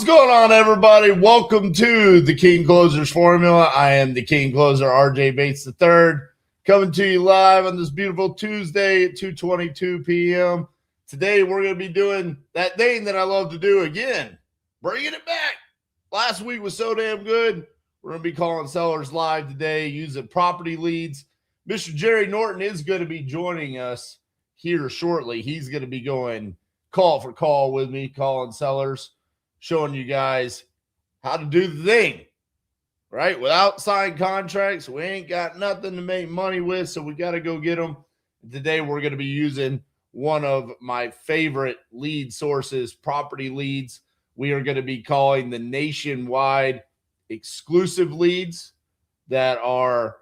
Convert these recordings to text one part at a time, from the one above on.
What's going on, everybody? Welcome to the King Closers Formula. I am the King Closer, RJ Bates III, coming to you live on this beautiful Tuesday at 2:22 p.m. Today, we're going to be doing that thing that I love to do again, bringing it back. Last week was so damn good. We're going to be calling sellers live today using PropertyLeads. Mr. Jerry Norton is going to be joining us here shortly. He's going to be going call for call with me, calling sellers, showing you guys how to do the thing, right? Without signed contracts, we ain't got nothing to make money with, so we got to go get them. Today, we're going to be using one of my favorite lead sources, PropertyLeads. We are going to be calling the nationwide exclusive leads that are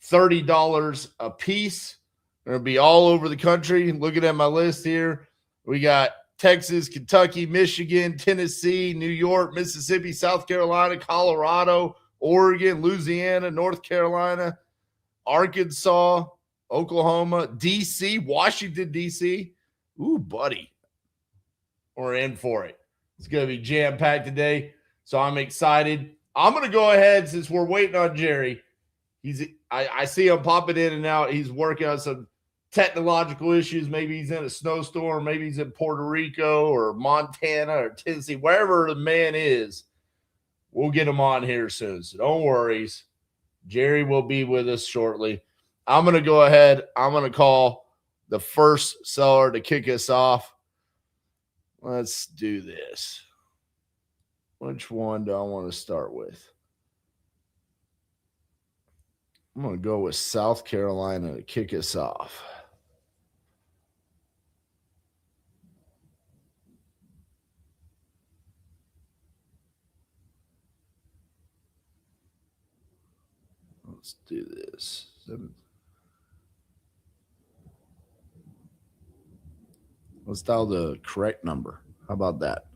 $30 a piece. They're going to be all over the country. Looking at my list here, we got Texas, Kentucky, Michigan, Tennessee, New York, Mississippi, South Carolina, Colorado, Oregon, Louisiana, North Carolina, Arkansas, Oklahoma, D.C., Washington, D.C. Ooh, buddy. We're in for it. It's going to be jam-packed today, so I'm excited. I'm going to go ahead, since we're waiting on Jerry. I see him popping in and out. He's working on some technological issues. Maybe he's in a snowstorm. Maybe he's in Puerto Rico or Montana or Tennessee. Wherever the man is, we'll get him on here soon. So don't worry. Jerry will be with us shortly. I'm going to go ahead. I'm going to call the first seller to kick us off. Let's do this. Which one do I want to start with? I'm going to go with South Carolina to kick us off. Let's do this. Let's dial the correct number. How about that?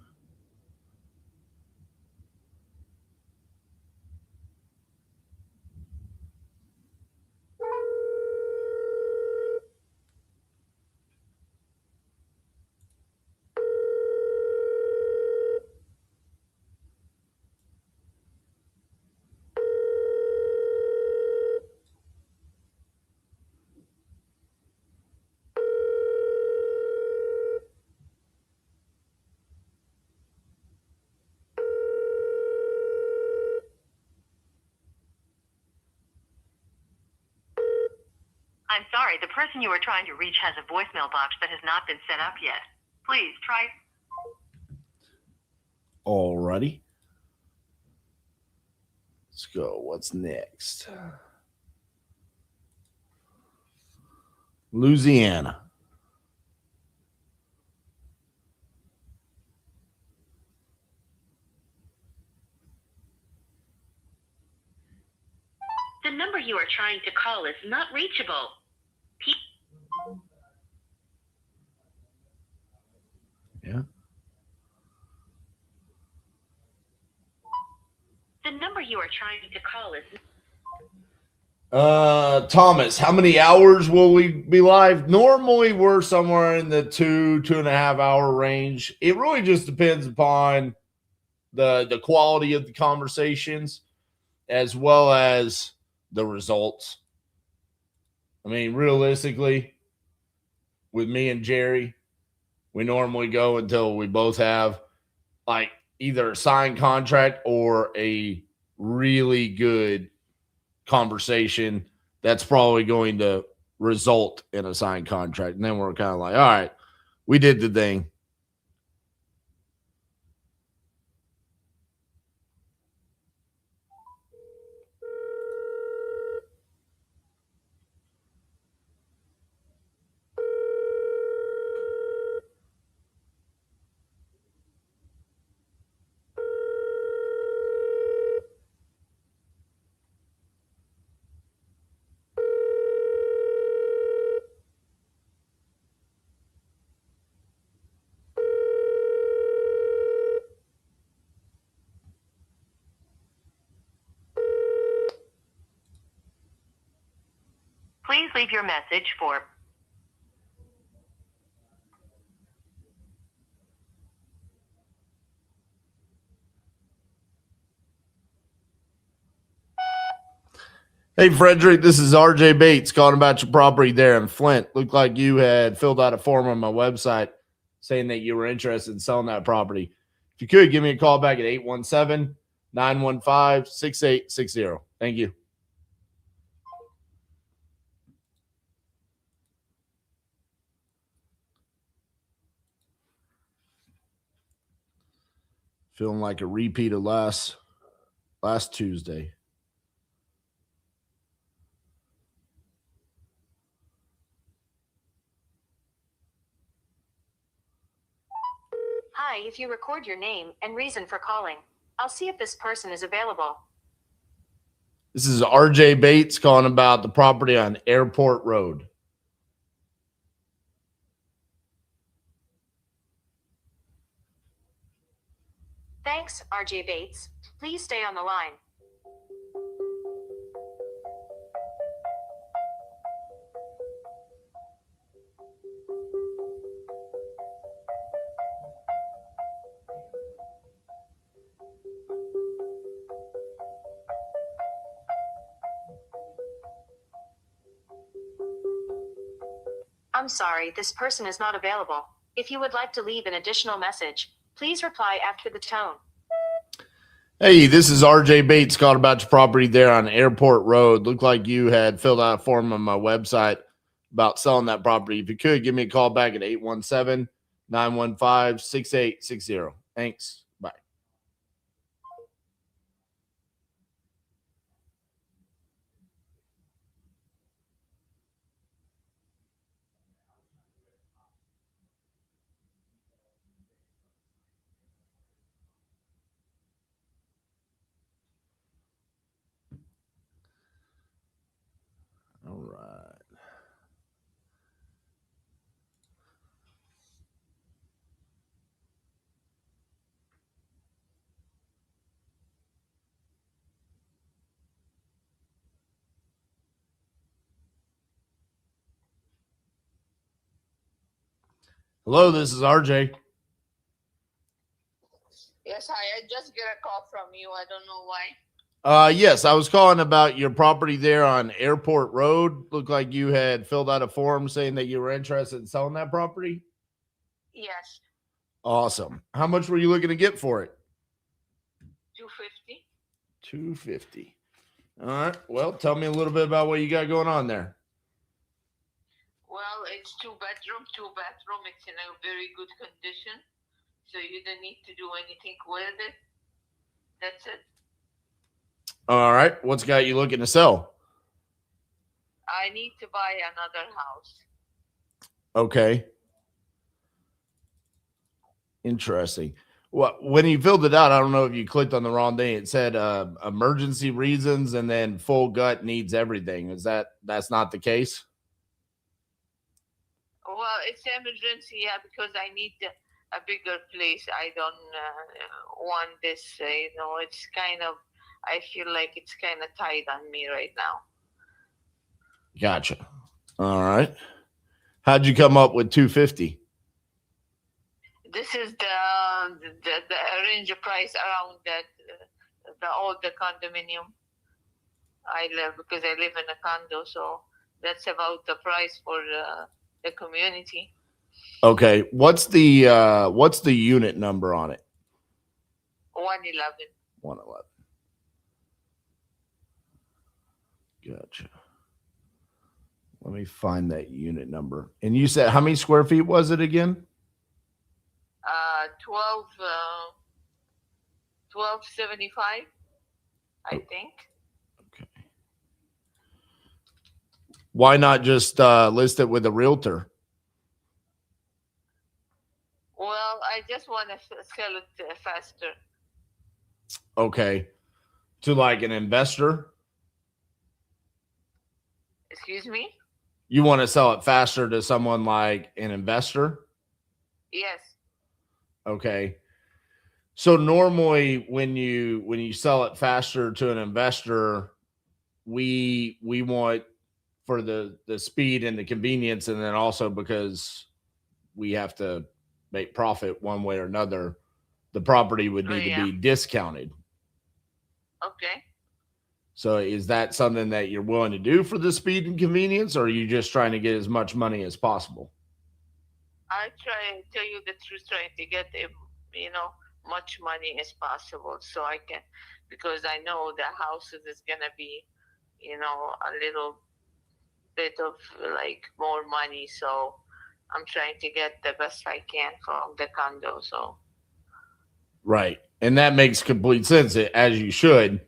I'm sorry, the person you are trying to reach has a voicemail box that has not been set up yet. Please try. Alrighty. Let's go. What's next? Louisiana. The number you are trying to call is not reachable. Yeah. The number you are trying to call is... Thomas, how many hours will we be live? Normally, we're somewhere in the 2.5 hour range. It really just depends upon the quality of the conversations as well as the results. I mean, realistically, with me and Jerry, we normally go until we both have like either a signed contract or a really good conversation that's probably going to result in a signed contract. And then we're kind of like, all right, we did the thing. Please leave your message for... Hey, Frederick, this is RJ Bates calling about your property there in Flint. Looked like you had filled out a form on my website saying that you were interested in selling that property. If you could, give me a call back at 817-915-6860. Thank you. Feeling like a repeat of last Tuesday. Hi, if you record your name and reason for calling, I'll see if this person is available. This is RJ Bates calling about the property on Airport Road. Thanks, RJ Bates. Please stay on the line. I'm sorry, this person is not available. If you would like to leave an additional message, please reply after the tone. Hey, this is RJ Bates calling about your property there on Airport Road. Looked like you had filled out a form on my website about selling that property. If you could, give me a call back at 817-915-6860. Thanks. Bye. All right. Hello, this is RJ. Yes, hi. I just get a call from you. I don't know why. Yes, I was calling about your property there on Airport Road. Looked like you had filled out a form saying that you were interested in selling that property. Yes, Awesome. How much were you looking to get for it? 250. 250. All right. Well, tell me a little bit about what you got going on there. Well, it's 2 bedroom, 2 bathroom. It's in a very good condition, so you don't need to do anything with it. That's it. All right. What's got you looking to sell? I need to buy another house. Okay. Interesting. Well, when you filled it out, I don't know if you clicked on the wrong thing. It said emergency reasons and then full gut needs everything. That's not the case? Well, it's emergency, yeah, because I need a bigger place. I don't want this, it's kind of, I feel like it's kind of tight on me right now. Gotcha. All right. How'd you come up with 250? This is the range price around that the condominium I live, because I live in a condo, so that's about the price for the community. Okay. What's the unit number on it? 111. 111. Gotcha. Let me find that unit number. And you said how many square feet was it again? 1275, I think. Okay. Why not just list it with a realtor? Well, I just want to sell it faster. Okay. To like an investor? Excuse me? You want to sell it faster to someone like an investor? Yes. Okay. So normally when you sell it faster to an investor, we want for the speed and the convenience, and then also because we have to make profit one way or another, the property would need to be discounted. Okay. So is that something that you're willing to do for the speed and convenience, or are you just trying to get as much money as possible? I try to tell you the truth, trying to get much money as possible, so I can, because I know the houses is gonna be, a little bit of like more money. So I'm trying to get the best I can from the condo. So Right. And that makes complete sense, as you should.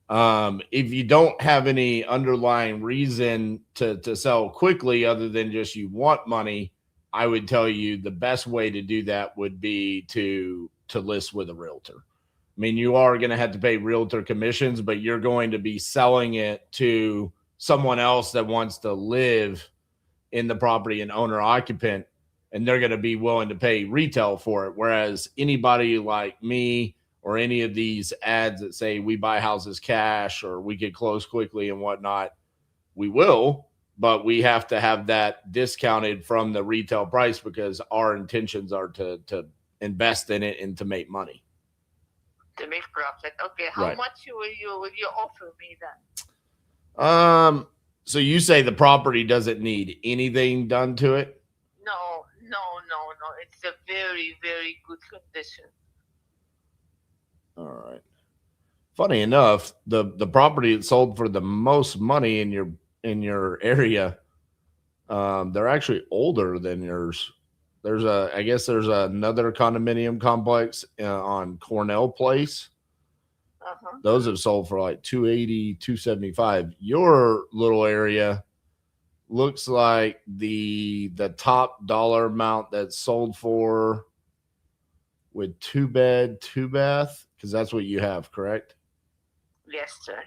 If you don't have any underlying reason to sell quickly other than just you want money, I would tell you the best way to do that would be to list with a realtor. I mean, you are going to have to pay realtor commissions, but you're going to be selling it to someone else that wants to live in the property, and owner occupant, and they're going to be willing to pay retail for it. Whereas anybody like me or any of these ads that say we buy houses cash or we get close quickly and whatnot, we will, but we have to have that discounted from the retail price because our intentions are to invest in it and to make money. To make profit. Okay. How much will you offer me then? So you say the property doesn't need anything done to it? No. It's a very, very good condition. All right. Funny enough, the property that sold for the most money in your area, they're actually older than yours. I guess there's another condominium complex on Cornell Place. Those have sold for like 280, 275. Your little area looks like the top dollar amount that's sold for with 2-bed, 2-bath, because that's what you have, correct? Yes, sir.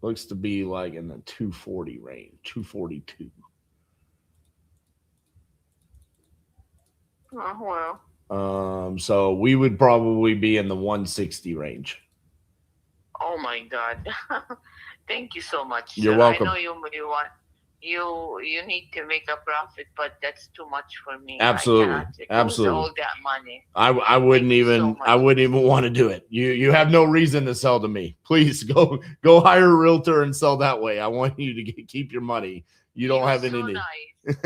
Looks to be like in the 240 range, 242. Oh, well. So we would probably be in the 160 range. Oh my God. Thank you so much. You're welcome. I know you need to make a profit, but that's too much for me. Absolutely. Absolutely. All that money. I wouldn't even want to do it. You have no reason to sell to me. Please go hire a realtor and sell that way. I want you to keep your money. You don't have any need. So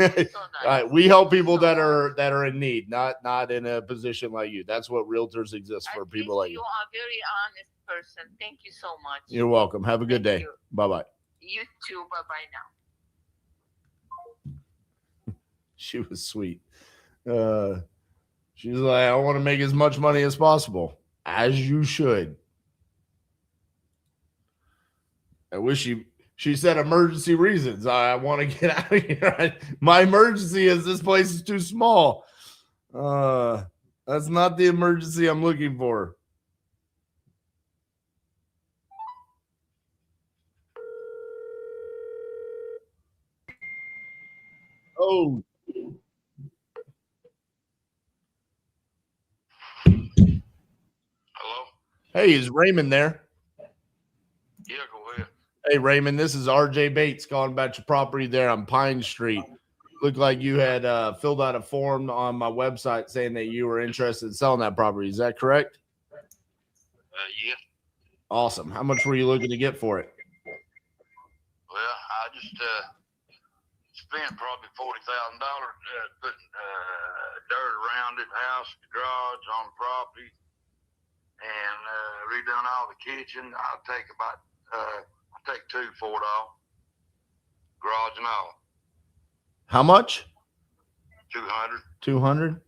nice. All right, we help people that are in need, not in a position like you. That's what realtors exist for, people like you. You are a very honest person. Thank you so much. You're welcome. Have a good day. Bye-bye. You too. Bye-bye now. She was sweet. She's like, I want to make as much money as possible. As you should. I wish she said emergency reasons. I want to get out of here. My emergency is this place is too small. That's not the emergency I'm looking for. Oh. Hello? Hey, is Raymond there? Yeah, go ahead. Hey, Raymond, this is RJ Bates calling about your property there on Pine Street. Looked like you had filled out a form on my website saying that you were interested in selling that property. Is that correct? Yeah. Awesome. How much were you looking to get for it? Well, I just spent probably $40,000 putting dirt around it, house, garage on the property, and redone all the kitchen. I'll take $2 for it all, garage and all. How much? 200. 200.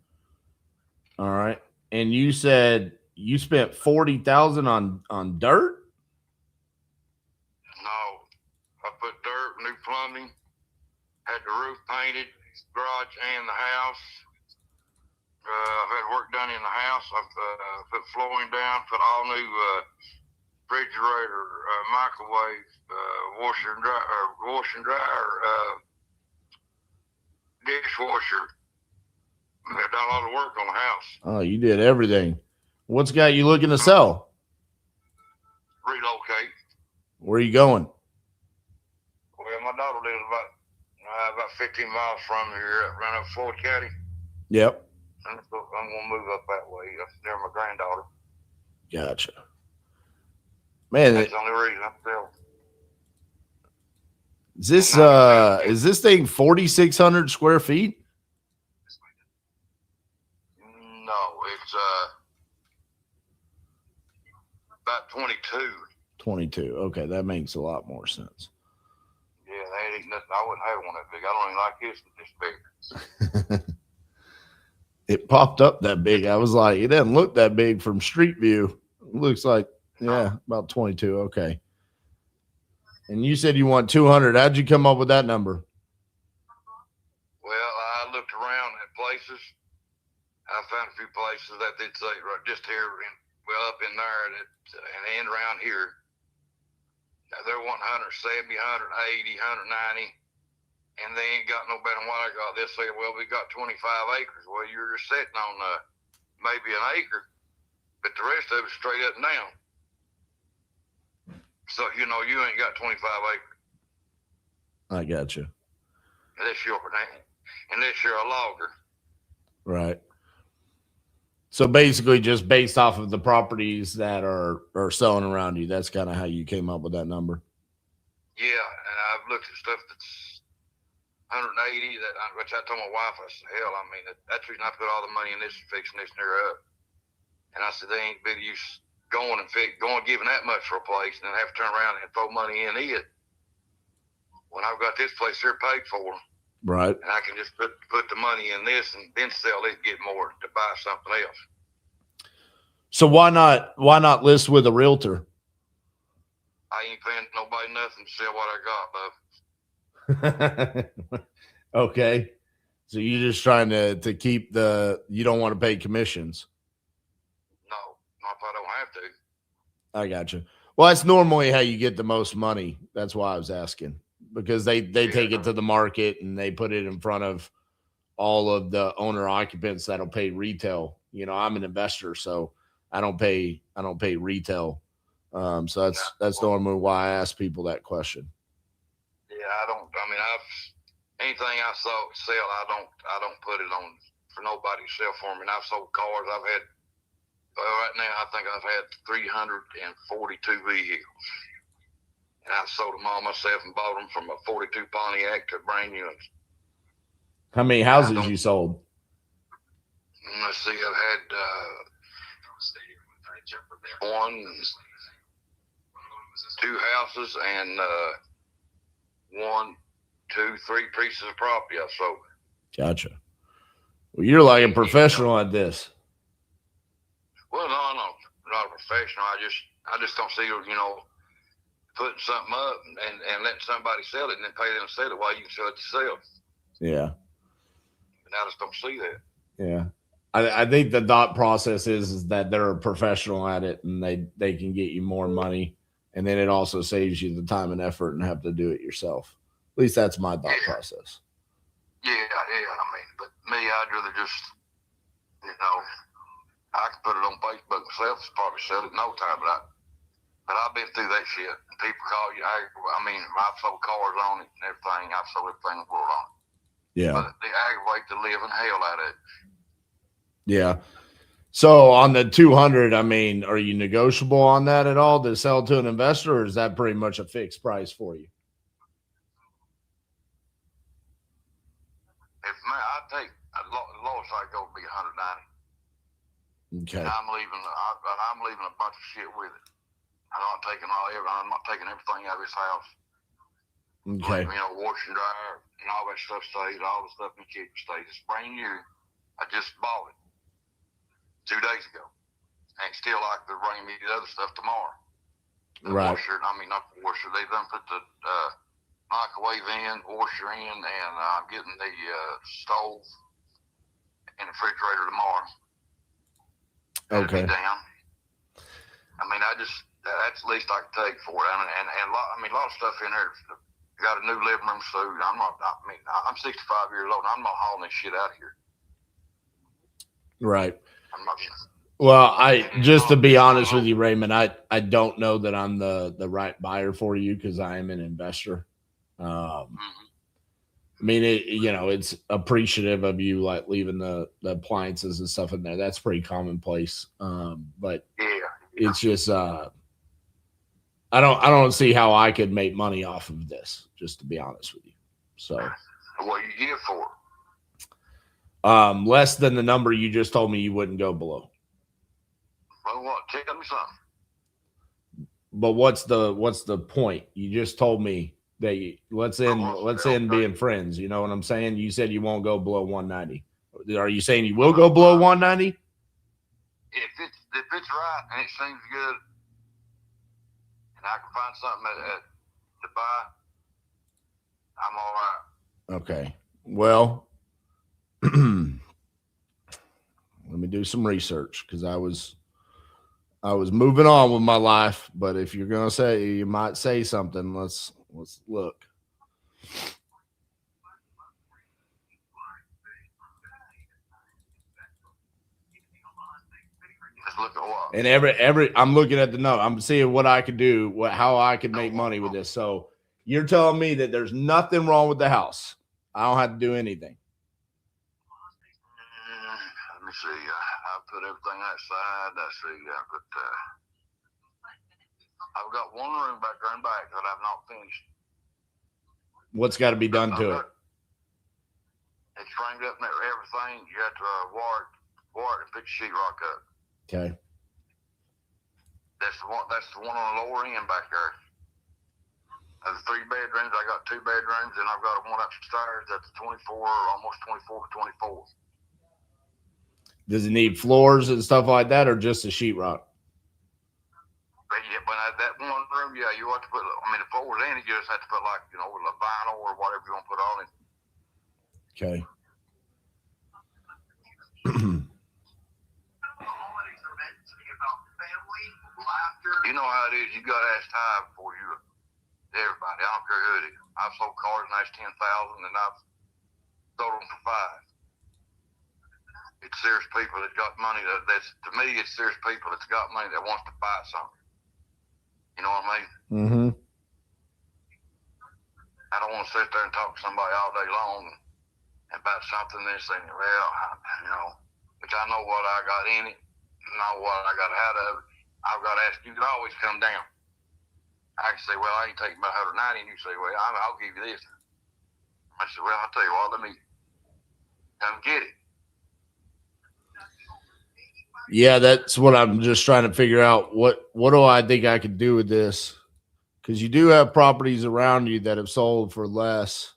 All right. And you said you spent 40,000 on dirt? No, I put dirt, new plumbing, had the roof painted, garage and the house. I've had work done in the house. I've put flooring down, put all new refrigerator, microwave, washer and dryer, dishwasher. I've done a lot of work on the house. Oh, you did everything. What's got you looking to sell? Relocate. Where are you going? Well, my daughter lives about 15 miles from here, right up Floyd County. Yep. I'm going to move up that way. That's near my granddaughter. Gotcha. Man, That's the only reason I'm selling. is this thing 4,600 square feet? No, it's about 22. 22. Okay, that makes a lot more sense. Yeah, that ain't nothing. I wouldn't have one that big. I don't even like this big. It popped up that big. I was like, it doesn't look that big from street view. It looks like, yeah, about 22. Okay. And you said you want 200. How'd you come up with that number? Well, I looked around at places. I found a few places that did say right just here, up in there, and around here. They're wanting 170, 180, 190, and they ain't got no better than what I got. They'll say, well, we got 25 acres. Well, you're just sitting on maybe an acre, but the rest of it's straight up and down. So, you ain't got 25 acres. I got you. Unless you're a logger. Right. So basically just based off of the properties that are selling around you, that's kind of how you came up with that number. Yeah, and I've looked at stuff that's 180, which I told my wife, I said, hell, I mean, that's the reason I put all the money in this and fixing this near up. And I said, they ain't big use going giving that much for a place and then have to turn around and throw money in it when I've got this place here paid for. Right. And I can just put the money in this and then sell it and get more to buy something else. So why not list with a realtor? I ain't paying nobody nothing to sell what I got, bub. Okay. So you're just trying to keep you don't want to pay commissions. No, not if I don't have to. I got you. Well, that's normally how you get the most money. That's why I was asking. Because they take it to the market and they put it in front of all of the owner occupants that'll pay retail. I'm an investor, so I don't pay retail. So that's normally why I ask people that question. Yeah, I don't. I mean, anything I sell, I don't put it on for nobody to sell for me. And I've sold cars. Right now I think I've had 342 vehicles. And I sold them all myself and bought them from a 42 Pontiac to brand new ones. How many houses you sold? Let's see, I've had two houses and 1, 2, 3 pieces of property I sold. Gotcha. Well, you're like a professional at this. Well, no, not a professional. I just don't see, putting something up and letting somebody sell it and then pay them to sell it while you can sell it yourself. Yeah. And I just don't see that. Yeah. I think the thought process is that they're a professional at it and they can get you more money. And then it also saves you the time and effort and have to do it yourself. At least that's my thought process. Yeah. I mean, but me, I'd rather just, I can put it on Facebook myself, probably sell it in no time, but I've been through that shit. People call you. I've sold cars on it and everything. I've sold everything in the world on it. Yeah. But they aggravate the living hell out of it. Yeah. So on the 200, I mean, are you negotiable on that at all to sell to an investor, or is that pretty much a fixed price for you? If I take the lowest I go would be 190. Okay. And I'm leaving a bunch of shit with it. I'm not taking everything out of his house. Okay. Like, wash and dryer and all that stuff stays. All the stuff in the kitchen stays. It's brand new. I just bought it 2 days ago. And still like to bring me the other stuff tomorrow. The right. Washer, not the washer. They done put the microwave in, washer in, and I'm getting the stove and the refrigerator tomorrow. Okay. Down. That's the least I can take for it. And a lot of stuff in there. Got a new living room suite. I'm 65 years old. And I'm not hauling this shit out of here. Right. I'm not. Well, just to be honest with you, Raymond, I don't know that I'm the right buyer for you because I am an investor. I mean, it's appreciative of you like leaving the appliances and stuff in there. That's pretty commonplace. But yeah. It's just I don't see how I could make money off of this, just to be honest with you. So What you give for it? less than the number you just told me you wouldn't go below. Well, what? Tell me something. But what's the point? You just told me that let's end being friends. You know what I'm saying? You said you won't go below 190. Are you saying you will go below 190? If it's right and it seems good, and I can find something to buy, I'm all right. Okay. Well, let me do some research because I was moving on with my life. But if you're gonna say, you might say something. Let's look. Let's look at what. And every I'm looking at the note. I'm seeing what I could do, how I could make money with this. So you're telling me that there's nothing wrong with the house. I don't have to do anything. Let me see. I put everything outside. Let's see. I've got one room back there and back that I've not finished. What's got to be done to it? It's framed up and everything. You have to wire it and put the sheetrock up. Okay. That's the one on the lower end back there. Of the 3 bedrooms, I got 2 bedrooms, and I've got one upstairs that's 24, almost 24 to 24. Does it need floors and stuff like that, or just a sheetrock? But yeah, but that one room, yeah, you have to put. I mean, the floors in it, you just have to put a vinyl or whatever you want to put on it. Okay. You know how it is. You got to ask high before you. Everybody, I don't care who it is. I've sold cars and that's 10,000, and I've sold them for 5. It's serious people that got money. That's to me, it's serious people that's got money that wants to buy something. You know what I mean? Mm-hmm. I don't want to sit there and talk to somebody all day long about something that's saying, well, which I know what I got in it, know what I got out of it. I've got to ask you. You can always come down. I can say, well, I ain't taking about 190, and you say, well, I'll give you this. I said, well, I'll tell you what, let me come get it. Yeah, that's what I'm just trying to figure out. What do I think I could do with this? Because you do have properties around you that have sold for less.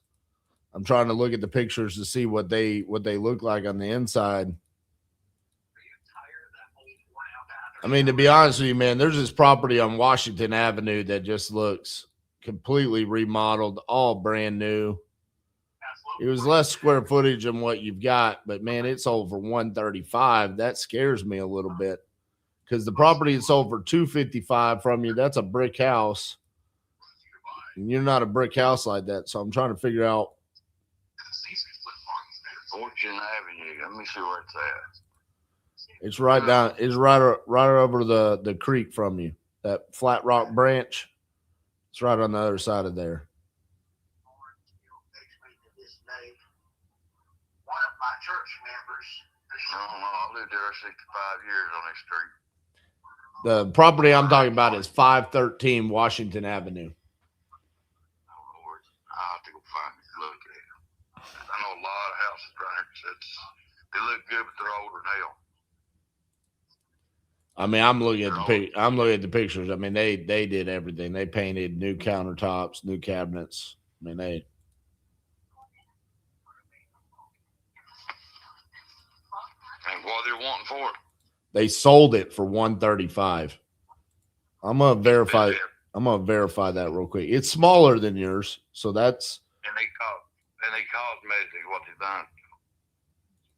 I'm trying to look at the pictures to see what they look like on the inside. I mean, to be honest with you, man, there's this property on Washington Avenue that just looks completely remodeled, all brand new. It was less square footage than what you've got, but man, it sold for 135. That scares me a little bit because the property that sold for 255 from you, that's a brick house. And you're not a brick house like that. So I'm trying to figure out. Fortune Avenue. Let me see where it's at. It's right down. It's right over the creek from you. That Flat Rock branch. It's right on the other side of there. One of my church members. I lived there 65 years on this street. The property I'm talking about is 513 Washington Avenue. Oh Lord, I'll have to go find it. Look at it. I know a lot of houses right here. They look good, but they're older than hell. I mean, I'm looking at the pictures. I mean, they did everything. They painted new countertops, new cabinets. I mean, they. And what they're wanting for it? They sold it for 135. I'm gonna verify that real quick. It's smaller than yours, so that's. And they cosmetic what they've done.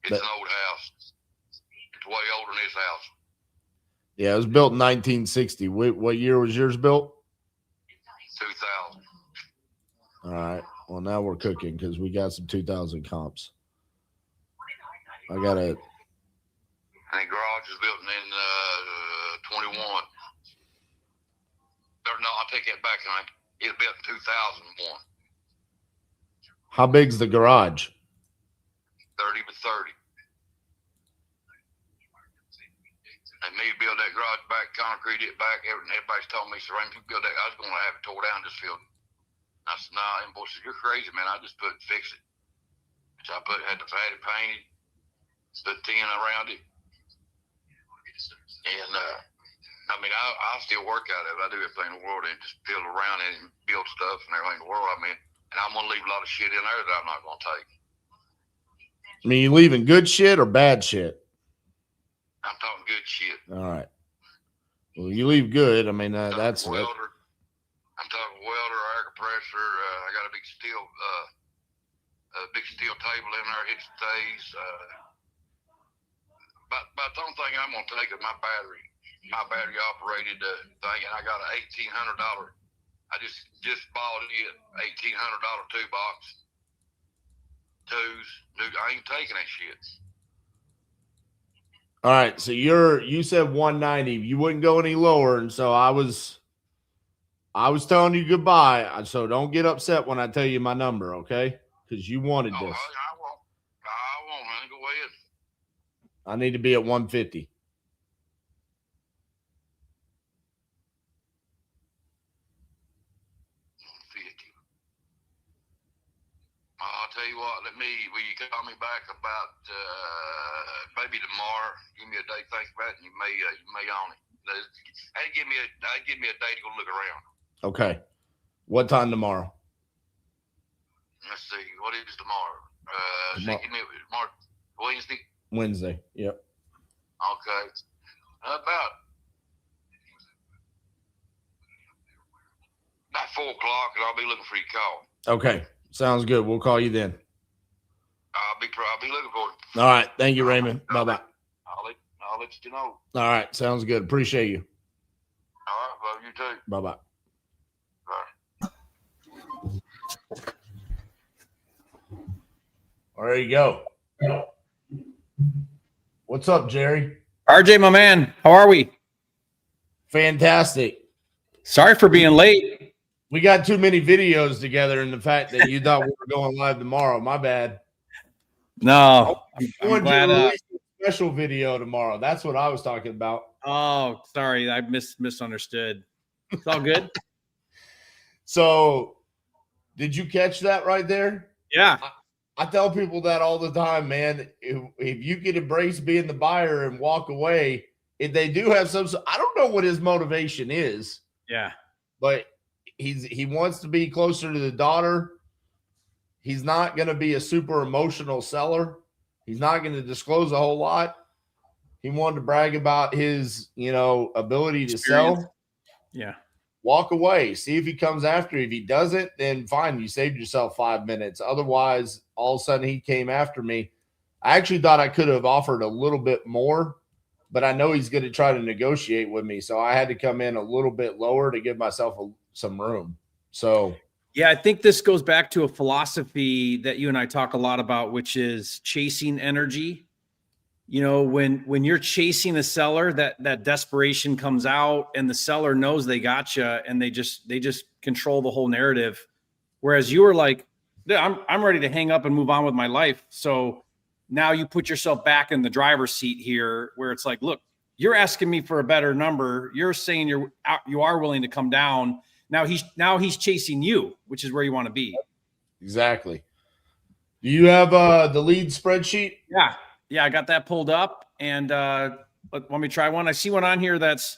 It's an old house. It's way older than this house. Yeah, it was built in 1960. What year was yours built? 2000. All right. Well, now we're cooking because we got some 2000 comps. I got a. And the garage is built in 21. No, I'll take that back. It was built in 2001. How big's the garage? 30 by 30. And me to build that garage back, concrete it back. Everybody's telling me, Raymond, you build that. I was going to have it tore down just field. I said, nah. And boy said, you're crazy, man. I just fix it. So I had it painted, put tin around it. And, I mean, I still work out of it. I do everything in the world and just build around it and build stuff and everything in the world. I mean, and I'm going to leave a lot of shit in there that I'm not going to take. I mean, you leaving good shit or bad shit? I'm talking good shit. All right. Well, you leave good. I mean, that's welder. I'm talking welder, air compressor. I got a big steel table in there. It stays. But the only thing I'm gonna take is my battery operated thing, and I got an $1,800. I just bought it, $1,800 twos. I ain't taking that shit. all right. So you said 190. You wouldn't go any lower, and so I was telling you goodbye. So don't get upset when I tell you my number, okay? Because you wanted this. I won't. Honey. Go ahead. I need to be at 150. I'll tell you what, will you call me back about maybe tomorrow? Give me a day to think about it, and you may own it. Give me a day to go look around. Okay. What time tomorrow? Let's see, what is tomorrow? Tomorrow, Wednesday? Wednesday, yep. Okay. About 4 o'clock, and I'll be looking for your call. Okay. Sounds good. We'll call you then. I'll be looking for it. All right. Thank you, Raymond. Bye-bye. I'll let you know. All right. Sounds good. Appreciate you. All right. Love you too. Bye-bye. Bye. Well, there you go. What's up, Jerry? RJ, my man, how are we? Fantastic. Sorry for being late. We got too many videos together, and the fact that you thought we were going live tomorrow. My bad. No, I'm glad. A special video tomorrow. That's what I was talking about. Oh, sorry, I misunderstood. It's all good. So, did you catch that right there? Yeah. I tell people that all the time, man. If you can embrace being the buyer and walk away, if they do have some, I don't know what his motivation is. Yeah. But he wants to be closer to the daughter. He's not going to be a super emotional seller. He's not going to disclose a whole lot. He wanted to brag about his, ability to sell. Yeah. Walk away. See if he comes after you. If he doesn't, then fine. You saved yourself 5 minutes. Otherwise, all of a sudden he came after me. I actually thought I could have offered a little bit more, but I know he's going to try to negotiate with me. So I had to come in a little bit lower to give myself some room. So, yeah, I think this goes back to a philosophy that you and I talk a lot about, which is chasing energy. When you're chasing a seller, that desperation comes out, and the seller knows they got you, and they just control the whole narrative. Whereas you were like, I'm ready to hang up and move on with my life. So now you put yourself back in the driver's seat here, where it's like, look, you're asking me for a better number. You're saying you are willing to come down. Now he's chasing you, which is where you want to be. Exactly. Do you have the lead spreadsheet? Yeah, I got that pulled up, and let me try one. I see one on here that's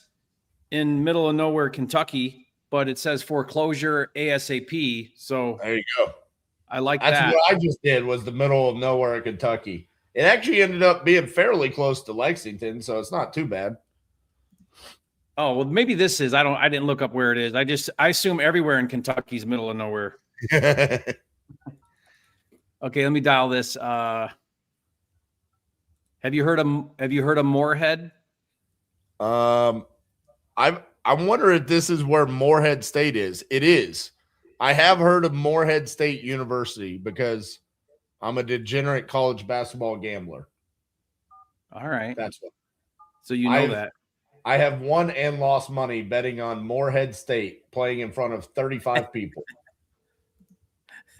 in middle of nowhere, Kentucky, but it says foreclosure ASAP. So there you go. I like that. That's what I just did was the middle of nowhere, Kentucky. It actually ended up being fairly close to Lexington, so it's not too bad. Oh, well, maybe this is. I didn't look up where it is. I assume everywhere in Kentucky is middle of nowhere. Okay, let me dial this. Have you heard of Moorhead? I wonder if this is where Moorhead State is. It is. I have heard of Moorhead State University because I'm a degenerate college basketball gambler. All right. That's what. So that. I have won and lost money betting on Moorhead State playing in front of 35 people.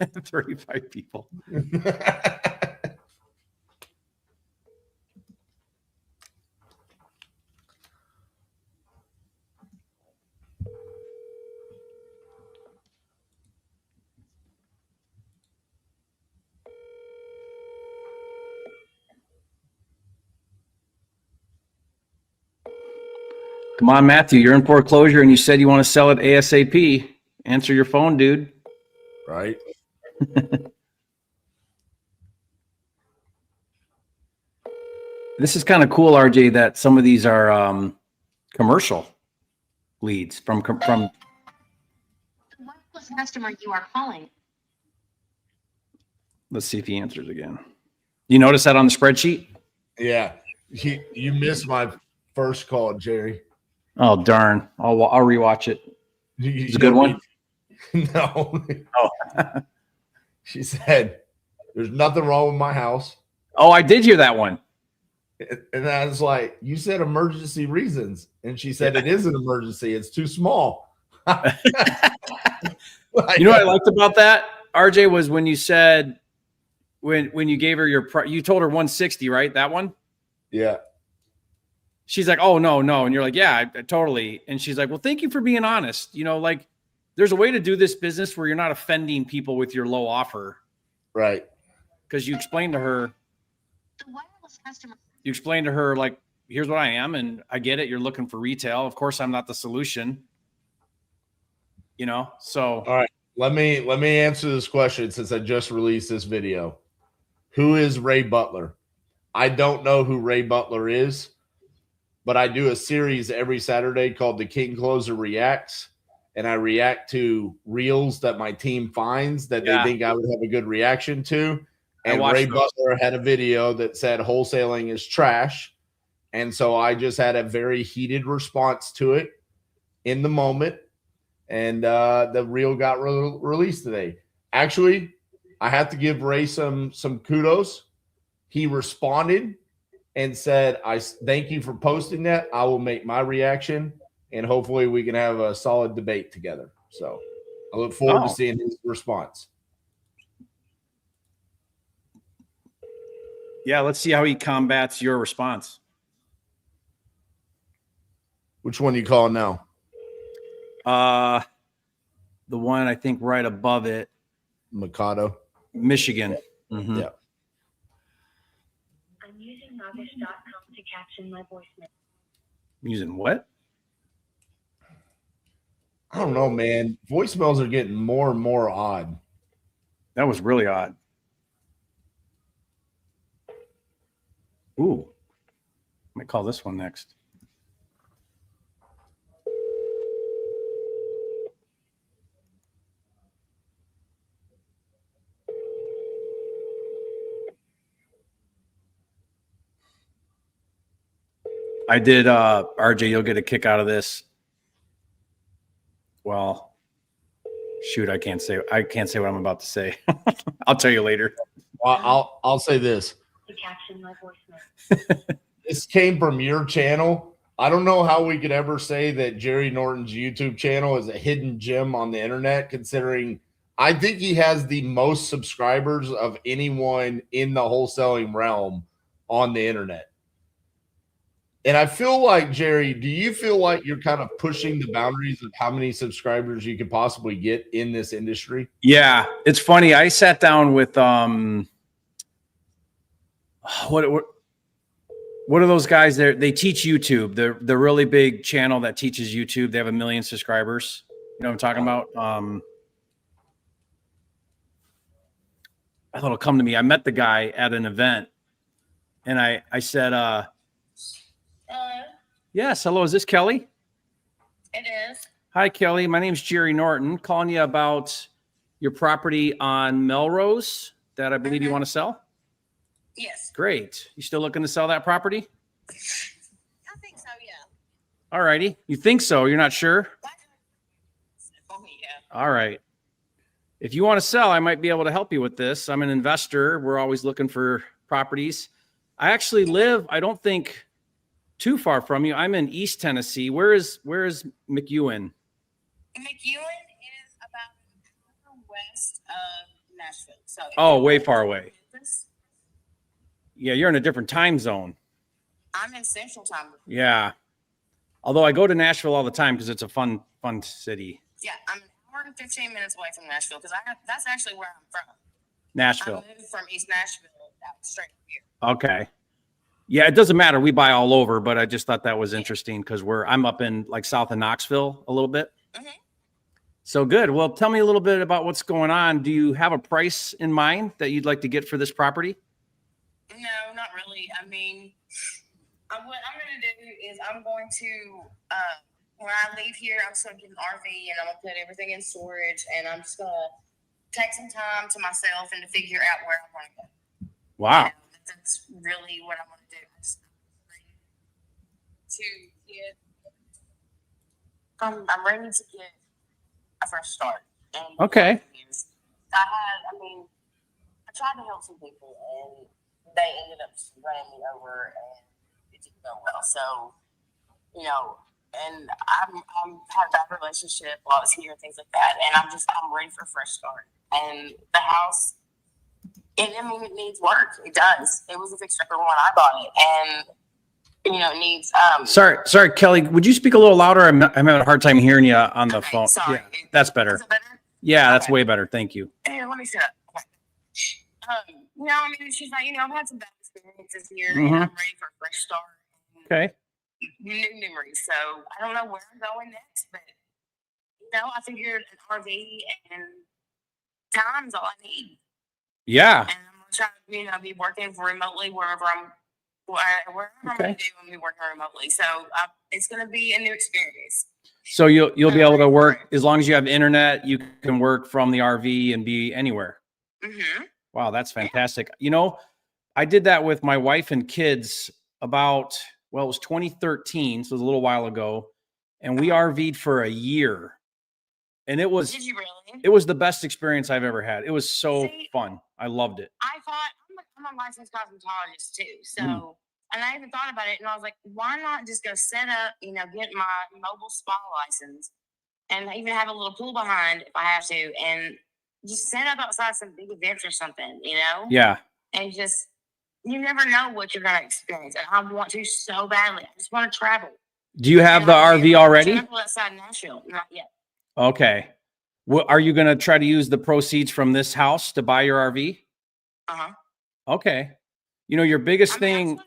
35 people. Come on, Matthew, you're in foreclosure and you said you want to sell it ASAP. Answer your phone, dude. Right. This is kind of cool, RJ, that some of these are commercial leads from. The wireless customer you are calling. Let's see if he answers again. You notice that on the spreadsheet? Yeah. You missed my first call, Jerry. Oh, darn. I'll rewatch it. It's a good one. No. Oh. She said, "There's nothing wrong with my house." Oh, I did hear that one. And I was like, "You said emergency reasons." And she said, "It is an emergency. It's too small." You know what I liked about that, RJ, was when you said, when you gave her you told her 160, right? That one? Yeah. She's like, "Oh, no. And you're like, "Yeah, I totally." And she's like, "Well, thank you for being honest. You know, like there's a way to do this business where you're not offending people with your low offer." Right. Because you explained to her, The wireless customer. like, here's what I am. And I get it. You're looking for retail. Of course, I'm not the solution. You know, so. All right. Let me answer this question since I just released this video. Who is Ray Butler? I don't know who Ray Butler is, but I do a series every Saturday called The King Closer Reacts, and I react to reels that my team finds that they think I would have a good reaction to. And Ray Butler had a video that said wholesaling is trash, and so I just had a very heated response to it in the moment, and the reel got released today. Actually, I have to give Ray some kudos. He responded and said, "I thank you for posting that. I will make my reaction, and hopefully we can have a solid debate together." So I look forward to seeing his response. Yeah, let's see how he combats your response. Which one are you calling now? The one I think right above it. Mikado. Michigan. Mm-hmm. Yeah. I'm using Navish.com to caption my voicemail. Using what? I don't know, man. Voicemails are getting more and more odd. That was really odd. Ooh. I might call this one next. I did, RJ, you'll get a kick out of this. Well, shoot, I can't say what I'm about to say. I'll tell you later. Well, I'll say this. To caption my voicemail. This came from your channel. I don't know how we could ever say that Jerry Norton's YouTube channel is a hidden gem on the internet, considering I think he has the most subscribers of anyone in the wholesaling realm on the internet. And I feel like, Jerry, do you feel like you're kind of pushing the boundaries of how many subscribers you could possibly get in this industry? Yeah, it's funny. I sat down with what are those guys there? They teach YouTube. The really big channel that teaches YouTube. They have 1 million subscribers. You know what I'm talking about? I thought it'll come to me. I met the guy at an event, and I said, yes, hello, is this Kelly? It is. Hi, Kelly. My name's Jerry Norton, calling you about your property on Melrose that I believe you want to sell. Yes. Great. You still looking to sell that property? I think so, yeah. All righty. You think so? You're not sure? Oh, yeah. All right. If you want to sell, I might be able to help you with this. I'm an investor. We're always looking for properties. I actually live, I don't think too far from you. I'm in East Tennessee. Where is McEwen? McEwen is about an hour west of Nashville. So Oh, way far away. Yeah, you're in a different time zone. I'm in Central Time. Yeah. Although I go to Nashville all the time because it's a fun city. Yeah, I'm an hour and 15 minutes away from Nashville because that's actually where I'm from. Nashville. I moved from East Nashville out straight here. Okay. Yeah, it doesn't matter. We buy all over, but I just thought that was interesting because I'm up in like south of Knoxville a little bit. So good. Well, tell me a little bit about what's going on. Do you have a price in mind that you'd like to get for this property? No, not really. I mean, what I'm going to do is I'm going to, when I leave here, I'm just going to get an RV and I'm going to put everything in storage, and I'm just going to take some time to myself and to figure out where I want to go. Wow. That's really what I want to do. I'm ready to get a fresh start. And Okay. I tried to help some people, and they ended up just running me over, and it didn't go well. So, and I'm had a bad relationship while I was here and things like that, and I'm ready for a fresh start. And the house, it needs work. It does. It was a fixer when I bought it, and it needs. Sorry, Kelly. Would you speak a little louder? I'm having a hard time hearing you on the phone. Sorry. Yeah, that's better. Is it better? Yeah, that's way better. Thank you. Here, let me sit up. She's like, I've had some bad experiences here, Mhm. and I'm ready for a fresh start. Okay. New memories. So I don't know where I'm going next, but I figured an RV and time's all I need. Yeah. And I'm gonna try to, be working remotely wherever I'm gonna do. I'm gonna be working remotely. So it's gonna be a new experience. So you'll be able to work as long as you have internet. You can work from the RV and be anywhere. Mm-hmm. Wow, that's fantastic. I did that with my wife and kids it was 2013, so it was a little while ago, and we RV'd for a year. And it was Did you really? It was the best experience I've ever had. It was so fun. I loved it. I thought I'm a licensed cosmetologist too. So and I even thought about it, and I was like, why not just go set up, get my mobile spa license, and even have a little pool behind if I have to, and just set up outside some big events or something, Yeah. And just, you never know what you're going to experience. And I want to so badly. I just want to travel. Do you have the RV already? Travel outside Nashville. Not yet. Okay. Are you going to try to use the proceeds from this house to buy your RV? Uh-huh. Okay. Your biggest thing.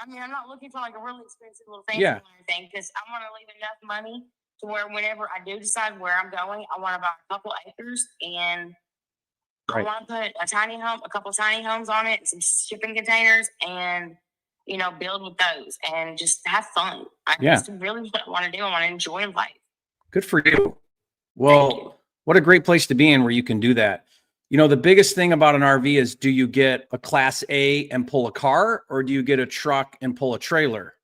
I'm not looking for like a really expensive little fancy Yeah. thing, because I want to leave enough money to where whenever I do decide where I'm going, I want to buy a couple acres, and I want to put a couple tiny homes on it, some shipping containers, and build with those and just have fun. That's really what I want to do. I want to enjoy life. Good for you. Well, what a great place to be in where you can do that. The biggest thing about an RV is, do you get a Class A and pull a car, or do you get a truck and pull a trailer?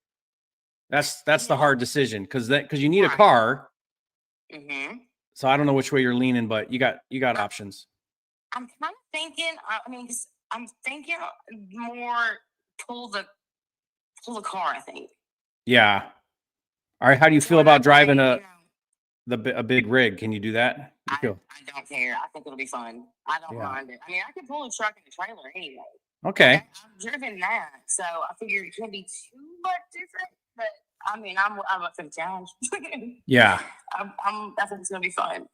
That's the hard decision, because you need a car. Mm-hmm. So I don't know which way you're leaning, but you got options. I'm kind of thinking. I'm thinking more pull the car. I think. Yeah. All right. How do you feel about driving a big rig? Can you do that? I don't care. I think it'll be fun. I don't mind it. I can pull a truck and a trailer anyway. Okay. I've driven that, so I figure it can't be too much different. But I'm up for the challenge. Yeah. I think it's gonna be fun.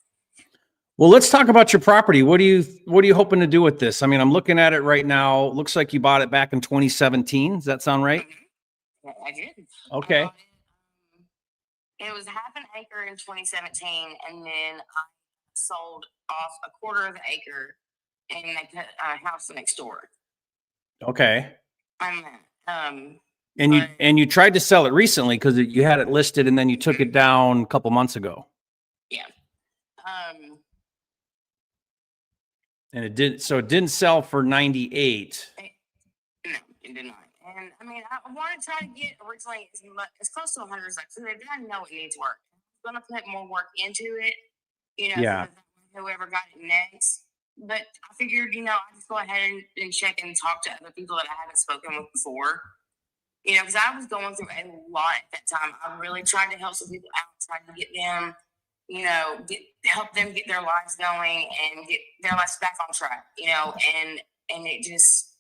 Well, let's talk about your property. What are you hoping to do with this? I'm looking at it right now. Looks like you bought it back in 2017. Does that sound right? Yeah, I did. Okay. It was half an acre in 2017, and then I sold off a quarter of the acre, and they put a house next door. Okay. And you tried to sell it recently because you had it listed, and then you took it down a couple months ago. Yeah. And it didn't sell for 98. No, it did not. And I wanted to try to get originally as close to 100 as I could. But I know it needs work. I'm going to put more work into it, Yeah. So whoever got it next. But I figured, I just go ahead and check and talk to other people that I haven't spoken with before. Because I was going through a lot at that time. I really tried to help some people out, tried to get them, help them get their lives going and get their lives back on track, and it just,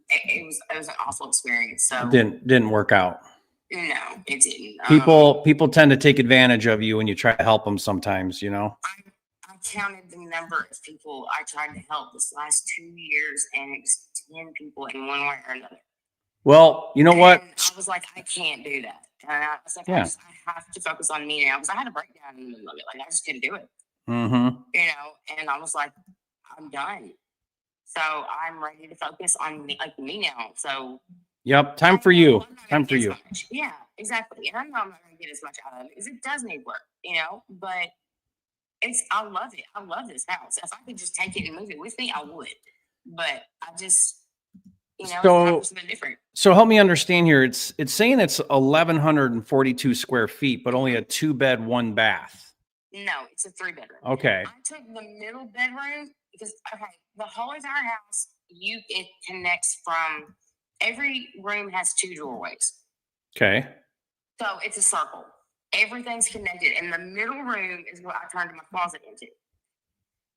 it was an awful experience. So It didn't work out. No, it didn't. People tend to take advantage of you when you try to help them sometimes, I counted the number of people I tried to help this last 2 years, and it was 10 people in one way or another. Well, you know what? And I was like, I can't do that. And I was like, Yeah. I have to focus on me now because I had a breakdown in the middle of it. Like I just couldn't do it, Mm-hmm. and I was like, I'm done. So I'm ready to focus on me now. So Yep. Time I for know you. I'm not gonna Time for get as you. much. Yeah, exactly. And I know I'm not going to get as much out of it because it does need work, but I love it. I love this house. If I could just take it and move it with me, I would. But I just, it's So- something different. So help me understand here. It's saying it's 1,142 square feet, but only a 2-bed, 1 bath. No, it's a 3-bedroom. Okay. I took the middle bedroom because the whole entire house, it connects from every room has 2 doorways. Okay. So it's a circle. Everything's connected. And the middle room is what I turned my closet into.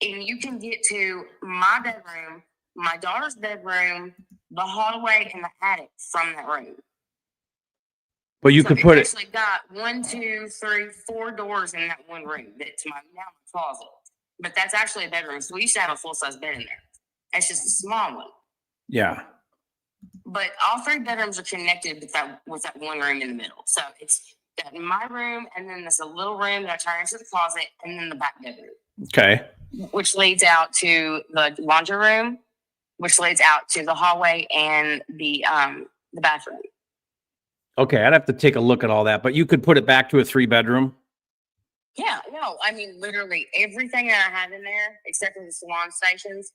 And you can get to my bedroom, my daughter's bedroom, the hallway, and the attic from that room. But you could put it. It's actually got 1, 2, 3, 4 doors in that one room. That's my closet. But that's actually a bedroom. So we used to have a full-size bed in there. It's just a small one. Yeah. But all 3 bedrooms are connected with that one room in the middle. So it's got my room, and then there's a little room that I turn into the closet, and then the back bedroom. Okay. Which leads out to the laundry room, which leads out to the hallway and the bathroom. Okay. I'd have to take a look at all that, but you could put it back to a 3-bedroom. Yeah, no, I mean, literally everything that I have in there, except for the salon stations,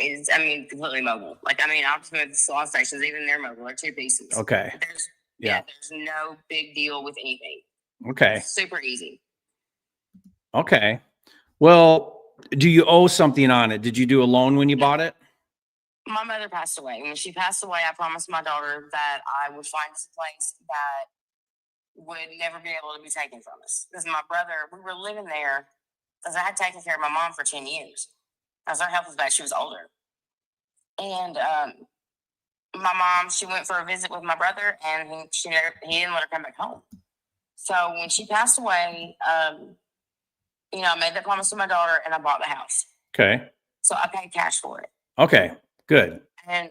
is, completely mobile. I'll just move the salon stations, even they're mobile, they're 2 pieces. Okay. There's no big deal with anything. Okay. It's super easy. Okay. Well, do you owe something on it? Did you do a loan when you bought it? My mother passed away. When she passed away, I promised my daughter that I would find us a place that would never be able to be taken from us. Because my brother, we were living there because I had taken care of my mom for 10 years. Because her health was bad. She was older. And my mom, she went for a visit with my brother, and he didn't let her come back home. So when she passed away, I made that promise to my daughter, and I bought the house. Okay. So I paid cash for it. Okay. Good. And,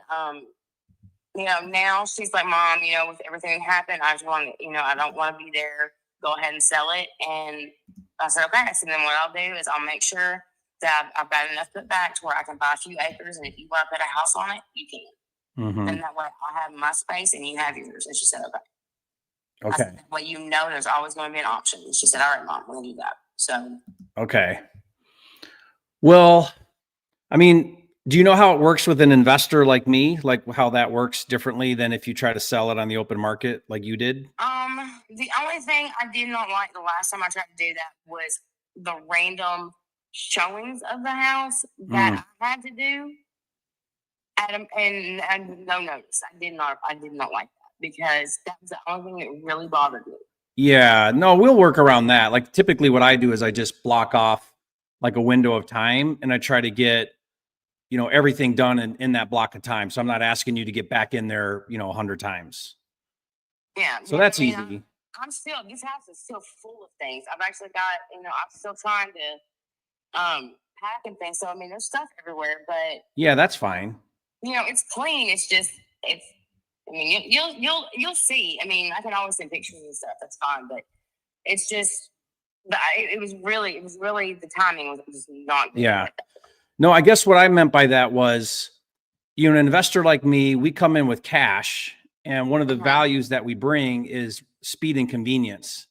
now she's like, Mom, with everything that happened, I just want to, I don't want to be there. Go ahead and sell it. And I said, okay. So then what I'll do is I'll make sure that I've got enough put back to where I can buy a few acres. And if you want to put a house on it, you can. Mm-hmm. And that way I'll have my space and you have yours. And she said, okay. Okay. I said, that way there's always going to be an option. And she said, all right, Mom, we'll do that. So. Okay. Well, do you know how it works with an investor like me? Like how that works differently than if you try to sell it on the open market like you did? The only thing I did not like the last time I tried to do that was the random showings of the house that I had to do. And no notice. I did not like that because that was the only thing that really bothered me. Yeah, no, we'll work around that. Like typically what I do is I just block off like a window of time and I try to get, everything done in that block of time. So I'm not asking you to get back in there, 100 times. Yeah. So that's easy. This house is still full of things. I've actually got, I'm still trying to pack and things. So, there's stuff everywhere, but. Yeah, that's fine. It's clean. It's just, you'll see. I can always send pictures and stuff. That's fine. But it's just, it was really the timing was just not good. Yeah. No, I guess what I meant by that was, an investor like me, we come in with cash, and one of the values that we bring is speed and convenience.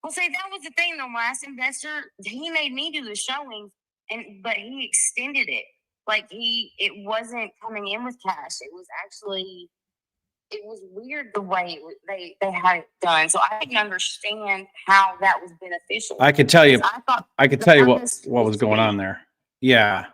Well, see, that was the thing. The last investor, he made me do the showings, but he extended it. Like it wasn't coming in with cash. It was actually, it was weird the way they had it done. So I didn't understand how that was beneficial. I could tell you what was going on there. Yeah.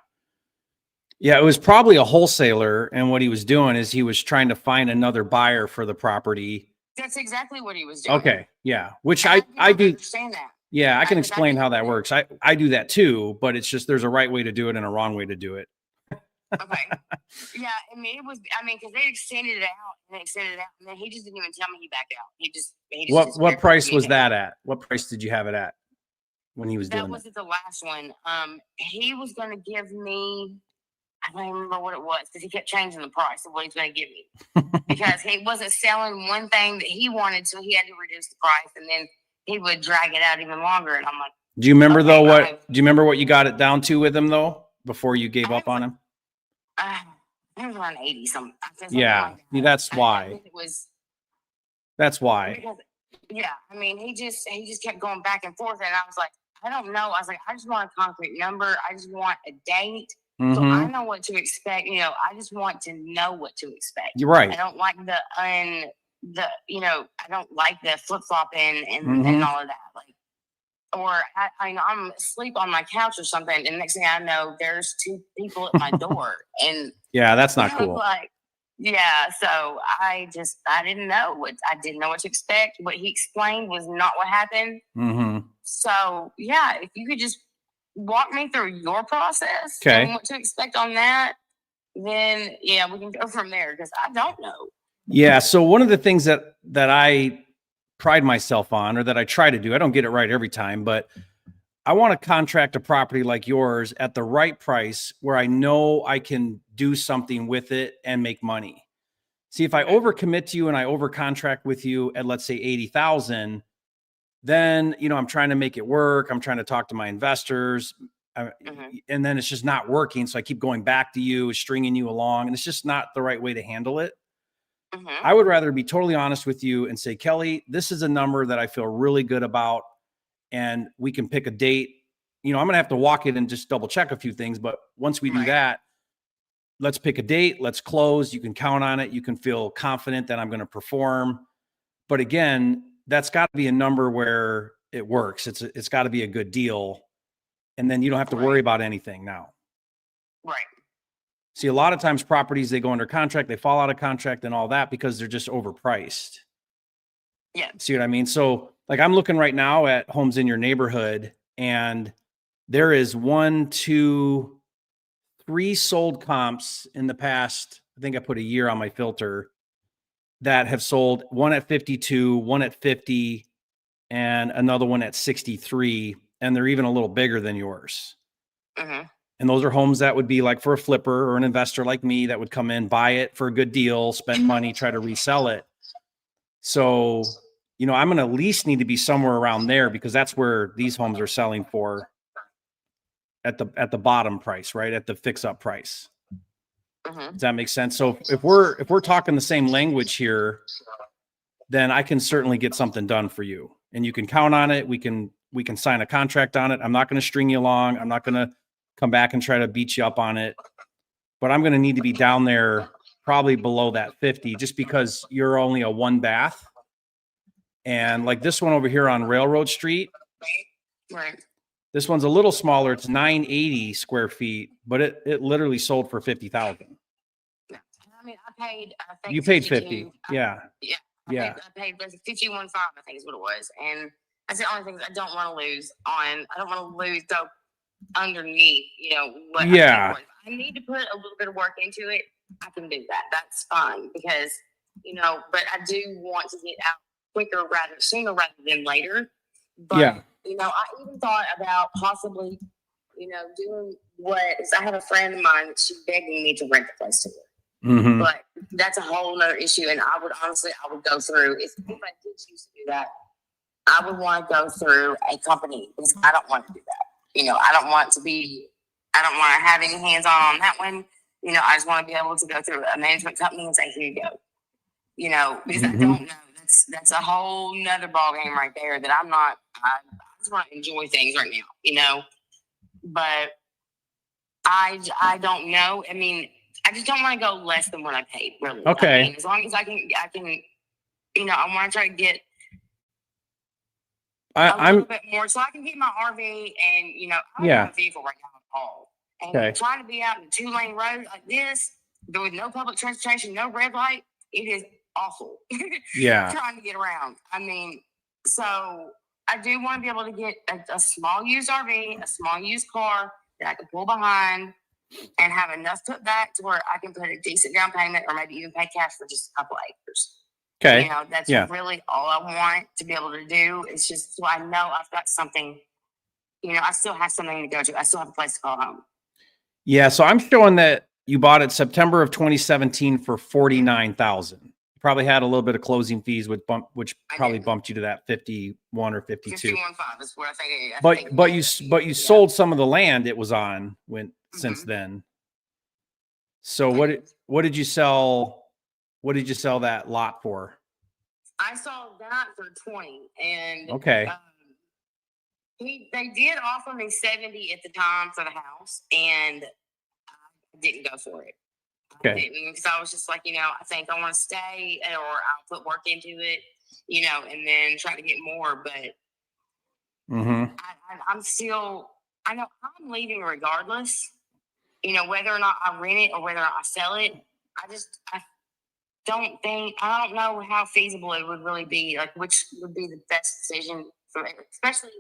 Yeah, it was probably a wholesaler, and what he was doing is he was trying to find another buyer for the property. That's exactly what he was doing. Okay, yeah, which I do understand that. Yeah, I can explain how that works. I do that too, but it's just there's a right way to do it and a wrong way to do it. Okay. Yeah, it was. Because they extended it out, and then he just didn't even tell me he backed out. He just what price was that at? What price did you have it at when he was doing that? That was at the last one. He was going to give me. I don't even remember what it was because he kept changing the price of what he's going to give me because he wasn't selling one thing that he wanted, so he had to reduce the price, and then he would drag it out even longer. And I'm like, Do you remember okay, though do you remember what you got it down to with him though before you gave up on him? It was around 80 something. Yeah, that's why. I think it was. That's why. Because, yeah, I mean, he just kept going back and forth, and I was like, I don't know. I was like, I just want a concrete number. I just want a date, so I know what to expect. You know, I just want to know what to expect. You're right. I don't like I don't like the flip flopping and all of that. Like, or I'm asleep on my couch or something, and next thing I know, there's two people at my door, and yeah, that's not cool. Like, yeah, so I didn't know what to expect. What he explained was not what happened. So yeah, if you could just walk me through your process and what to expect on that, then yeah, we can go from there because I don't know. Yeah. So one of the things that I pride myself on, or that I try to do, I don't get it right every time, but I want to contract a property like yours at the right price where I know I can do something with it and make money. See, if I overcommit to you and I overcontract with you at, let's say 80,000, then, you know, I'm trying to make it work. I'm trying to talk to my investors and then it's just not working. So I keep going back to you, stringing you along, and it's just not the right way to handle it. I would rather be totally honest with you and say, Kelly, this is a number that I feel really good about. And we can pick a date. You know, I'm going to have to walk it and just double check a few things. But once we do that, let's pick a date. Let's close. You can count on it. You can feel confident that I'm going to perform. But again, that's got to be a number where it works. It's got to be a good deal. And then you don't have to worry about anything now. Right. See, a lot of times properties, they go under contract, they fall out of contract and all that because they're just overpriced. Yeah. See what I mean? So like I'm looking right now at homes in your neighborhood, and there is 1, 2, 3 sold comps in the past. I think I put a year on my filter that have sold, one at 52, one at 50, and another one at 63. And they're even a little bigger than yours. And those are homes that would be like for a flipper or an investor like me that would come in, buy it for a good deal, spend money, try to resell it. So, you know, I'm going to at least need to be somewhere around there because that's where these homes are selling for at the bottom price, right? At the fix up price. Does that make sense? So if we're talking the same language here, then I can certainly get something done for you, and you can count on it. We can sign a contract on it. I'm not going to string you along. I'm not going to come back and try to beat you up on it, but I'm going to need to be down there probably below that 50 just because you're only a 1 bath. And like this one over here on Railroad Street, Right. This one's a little smaller. It's 980 square feet, but it literally sold for 50,000. I mean, I paid, I think You paid 50. Yeah. I paid 51.5, I think is what it was. And that's the only thing I don't want to lose on. I don't want to go underneath, you know, what I need to put a little bit of work into it. I can do that. That's fine because, you know, but I do want to get out quicker sooner rather than later. But, you know, I even thought about possibly, you know, doing because I have a friend of mine that she's begging me to rent the place to her. But that's a whole other issue. And I would go through, if I did choose to do that, I would want to go through a company because I don't want to do that. You know, I don't want to have any hands on that one. You know, I just want to be able to go through a management company and say, here you go. You know, because I don't know. That's a whole nother ball game right there that I'm not, I just want to enjoy things right now, you know, but I don't know. I mean, I just don't want to go less than what I paid, really. Okay. I mean, as long as I can, you know, I want to try to get a little bit more so I can get my RV and, you know, I don't have a vehicle right now at all. And trying to be out in a 2-lane road like this, with no public transportation, no red light, it is awful. Trying to get around. I mean, so I do want to be able to get a small used RV, a small used car that I can pull behind and have enough put back to where I can put a decent down payment or maybe even pay cash for just a couple of acres. Okay. You know, that's really all I want to be able to do. It's just so I know I've got something, you know, I still have something to go to. I still have a place to call home. Yeah. So I'm showing that you bought it September of 2017 for 49,000. You probably had a little bit of closing fees which probably bumped you to that 51 or 52. 51.5 is what I think. But you sold some of the land it was on since then. So what did you sell? What did you sell that lot for? I sold that for 20, and okay. They did offer me 70 at the time for the house, and I didn't go for it. Okay. Because I was just like, I think I want to stay, or I'll put work into it, and then try to get more. But I'm still, I know I'm leaving regardless, whether or not I rent it or whether I sell it. I don't know how feasible it would really be, like which would be the best decision for me, especially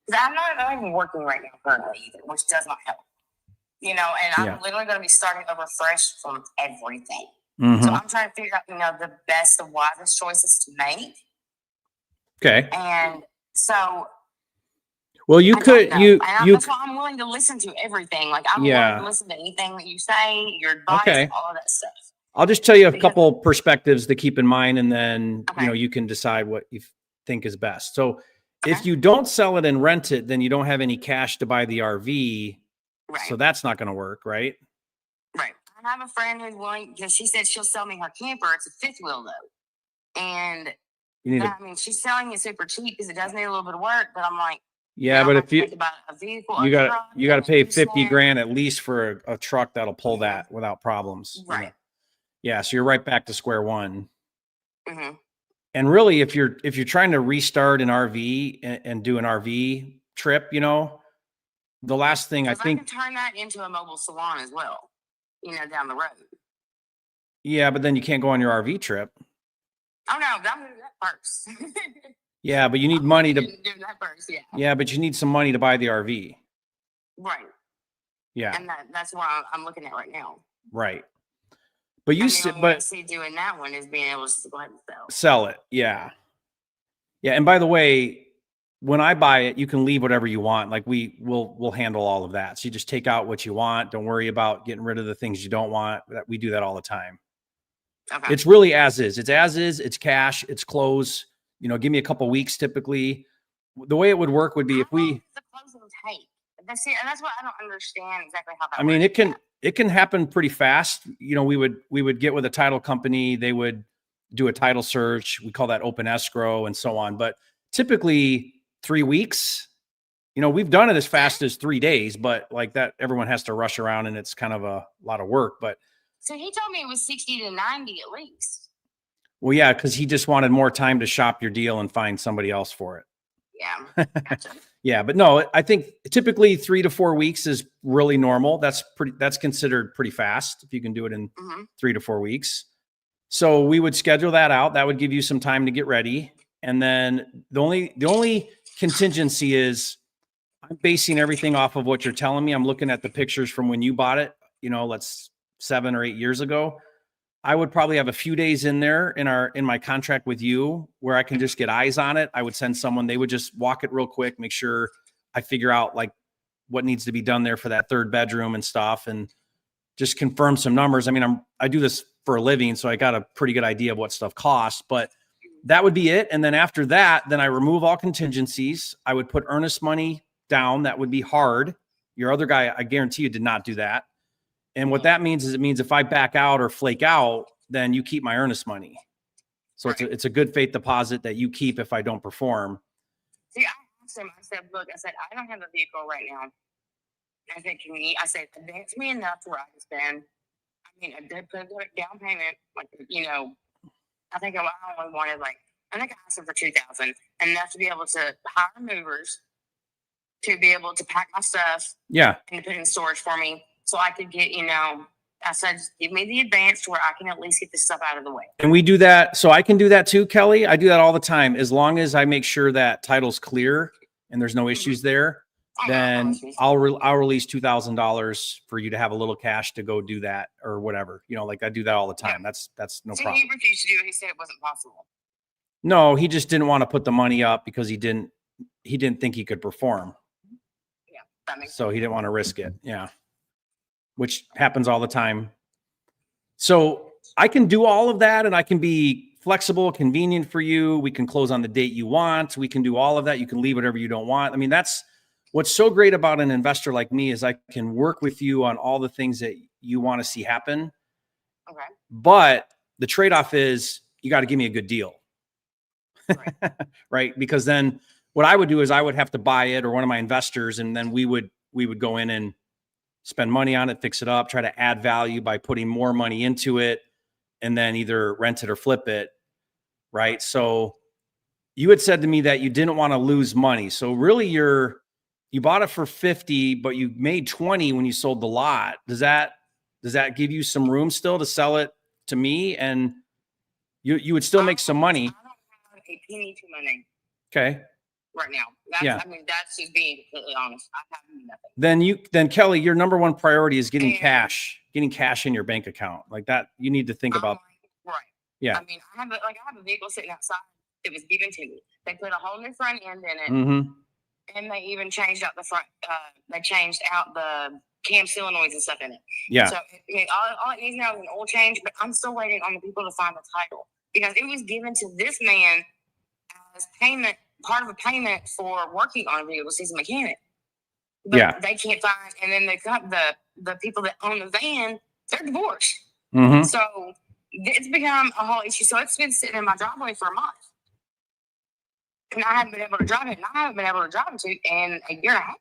because I'm not even working right now currently either, which does not help. And I'm literally going to be starting over fresh from everything. So I'm trying to figure out, the best, the wisest choices to make. Okay. And so, well, that's why I'm willing to listen to everything. Like I'm willing to listen to anything that you say, your advice, all of that stuff. I'll just tell you a couple perspectives to keep in mind, and then you can decide what you think is best. So if you don't sell it and rent it, then you don't have any cash to buy the RV. Right. So that's not going to work, right? Right. I have a friend who's willing, because she said she'll sell me her camper. It's a fifth wheel though, and she's selling it super cheap because it does need a little bit of work. But I'm like, but if you about a vehicle, you got to pay $50,000 at least for a truck that'll pull that without problems. Right. Yeah. So you're right back to square one. And really, if you're trying to restart an RV and do an RV trip, the last thing I think, I can turn that into a mobile salon as well, down the road. Yeah, but then you can't go on your RV trip. Oh no, I'm doing that first. Yeah, but you need money to do that first. Yeah. Yeah, but you need some money to buy the RV. Right. Yeah. And that's what I'm looking at right now. Right. But see doing that one is being able to go ahead and sell it. Yeah. Yeah. And by the way, when I buy it, you can leave whatever you want. Like we'll handle all of that. So you just take out what you want. Don't worry about getting rid of the things you don't want. We do that all the time. Okay. It's really as is. It's as is. It's cash. It's close. Give me a couple weeks. Typically, the way it would work would be if we. The closing take. That's what I don't understand exactly how that. I mean, it can happen pretty fast. We would get with a title company. They would do a title search. We call that open escrow and so on. But typically 3 weeks. We've done it as fast as 3 days, but like that, everyone has to rush around and it's kind of a lot of work. But so he told me it was 60 to 90 at least. Well, yeah, because he just wanted more time to shop your deal and find somebody else for it. Yeah. Gotcha. Yeah, but no, I think typically 3 to 4 weeks is really normal. That's considered pretty fast if you can do it in 3 to 4 weeks. So we would schedule that out. That would give you some time to get ready. And then the only contingency is I'm basing everything off of what you're telling me. I'm looking at the pictures from when you bought it, let's 7 or 8 years ago. I would probably have a few days in there in my contract with you where I can just get eyes on it. I would send someone, they would just walk it real quick, make sure I figure out like what needs to be done there for that third bedroom and stuff, and just confirm some numbers. I mean, I do this for a living, so I got a pretty good idea of what stuff costs, but that would be it. And then after that, then I remove all contingencies. I would put earnest money down. That would be hard. Your other guy, I guarantee you, did not do that. And what that means is it means if I back out or flake out, then you keep my earnest money. So it's a good faith deposit that you keep if I don't perform. See, I asked him, I said, look, I don't have a vehicle right now. I said, advance me enough to where I can spend, I did put a good down payment, I think I only wanted I asked him for $2,000, enough to be able to hire movers, to be able to pack my stuff. Yeah. And to put in storage for me. So I could get, I said, just give me the advance to where I can at least get this stuff out of the way. And we do that. So I can do that too, Kelly. I do that all the time. As long as I make sure that title's clear and there's no issues there, then I'll release $2,000 for you to have a little cash to go do that or whatever. I do that all the time. Yeah. That's no so problem. He refused to do it. He said it wasn't possible. No, he just didn't want to put the money up because he didn't think he could perform. Yeah. That makes sense. He didn't want to risk it. Yeah. which happens all the time. So I can do all of that, and I can be flexible, convenient for you. We can close on the date you want. We can do all of that. You can leave whatever you don't want. I mean, that's what's so great about an investor like me, is I can work with you on all the things that you want to see happen. Okay. But the trade-off is you got to give me a good deal. Right. Right? Because then what I would do is I would have to buy it, or one of my investors, and then we would go in and spend money on it, fix it up, try to add value by putting more money into it, and then either rent it or flip it. Right. So you had said to me that you didn't want to lose money. So really you bought it for 50, but you made 20 when you sold the lot. Does that give you some room still to sell it to me? And you would still make some money. I don't have a penny to my name Okay. right now. That's, Yeah. I mean, that's just being completely honest. I have nothing. Then Kelly, your number one priority is getting And- cash in your bank account. Like that, you need to think about. Right. Yeah. I mean, I have a vehicle sitting outside that was given to me. They put a whole new front end in it, Mm-hmm. and they even changed out the front. They changed out the cam solenoids and stuff in it. Yeah. So I mean, all it needs now is an oil change. But I'm still waiting on the people to find the title, because it was given to this man as payment, part of a payment for working on a vehicle. He's a mechanic. But Yeah. they can't find. And then the people that own the van, they're divorced. Mm-hmm. So it's become a whole issue. So it's been sitting in my driveway for a month. And I haven't been able to drive it. And I haven't been able to drive it in a year and a half,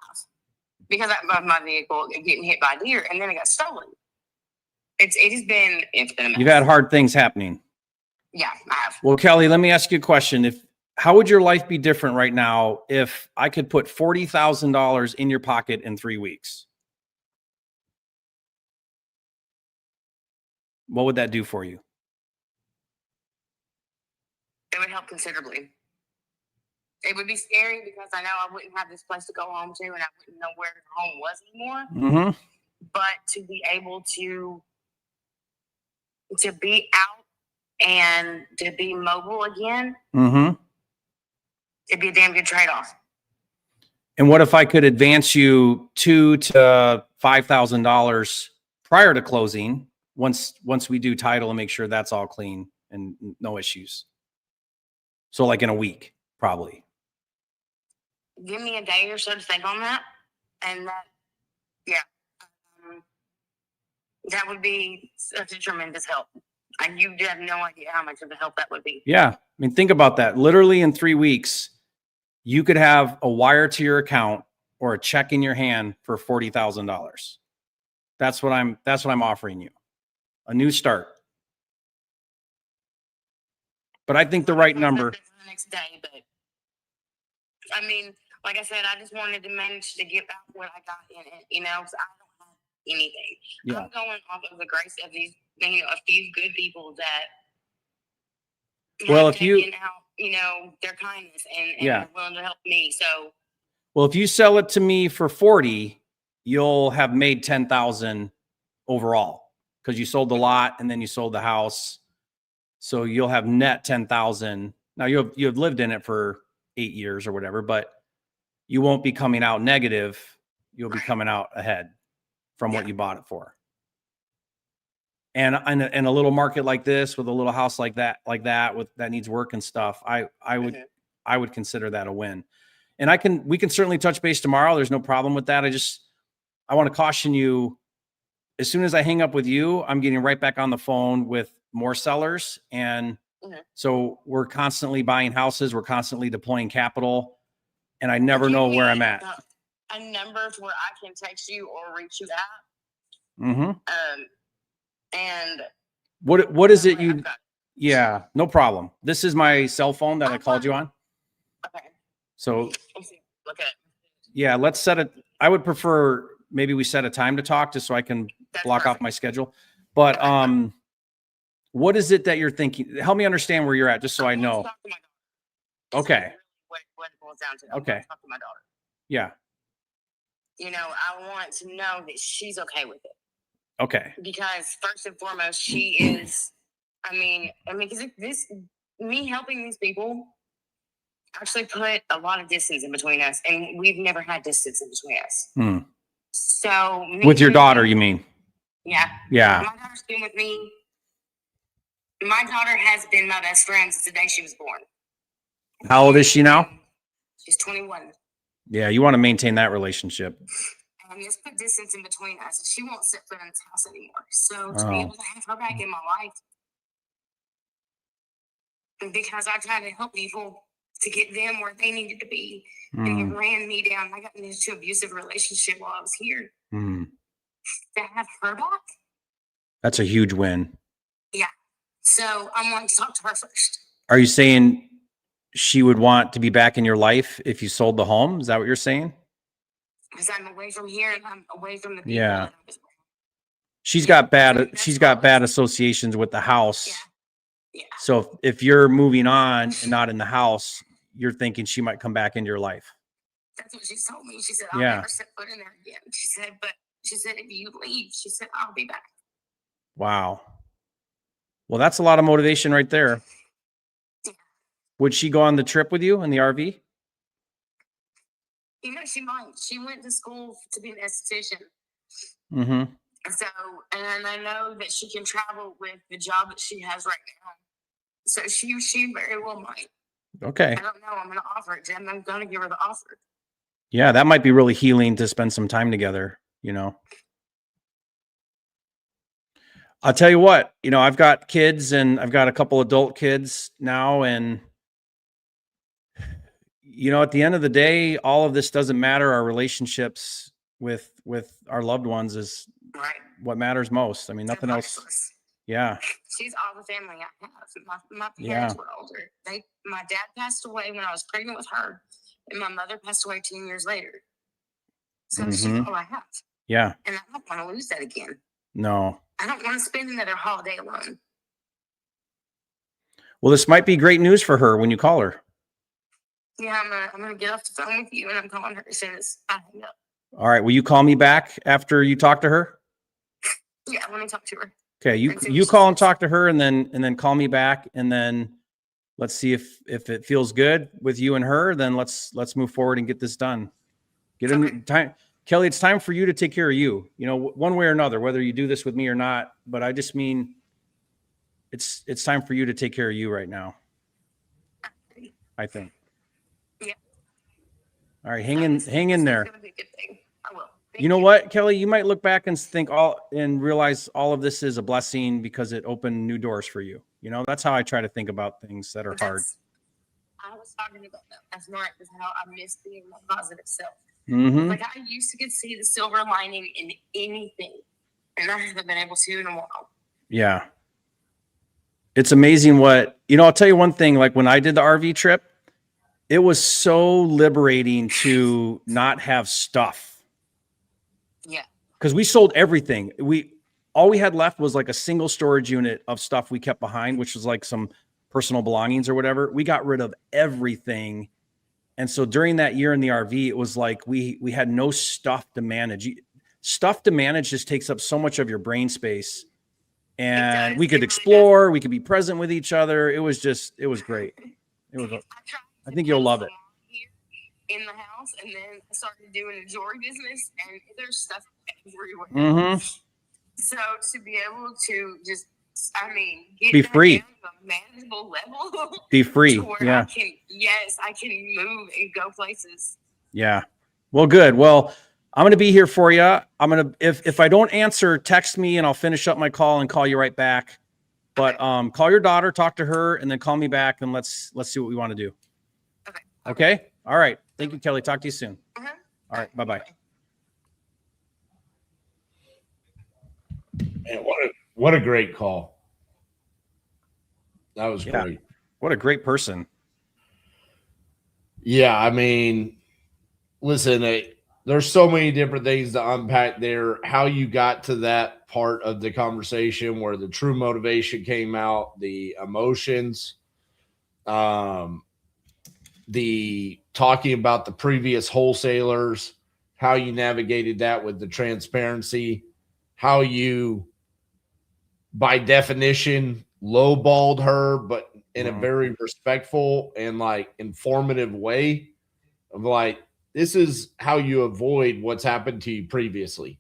because of my vehicle getting hit by a deer, and then it got stolen. It's been a mess. You've had hard things happening. Yeah, I have. Well, Kelly, let me ask you a question. How would your life be different right now if I could put $40,000 in your pocket in 3 weeks? What would that do for you? It would help considerably. It would be scary, because I know I wouldn't have this place to go home to, and I wouldn't know where home was anymore. Mm-hmm. But to be able to be out and to be mobile again, Mm-hmm. it'd be a damn good trade-off. And what if I could advance you $2,000 to $5,000 prior to closing, once we do title, and make sure that's all clean and no issues? So like in a week, probably. Give me a day or so to think on that, and that would be such a tremendous help. And you have no idea how much of a help that would be. Yeah. I mean, think about that. Literally in 3 weeks, you could have a wire to your account or a check in your hand for $40,000. That's what I'm offering you. A new start. But I think the right number. The next day, but I mean, like I said, I just wanted to manage to get out what I got in it, because I don't have anything. Yeah. I'm going off of the grace of these, a few good people that. Well, have if you- taken out, their kindness and Yeah. are willing to help me. So. Well, if you sell it to me for 40, you'll have made 10,000 overall, because you sold the lot and then you sold the house. So you'll have net 10,000. Now you have lived in it for 8 years or whatever, but you won't be coming out negative. You'll be coming out ahead from what you bought it for. And in a little market like this, with a little house like that with that needs work and stuff, I would consider that a win. And we can certainly touch base tomorrow. There's no problem with that. I want to caution you, as soon as I hang up with you, I'm getting right back on the phone with more sellers. And so we're constantly buying houses. We're constantly deploying capital, and I never know where I'm at. A number where I can text you or reach you at. Mm-hmm. And what is it you? Yeah, no problem. This is my cell phone that I called you on. Okay. So Look at it. yeah, let's set it. I would prefer maybe we set a time to talk, just so I can block off my schedule. But what is it that you're thinking? Help me understand where you're at, just so I know. Talk to my daughter. Okay. What it boils down to. Okay. Talk to my daughter. Yeah. I want to know that she's okay with it. Okay. Because first and foremost, she is. Because me helping these people actually put a lot of distance in between us, and we've never had distance in between us. Hmm. So With your daughter, you mean? Yeah. Yeah. My daughter's been with me. My daughter has been my best friend since the day she was born. How old is she now? She's 21. Yeah, you want to maintain that relationship. And it's put distance in between us. She won't set foot in this house anymore. So to be able to have her back in my life, because I try to help people to get them where they needed to be, and it ran me down. I got into an abusive relationship while I was here. To have her back, That's a huge win. yeah. So I'm wanting to talk to her first. Are you saying she would want to be back in your life if you sold the home? Is that what you're saying? Because I'm away from here and I'm away from the people. Yeah. That I'm with. She's got bad associations with the house. Yeah. Yeah. So if you're moving on and not in the house, you're thinking she might come back into your life. That's what she told me. She said, I'll Yeah. never set foot in there again. She said, if you leave, she said, I'll be back. Wow. Well, that's a lot of motivation right there. Yeah. Would she go on the trip with you in the RV? You know, she might. She went to school to be an esthetician. Mm-hmm. So, and I know that she can travel with the job that she has right now. So she very well might. Okay. I don't know. I'm going to offer it to him. I'm going to give her the offer. Yeah, that might be really healing to spend some time together, you know. I'll tell you what, you know, I've got kids and I've got a couple adult kids now, and you know, at the end of the day, all of this doesn't matter. Our relationships with our loved ones is Right. what matters most. I mean, nothing else. Priceless. Yeah. She's all the family I have. My parents Yeah. were older. My dad passed away when I was pregnant with her, and my mother passed away 10 years later. So she's all I have. Yeah. And I don't want to lose that again. No. I don't want to spend another holiday alone. Well, this might be great news for her when you call her. Yeah, I'm gonna get off the phone with you, and I'm calling her as soon as I hang up. All right. Will you call me back after you talk to her? Yeah, let me talk to her. Okay. You call and talk to her, and then call me back, and then let's see if it feels good with you and her. Then let's move forward and get this done. Get in time, Kelly. It's time for you to take care of you. You know, one way or another, whether you do this with me or not. But I just mean, it's time for you to take care of you right now. I think. Yeah. All right, hang in there. It's gonna be a good thing. I will. You know what, Kelly? You might look back and think and realize all of this is a blessing because it opened new doors for you. You know, that's how I try to think about things that are hard. I was talking about that last night, is how I miss being my positive self. Mm-hmm. Like, I used to see the silver lining in anything, and I haven't been able to in a while. Yeah. It's amazing what, you know, I'll tell you one thing, like when I did the RV trip, it was so liberating to not have stuff. Yeah. Because we sold everything. All we had left was like a single storage unit of stuff we kept behind, which was like some personal belongings or whatever. We got rid of everything. And so during that year in the RV, it was like we had no stuff to manage. Stuff to manage just takes up so much of your brain space. And we could explore, we could be present with each other. It was great. I think you'll love it. In the house, and then I started doing a jewelry business, and there's stuff everywhere. Mm-hmm. So to be able to just, get be that free, down to a manageable level, be free. Yeah. I can move and go places. Yeah. Well, good. Well, I'm going to be here for you. I'm going to, if I don't answer, text me and I'll finish up my call and call you right back. But call your daughter, talk to her, and then call me back and let's see what we want to do. Okay. All right. Thank you, Kelly. Talk to you soon. Uh-huh. All right. Bye-bye. Man, what a great call. That was great. What a great person. Yeah. I mean, listen, there's so many different things to unpack there. How you got to that part of the conversation where the true motivation came out, the emotions, the talking about the previous wholesalers, how you navigated that with the transparency, how you, by definition, lowballed her, but in a very respectful and like informative way of like, this is how you avoid what's happened to you previously.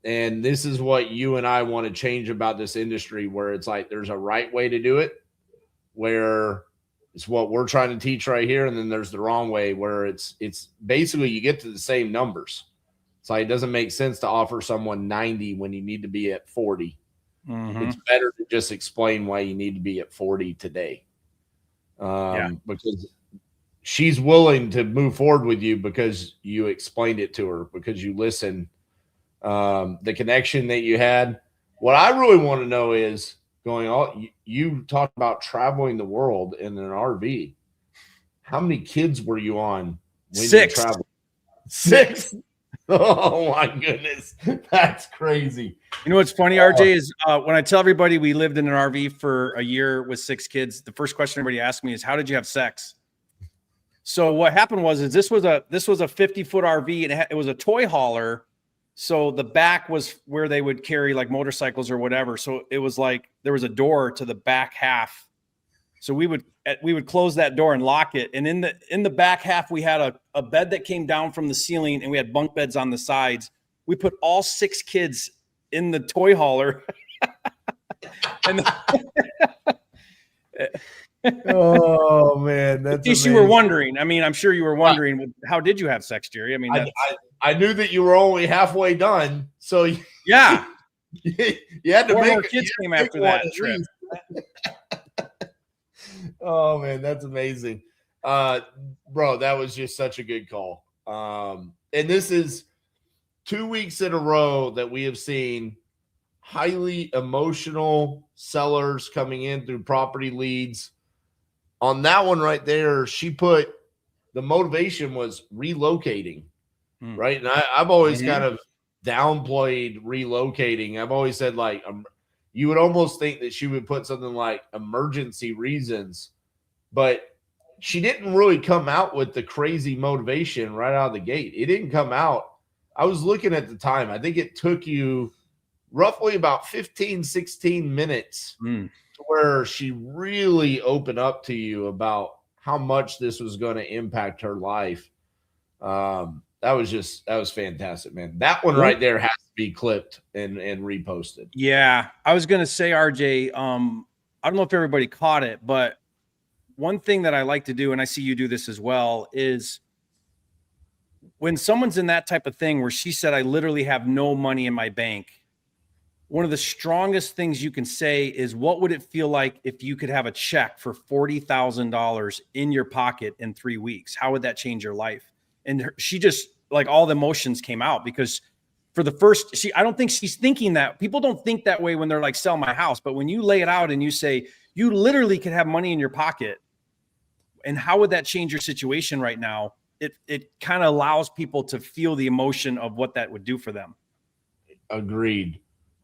And this is what you and I want to change about this industry, where it's like there's a right way to do it, where it's what we're trying to teach right here. And then there's the wrong way, where it's basically you get to the same numbers. It's like it doesn't make sense to offer someone 90 when you need to be at 40. It's better to just explain why you need to be at 40 today. Because she's willing to move forward with you because you explained it to her, because you listened. The connection that you had. What I really want to know is you talked about traveling the world in an RV. How many kids were you on when 6. you traveled? 6. Oh my goodness. That's crazy. You know what's funny, RJ, is when I tell everybody we lived in an RV for a year with 6 kids, the first question everybody asks me is, how did you have sex? So what happened was this was a 50-foot RV, and it was a toy hauler. So the back was where they would carry like motorcycles or whatever. So it was like there was a door to the back half. So we would close that door and lock it. And in the back half, we had a bed that came down from the ceiling, and we had bunk beds on the sides. We put all 6 kids in the toy hauler. Oh man, that's in case you were wondering. I mean, I'm sure you were wondering, how did you have sex, Jerry? I mean, I knew that you were only halfway done, so yeah, you had to 4 make more kids came after that trip. Oh man, that's amazing, bro. That was just such a good call. And this is 2 weeks in a row that we have seen highly emotional sellers coming in through property leads. On that one right there, she put the motivation was relocating. Right. And I've always kind of downplayed relocating. I've always said, like, you would almost think that she would put something like emergency reasons, but she didn't really come out with the crazy motivation right out of the gate. It didn't come out. I was looking at the time. I think it took you roughly about 15, 16 minutes to where she really opened up to you about how much this was going to impact her life. That was fantastic, man. That one right there has to be clipped and reposted. Yeah. I was going to say, RJ, I don't know if everybody caught it, but one thing that I like to do, and I see you do this as well, is when someone's in that type of thing where she said, I literally have no money in my bank, one of the strongest things you can say is, what would it feel like if you could have a check for $40,000 in your pocket in 3 weeks? How would that change your life? And she just, like, all the emotions came out, because for the first, I don't think she's thinking that. People don't think that way when they're like, sell my house. But when you lay it out and you say, you literally could have money in your pocket, and how would that change your situation right now? It kind of allows people to feel the emotion of what that would do for them. Agreed.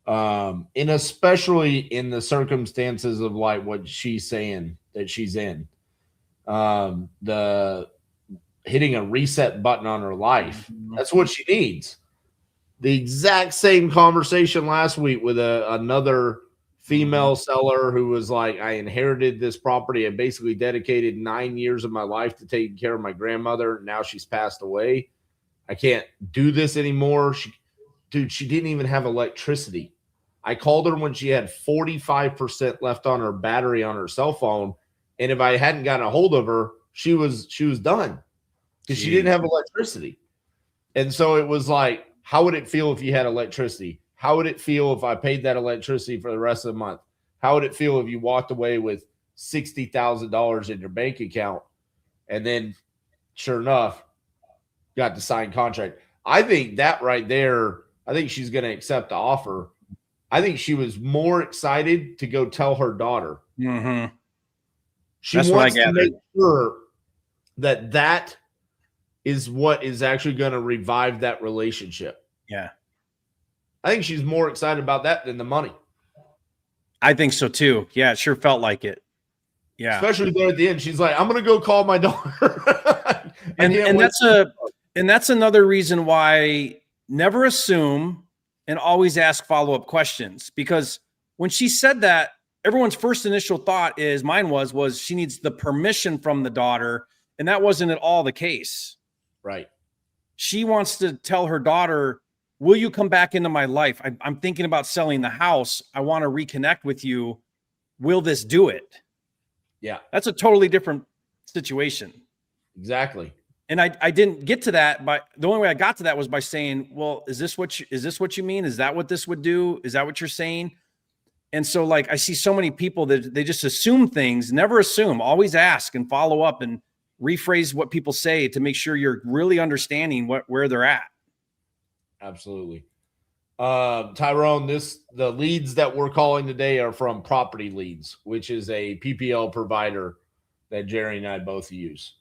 And especially in the circumstances of like what she's saying that she's in, the hitting a reset button on her life. That's what she needs. The exact same conversation last week with another female seller who was like, I inherited this property. I basically dedicated 9 years of my life to taking care of my grandmother. Now she's passed away. I can't do this anymore. She didn't even have electricity. I called her when she had 45% left on her battery on her cell phone. And if I hadn't gotten a hold of her, she was done, because she didn't have electricity. And so it was like, how would it feel if you had electricity? How would it feel if I paid that electricity for the rest of the month? How would it feel if you walked away with $60,000 in your bank account and then, sure enough, got the signed contract? I think that right there, I think she's going to accept the offer. I think she was more excited to go tell her daughter. She wants to make sure that is what is actually going to revive that relationship. Yeah. I think she's more excited about that than the money. I think so too. Yeah, it sure felt like it. Yeah. Especially there at the end. She's like, I'm going to go call my daughter. and that's another reason why never assume and always ask follow-up questions. Because when she said that, everyone's first initial thought mine was she needs the permission from the daughter. And that wasn't at all the case. Right. She wants to tell her daughter, will you come back into my life? I'm thinking about selling the house. I want to reconnect with you. Will this do it? Yeah, That's a totally different situation. exactly. And I didn't get to that, but the only way I got to that was by saying, well, is this what you mean? Is that what this would do? Is that what you're saying? And so like, I see so many people that they just assume things, never assume, always ask and follow up and rephrase what people say to make sure you're really understanding where they're at. Absolutely. Tyrone, the leads that we're calling today are from PropertyLeads, which is a PPL provider that Jerry and I both use.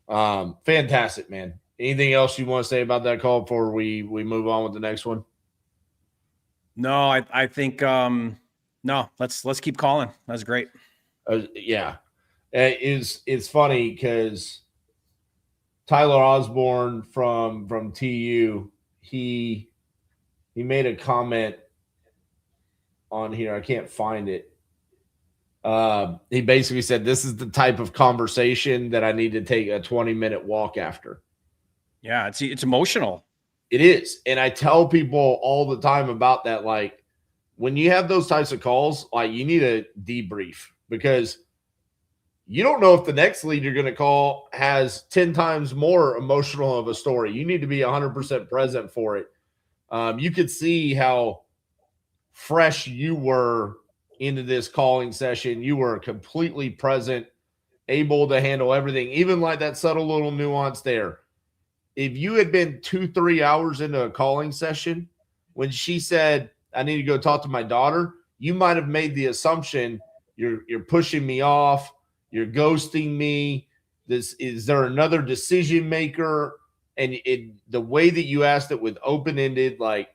Fantastic, man. Anything else you want to say about that call before we move on with the next one? No, I think no, let's keep calling. That's great. Yeah. It's funny because Tyler Osborne from TU, he made a comment on here. I can't find it. He basically said, this is the type of conversation that I need to take a 20-minute walk after. Yeah, it's emotional. It is. And I tell people all the time about that. Like, when you have those types of calls, like, you need a debrief, because you don't know if the next lead you're going to call has 10 times more emotional of a story. You need to be 100% present for it. You could see how fresh you were into this calling session. You were completely present, able to handle everything, even like that subtle little nuance there. If you had been 2-3 hours into a calling session, when she said, I need to go talk to my daughter, you might have made the assumption you're pushing me off, you're ghosting me. Is there another decision maker? And the way that you asked it with open-ended, like,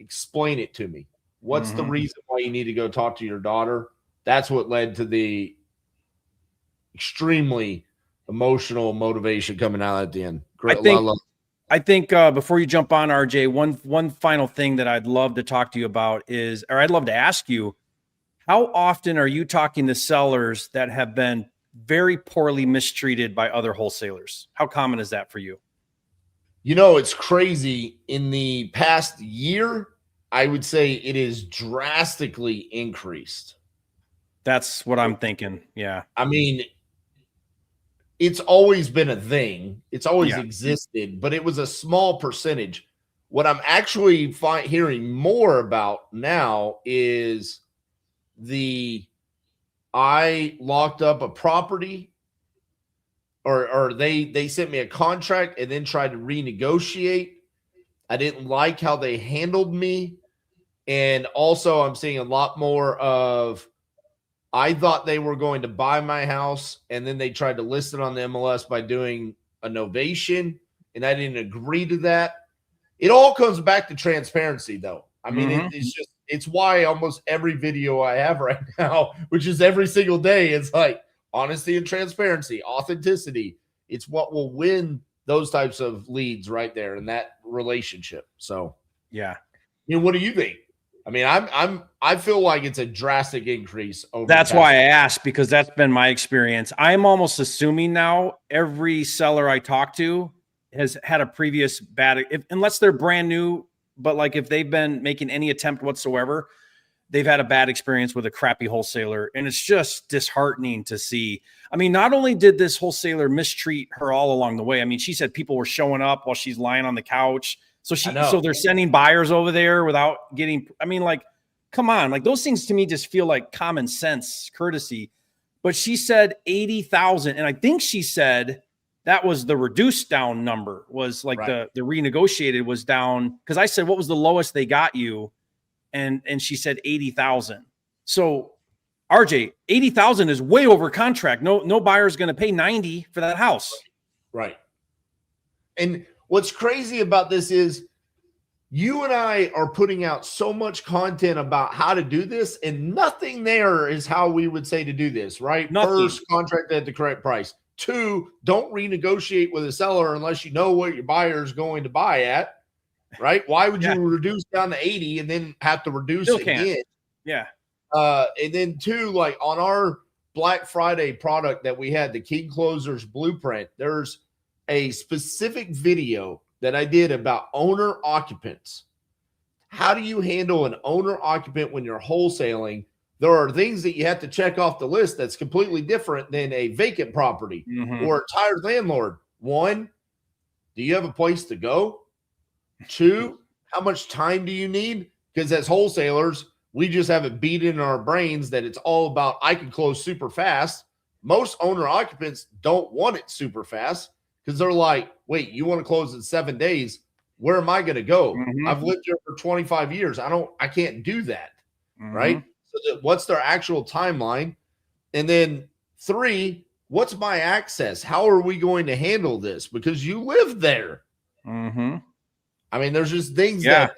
explain it to me. What's the reason why you need to go talk to your daughter? That's what led to the extremely emotional motivation coming out at the end. Great. I think before you jump on, RJ, one final thing that I'd love to talk to you about is, or I'd love to ask you, how often are you talking to sellers that have been very poorly mistreated by other wholesalers? How common is that for you? You know, it's crazy. In the past year, I would say it is drastically increased. That's what I'm thinking. Yeah. I mean, it's always been a thing. It's always existed, but it was a small percentage. What I'm actually hearing more about now is I locked up a property, or they sent me a contract and then tried to renegotiate. I didn't like how they handled me. And also I'm seeing a lot more of, I thought they were going to buy my house, and then they tried to list it on the MLS by doing a novation, and I didn't agree to that. It all comes back to transparency, though. I mean, it's why almost every video I have right now, which is every single day, it's like honesty and transparency, authenticity. It's what will win those types of leads right there in that relationship. So, yeah. What do you think? I mean, I feel like it's a drastic increase over. That's why I asked, because that's been my experience. I'm almost assuming now every seller I talk to has had a previous bad, unless they're brand new, but like if they've been making any attempt whatsoever, they've had a bad experience with a crappy wholesaler. And it's just disheartening to see. I mean, not only did this wholesaler mistreat her all along the way, I mean, she said people were showing up while she's lying on the couch. So they're sending buyers over there without getting, I mean, like, come on, like those things to me just feel like common sense, courtesy. But she said 80,000. And I think she said that was the reduced down number, was like the renegotiated was down. Cause I said, what was the lowest they got you? And she said 80,000. So RJ, 80,000 is way over contract. No buyer is going to pay 90 for that house. Right. And what's crazy about this is you and I are putting out so much content about how to do this, and nothing there is how we would say to do this, right? Nothing. First, contract at the correct price. 2, don't renegotiate with a seller unless you know what your buyer is going to buy at, right? Why would you reduce down to 80 and then have to reduce again? Yeah. And then 2, like on our Black Friday product that we had, the King Closers Blueprint, there's a specific video that I did about owner occupants. how do you handle an owner occupant when you're wholesaling? There are things that you have to check off the list that's completely different than a vacant property or a tired landlord. One, do you have a place to go? Two, how much time do you need? Because as wholesalers, we just have it beat in our brains that it's all about I can close super fast. Most owner occupants don't want it super fast because they're like, wait, you want to close in 7 days? Where am I going to go? I've lived here for 25 years. I can't do that. Right. So what's their actual timeline? And then 3, what's my access? How are we going to handle this? Because you live there. I mean, there's just things that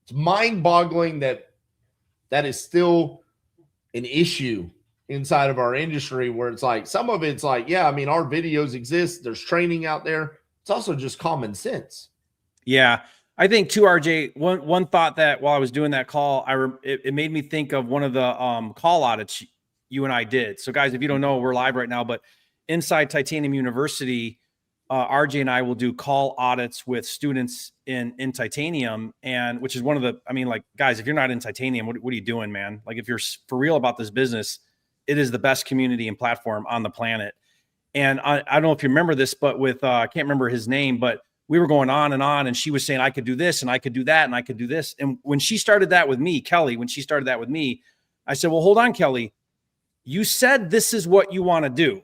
it's mind-boggling that is still an issue inside of our industry, where it's like some of it's like, yeah, I mean, our videos exist. There's training out there. It's also just common sense. Yeah. I think too, RJ, one thought that while I was doing that call, it made me think of one of the call audits you and I did. So guys, if you don't know, we're live right now, but inside Titanium University, RJ and I will do call audits with students in Titanium, and which is one of the, I mean, like, guys, if you're not in Titanium, what are you doing, man? Like, if you're for real about this business, it is the best community and platform on the planet. And I don't know if you remember this, but with, I can't remember his name, but we were going on, and she was saying, I could do this and I could do that and I could do this. And when she started that with me, Kelly, when she started that with me, I said, well, hold on, Kelly, you said this is what you want to do.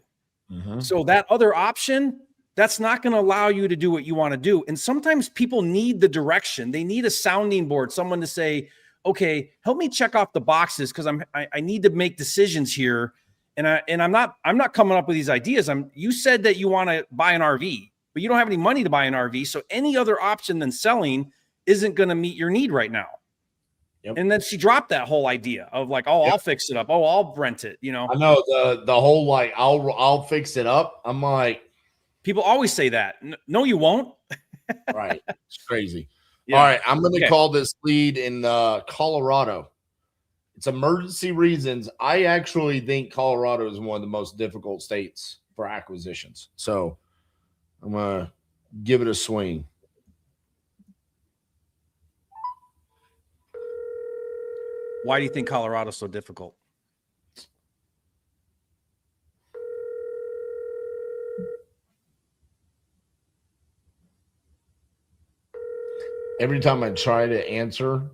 So that other option, that's not going to allow you to do what you want to do. And sometimes people need the direction. They need a sounding board, someone to say, okay, help me check off the boxes, because I need to make decisions here. And I'm not coming up with these ideas. You said that you want to buy an RV, but you don't have any money to buy an RV. So any other option than selling isn't going to meet your need right now. Yep. And then she dropped that whole idea of like, oh, I'll fix it up. Oh, I'll rent it. You know, I know the whole, like, I'll fix it up. I'm like, people always say that. No, you won't. Right. It's crazy. Yeah. All right. I'm going to call this lead in Colorado. It's emergency reasons. I actually think Colorado is one of the most difficult states for acquisitions. So I'm going to give it a swing. Why do you think Colorado's so difficult? Every time I try to answer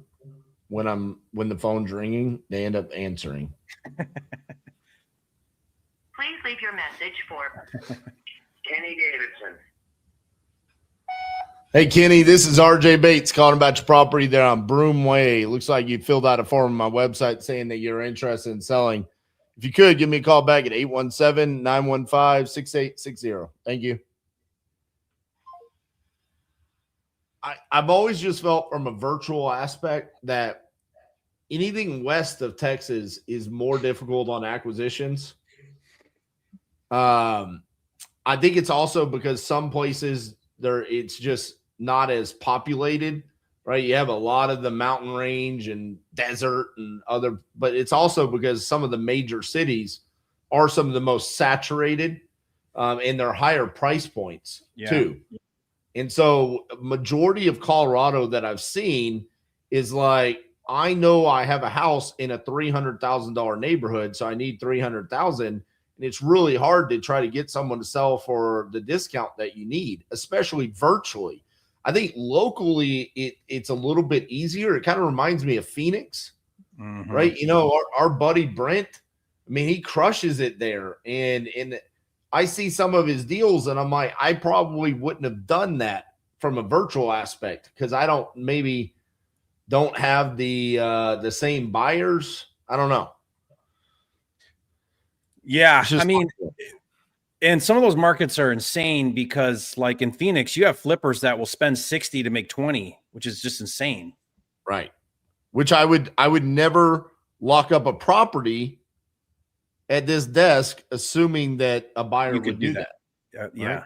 when the phone's ringing, they end up answering. Please leave your message for Kenny Davidson. Hey, Kenny, this is RJ Bates calling about your property there on Broom Way. Looks like you filled out a form on my website saying that you're interested in selling. If you could, give me a call back at 817-915-6860. Thank you. I've always just felt from a virtual aspect that anything west of Texas is more difficult on acquisitions. I think it's also because some places it's just not as populated, right? You have a lot of the mountain range and desert and other, but it's also because some of the major cities are some of the most saturated, and they're higher price points too. And so majority of Colorado that I've seen is like, I know I have a house in a $300,000 neighborhood, so I need 300,000. And it's really hard to try to get someone to sell for the discount that you need, especially virtually. I think locally it's a little bit easier. It kind of reminds me of Phoenix, right? You know, our buddy Brent, I mean, he crushes it there. And I see some of his deals and I'm like, I probably wouldn't have done that from a virtual aspect because I don't have the same buyers. I don't know. Yeah. I mean, and some of those markets are insane because like in Phoenix, you have flippers that will spend 60 to make 20, which is just insane. Right. Which I would never lock up a property at this desk, assuming that a buyer would do that. Yeah. Right?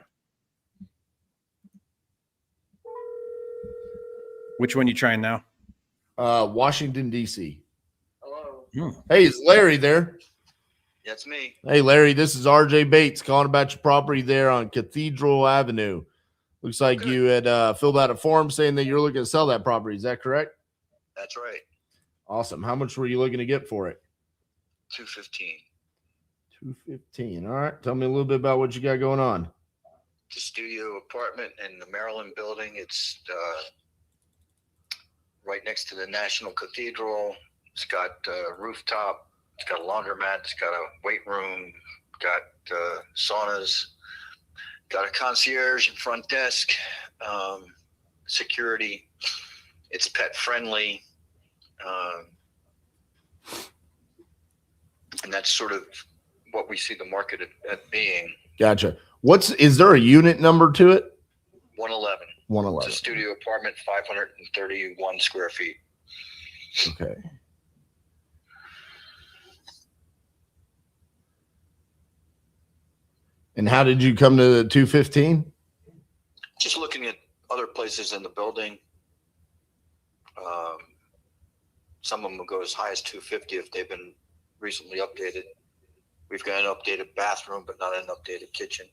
Which one are you trying now? Washington, D.C. Hello. Hey, is Larry there? That's me. Hey, Larry, this is RJ Bates calling about your property there on Cathedral Avenue. Looks like you had filled out a form saying that you're looking to sell that property. Is that correct? That's right. Awesome. How much were you looking to get for it? 215. 215. All right. Tell me a little bit about what you got going on. It's a studio apartment in the Maryland building. It's right next to the National Cathedral. It's got a rooftop. It's got a laundromat. It's got a weight room. Got saunas. Got a concierge and front desk. Security. It's pet friendly. And that's sort of what we see the market at being. Gotcha. Is there a unit number to it? 111. 111. It's a studio apartment, 531 square feet. Okay. And how did you come to the 215? Just looking at other places in the building. Some of them will go as high as 250 if they've been recently updated. We've got an updated bathroom, but not an updated kitchen.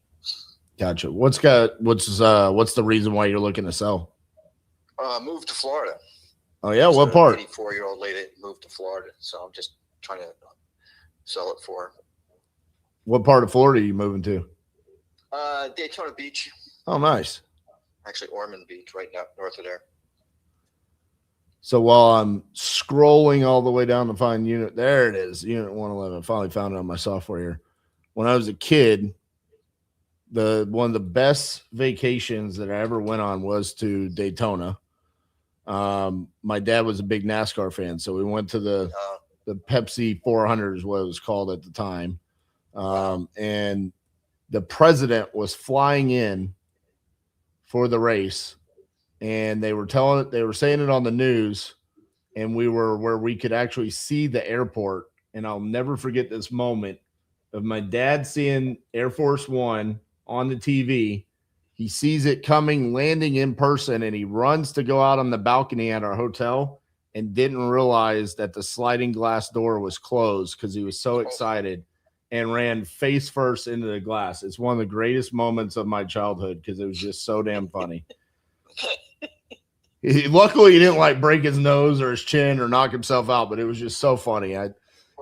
Gotcha. What's the reason why you're looking to sell? Moved to Florida. Oh yeah, what part? 84-year-old lady moved to Florida, so I'm just trying to sell it for her. What part of Florida are you moving to? Daytona Beach. Oh, nice. Actually, Ormond Beach, right now, north of there. So while I'm scrolling all the way down to find unit, there it is, unit 111. I finally found it on my software here. When I was a kid, one of the best vacations that I ever went on was to Daytona. My dad was a big NASCAR fan, so we went to the Pepsi 400 is what it was called at the time. And the president was flying in for the race, and they were saying it on the news, and we were where we could actually see the airport. And I'll never forget this moment of my dad seeing Air Force One on the TV. He sees it coming, landing in person, and he runs to go out on the balcony at our hotel and didn't realize that the sliding glass door was closed because he was so excited and ran face first into the glass. It's one of the greatest moments of my childhood because it was just so damn funny. Luckily, he didn't break his nose or his chin or knock himself out, but it was just so funny.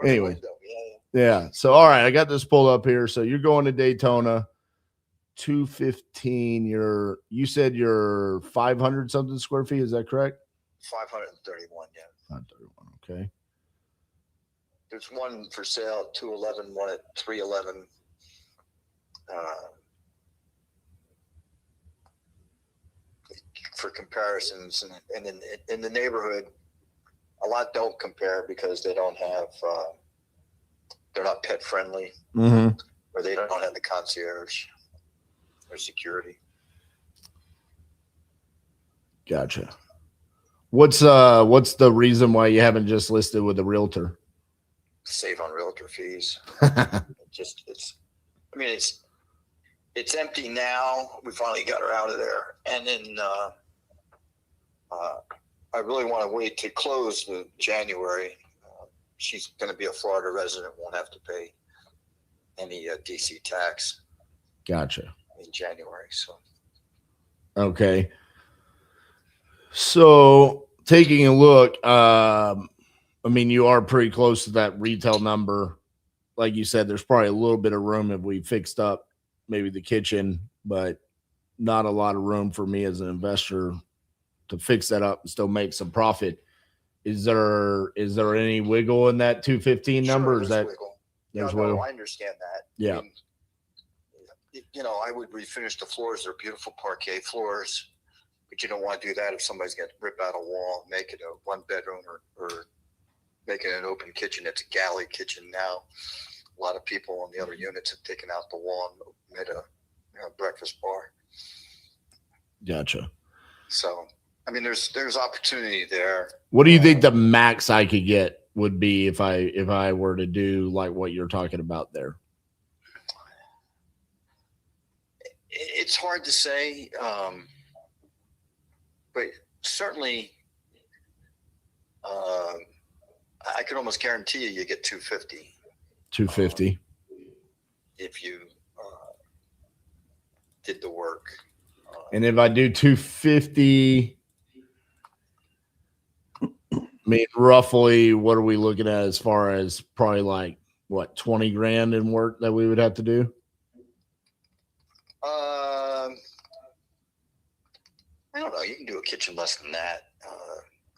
Anyway. Yeah. So, all right, I got this pulled up here. So you're going to Daytona, 215. You said you're 500 something square feet. Is that correct? 531. Yeah. 531. Okay. There's one for sale at 211, one at 311. For comparisons, and in the neighborhood, a lot don't compare because they don't have. They're not pet friendly, or they don't have the concierge or security. Gotcha. What's the reason why you haven't just listed with a realtor? Save on realtor fees. It's empty now. We finally got her out of there, and then I really want to wait to close the January. She's going to be a Florida resident, won't have to pay any DC tax. Gotcha. In January, so. Okay. So taking a look, you are pretty close to that retail number. Like you said, there's probably a little bit of room if we fixed up maybe the kitchen, but not a lot of room for me as an investor to fix that up and still make some profit. Is there any wiggle in that 215 number? Sure, there's wiggle. There's wiggle. I understand that. Yeah. I would refinish the floors. They're beautiful parquet floors, but you don't want to do that if somebody's going to rip out a wall, make it a one bedroom or make it an open kitchen. It's a galley kitchen now. A lot of people in the other units have taken out the wall and made a breakfast bar. Gotcha. So, there's opportunity there. What do you think the max I could get would be if I were to do like what you're talking about there? It's hard to say, but certainly I could almost guarantee you get 250. 250. If you did the work. And if I do 250, I mean, roughly, what are we looking at as far as probably like what 20 grand in work that we would have to do? I don't know. You can do a kitchen less than that.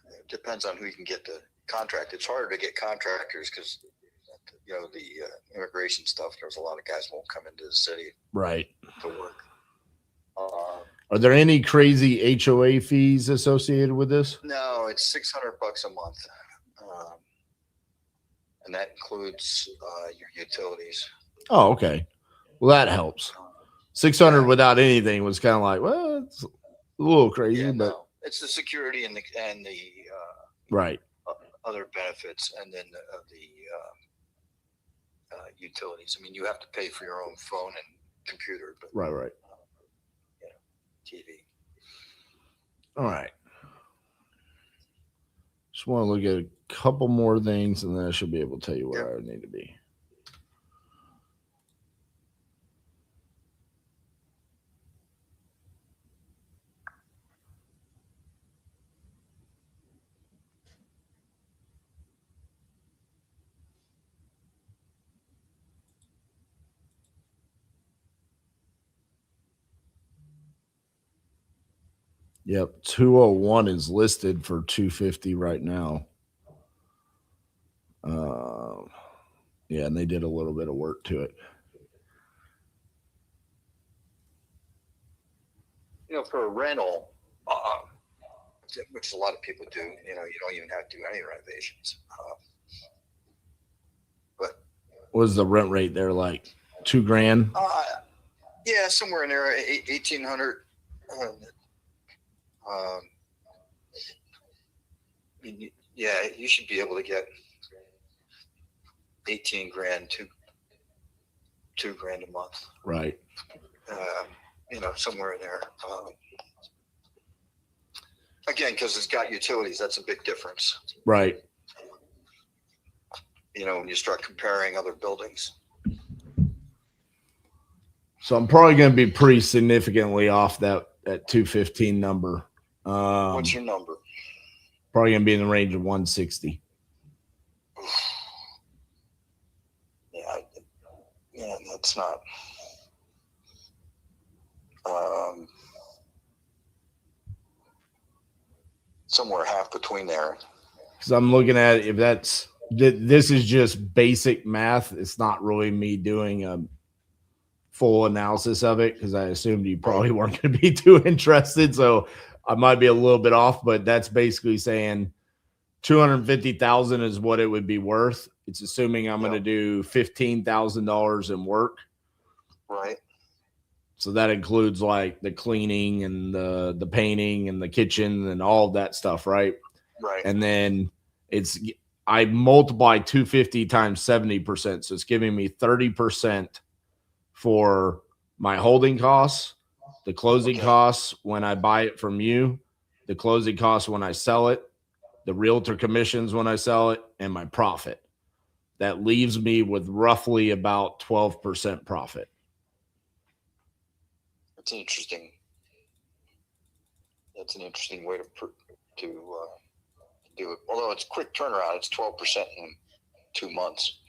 It depends on who you can get the contract. It's harder to get contractors because, the immigration stuff. There's a lot of guys won't come into the city Right. to work. Are there any crazy HOA fees associated with this? No, it's $600 a month, and that includes your utilities. Oh, okay. Well, that helps. 600 without anything was kind of like, well, it's a little crazy, Yeah, but no, it's the security and the right. Other benefits, and then the utilities. I mean, you have to pay for your own phone and computer, but Right. TV. All right. Just want to look at a couple more things, and then I should be able to tell you where I need to be. Yep, 201 is listed for 250 right now. Yeah, and they did a little bit of work to it. For a rental, which a lot of people do, you don't even have to do any renovations. But What was the rent rate there, like $2 grand? Yeah, somewhere in there, 1,800. Yeah, you should be able to get 18 grand to $2 grand a month. Right. Somewhere in there. Again, because it's got utilities, that's a big difference. Right. When you start comparing other buildings. So I'm probably going to be pretty significantly off that 215 number. What's your number? Probably going to be in the range of 160. Yeah, that's not. Somewhere half between there. Because I'm looking at if this is just basic math. It's not really me doing a full analysis of it because I assumed you probably weren't going to be too interested. So I might be a little bit off, but that's basically saying 250,000 is what it would be worth. It's assuming I'm going to do $15,000 in work. Right. So that includes like the cleaning and the painting and the kitchen and all of that stuff, right? Right. And then I multiply 250 times 70%. So it's giving me 30% for my holding costs, the closing costs when I buy it from you, the closing costs when I sell it, the realtor commissions when I sell it, and my profit. That leaves me with roughly about 12% profit. That's interesting. That's an interesting way to do it. Although it's quick turnaround, it's 12% in 2 months.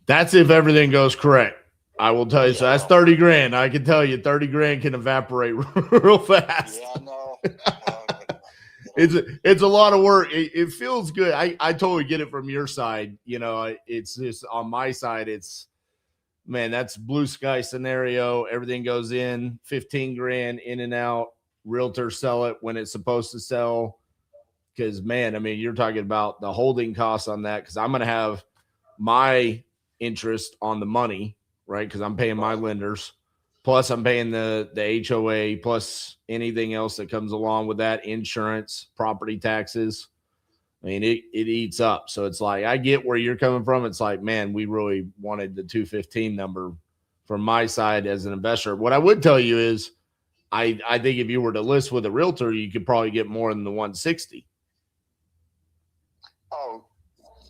That's if everything goes correct. I will tell you. So that's 30 grand. I can tell you 30 grand can evaporate real fast. Yeah, no. It's a lot of work. It feels good. I totally get it from your side. It's just on my side. It's, man, that's blue sky scenario. Everything goes in 15 grand in and out. Realtors sell it when it's supposed to sell. Because, man, I mean, you're talking about the holding costs on that. Because I'm going to have my interest on the money, right? Because I'm paying my lenders. Plus, I'm paying the HOA, plus anything else that comes along with that, insurance, property taxes. I mean, it eats up. So it's like, I get where you're coming from. It's like, man, we really wanted the 215 number from my side as an investor. What I would tell you is, I think if you were to list with a realtor, you could probably get more than the 160. Oh,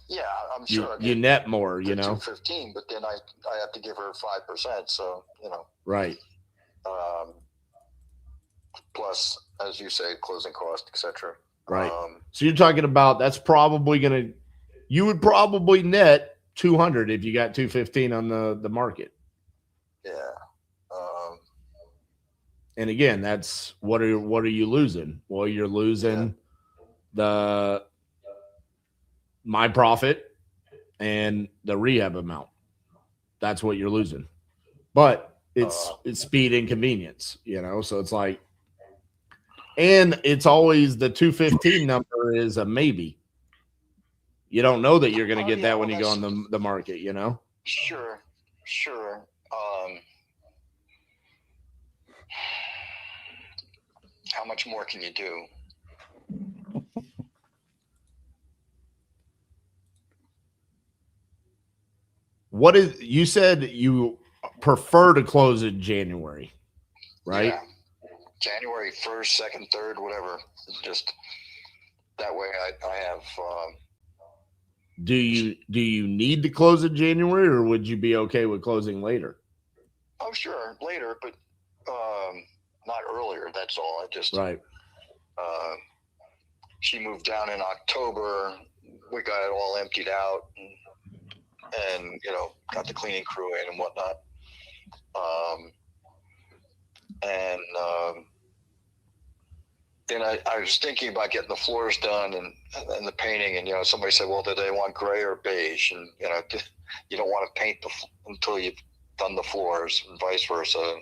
yeah, I'm sure. You net more, 215, but then I have to give her 5%. So, Right. Plus, as you say, closing cost, etc. Right. So you're talking about that's probably you would probably net 200 if you got 215 on the market. Yeah. And again, that's what are you losing? Well, you're losing my profit and the rehab amount. That's what you're losing. But it's speed and convenience, so it's like, and it's always the 215 number is a maybe. You don't know that you're going to get that when you go on the market, Sure. How much more can you do? What is, you said you prefer to close in January, right? Yeah. January 1st, 2nd, 3rd, whatever. Just that way I have. Do you need to close in January, or would you be okay with closing later? Oh, sure, later, but not earlier. That's all. I just right. She moved down in October. We got it all emptied out, and got the cleaning crew in and whatnot. Then I was thinking about getting the floors done and the painting, and somebody said, well, do they want gray or beige? And you don't want to paint until you've done the floors, and vice versa.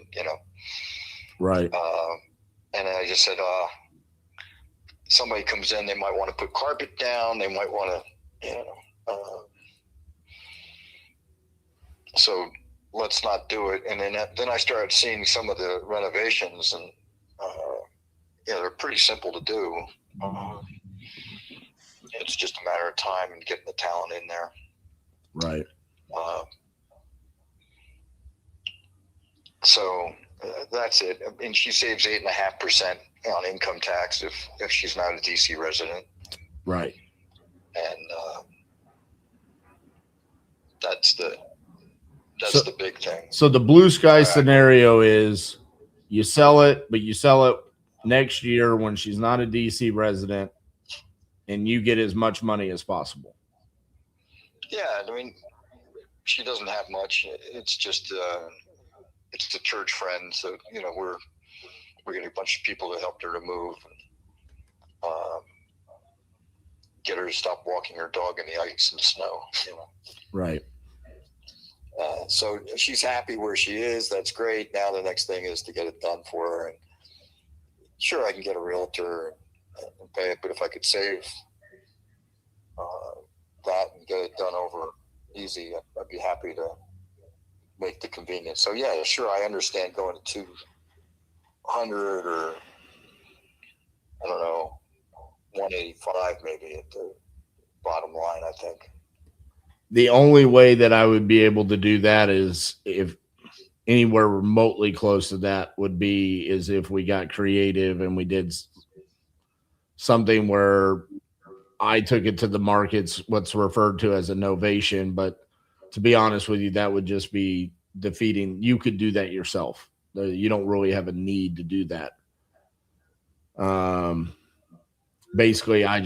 Right. And I just said, somebody comes in, they might want to put carpet down, they might want to, so let's not do it. And then I started seeing some of the renovations, and they're pretty simple to do. It's just a matter of time and getting the talent in there. Right. So that's it. And she saves 8.5% on income tax if she's not a DC resident. Right. And that's the big thing. So the blue sky scenario is you sell it, but you sell it next year when she's not a DC resident, and you get as much money as possible. Yeah, I mean, she doesn't have much. It's just it's the church friend, so we're getting a bunch of people to help her to move, and get her to stop walking her dog in the ice and snow. Right. So she's happy where she is. That's great. Now the next thing is to get it done for her. And sure, I can get a realtor and pay it, but if I could save that and get it done over easy, I'd be happy to make the convenience. So yeah, sure, I understand going to 200 or I don't know, 185 maybe at the bottom line, I think. The only way that I would be able to do that is if anywhere remotely close to that is if we got creative and we did something where I took it to the markets, what's referred to as a novation. But to be honest with you, that would just be defeating. You could do that yourself. You don't really have a need to do that. Basically, I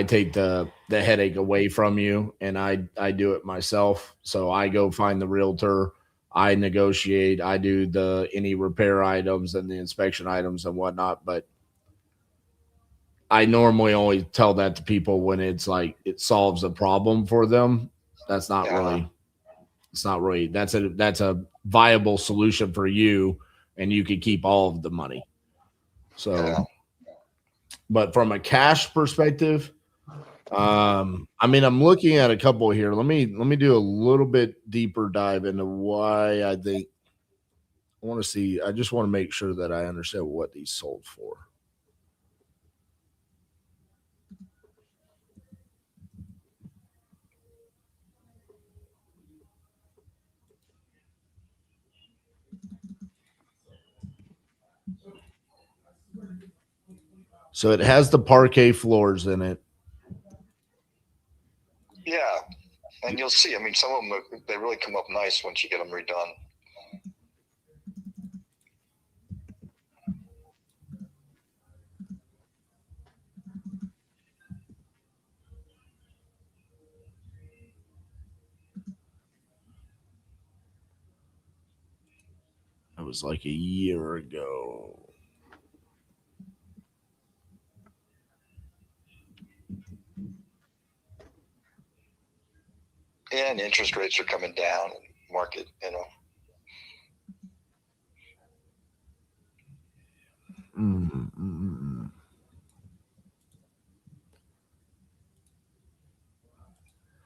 take the headache away from you, and I do it myself. So I go find the realtor, I negotiate, I do any repair items and the inspection items and whatnot. But I normally only tell that to people when it's like it solves a problem for them. That's not really. It's not really. That's a viable solution for you, and you could keep all of the money. So. Yeah. But from a cash perspective, I mean, I'm looking at a couple here. Let me do a little bit deeper dive into why I think I want to see. I just want to make sure that I understand what these sold for. So it has the parquet floors in it. Yeah, and you'll see. I mean, some of them, they really come up nice once you get them redone. was like a year ago. And interest rates are coming down and market, you know.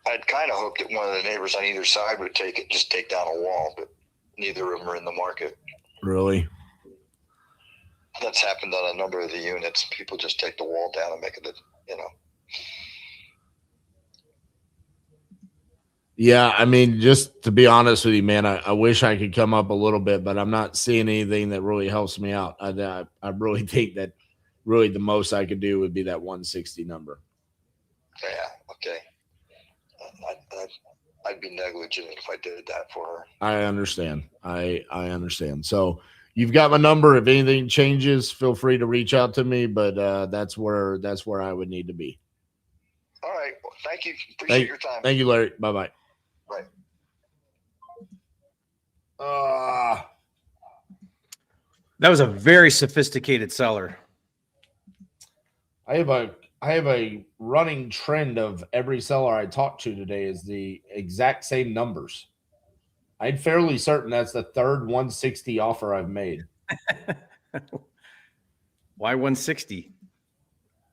I'd kind of hoped that one of the neighbors on either side would just take down a wall, but neither of them are in the market. Really? That's happened on a number of the units. People just take the wall down and make it, you know. Yeah, I mean, just to be honest with you, man, I wish I could come up a little bit, but I'm not seeing anything that really helps me out. I really think that really the most I could do would be that 160 number. Yeah, okay. I'd be negligent if I did that for her. I understand. I understand. So you've got my number. If anything changes, feel free to reach out to me. But that's where I would need to be. All right. Well, thank you. Appreciate your time. Thank you, Larry. Bye-bye. Right. That was a very sophisticated seller. I have a running trend of every seller I talk to today is the exact same numbers. I'm fairly certain that's the third 160 offer I've made. Why 160?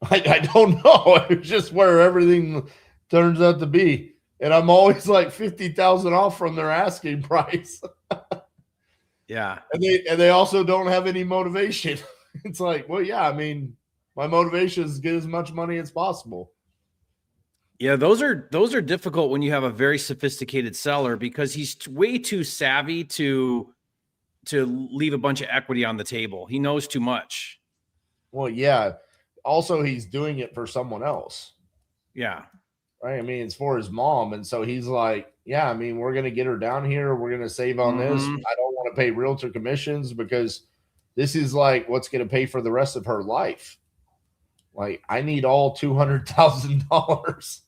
I don't know. It's just where everything turns out to be. And I'm always like 50,000 off from their asking price. Yeah. And they also don't have any motivation. It's like, well, yeah, I mean, my motivation is to get as much money as possible. Yeah, those are difficult when you have a very sophisticated seller because he's way too savvy to leave a bunch of equity on the table. He knows too much. Well, yeah. Also, he's doing it for someone else. Yeah. Right. I mean, it's for his mom. And so he's like, yeah, I mean, we're going to get her down here. We're going to save on this. I don't want to pay realtor commissions because this is like what's going to pay for the rest of her life. Like, I need all $200,000.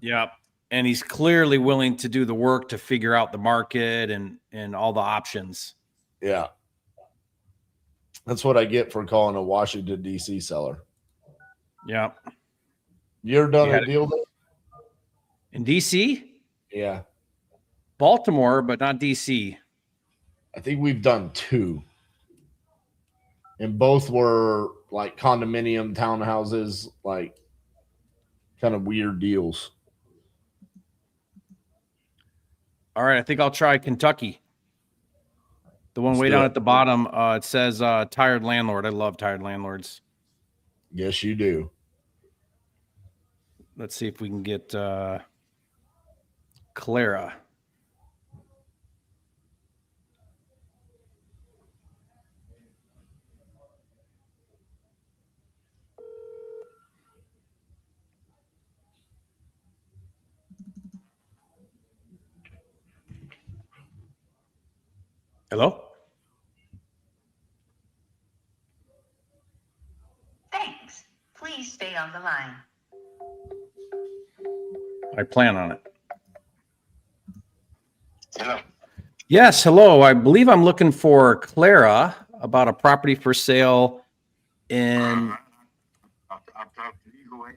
Yep. And he's clearly willing to do the work to figure out the market and all the options. Yeah. That's what I get for calling a Washington, D.C. seller. Yep. You ever done a deal there? In D.C.? Yeah. Baltimore, but not D.C. I think we've done 2. And both were like condominium townhouses, like kind of weird deals. All right. I think I'll try Kentucky. The one way down at the bottom, it says tired landlord. I love tired landlords. Yes, you do. Let's see if we can get Clara. Hello? Thanks. Please stay on the line. I plan on it. Hello. Yes, hello. I believe I'm looking for Clara about a property for sale in. I'll talk to you. Go ahead.